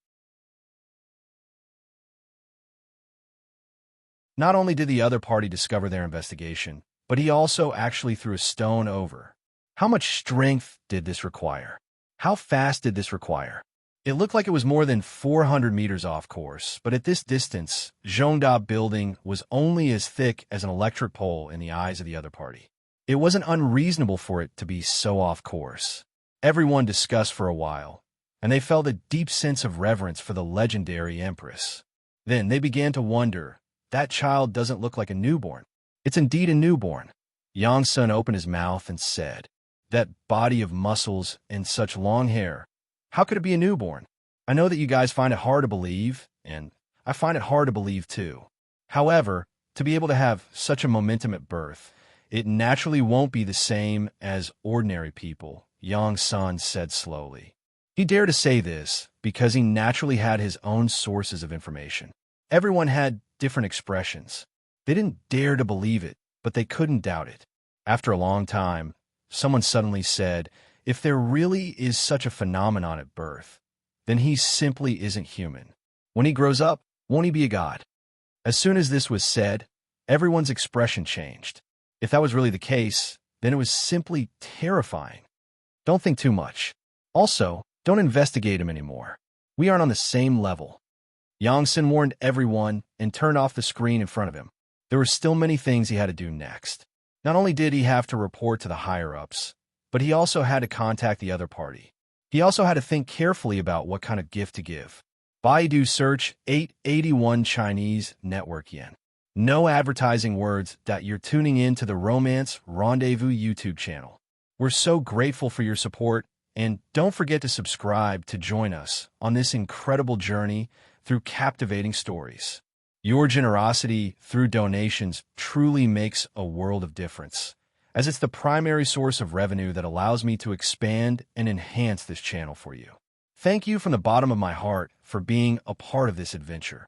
Not only did the other party discover their investigation, but he also actually threw a stone over. How much strength did this require? How fast did this require? It looked like it was more than 400 meters off course, but at this distance, Zhongda building was only as thick as an electric pole in the eyes of the other party. It wasn't unreasonable for it to be so off course. Everyone discussed for a while, and they felt a deep sense of reverence for the legendary Empress. Then they began to wonder, that child doesn't look like a newborn. It's indeed a newborn. Yang Sun opened his mouth and said, that body of muscles and such long hair. How could it be a newborn? I know that you guys find it hard to believe, and I find it hard to believe too. However, to be able to have such a momentum at birth, it naturally won't be the same as ordinary people, Yang Sun said slowly. He dared to say this because he naturally had his own sources of information. Everyone had different expressions. They didn't dare to believe it, but they couldn't doubt it. After a long time, someone suddenly said, if there really is such a phenomenon at birth, then he simply isn't human. When he grows up, won't he be a god? As soon as this was said, everyone's expression changed. If that was really the case, then it was simply terrifying. Don't think too much. Also, don't investigate him anymore. We aren't on the same level. Yang Sun warned everyone and turned off the screen in front of him. There were still many things he had to do next. Not only did he have to report to the higher-ups, but he also had to contact the other party. He also had to think carefully about what kind of gift to give. Baidu search 881 Chinese network yen. No advertising words. You're tuning in to the Romance Rendezvous YouTube channel. We're so grateful for your support, and don't forget to subscribe to join us on this incredible journey through captivating stories. Your generosity through donations truly makes a world of difference, as it's the primary source of revenue that allows me to expand and enhance this channel for you. Thank you from the bottom of my heart for being a part of this adventure.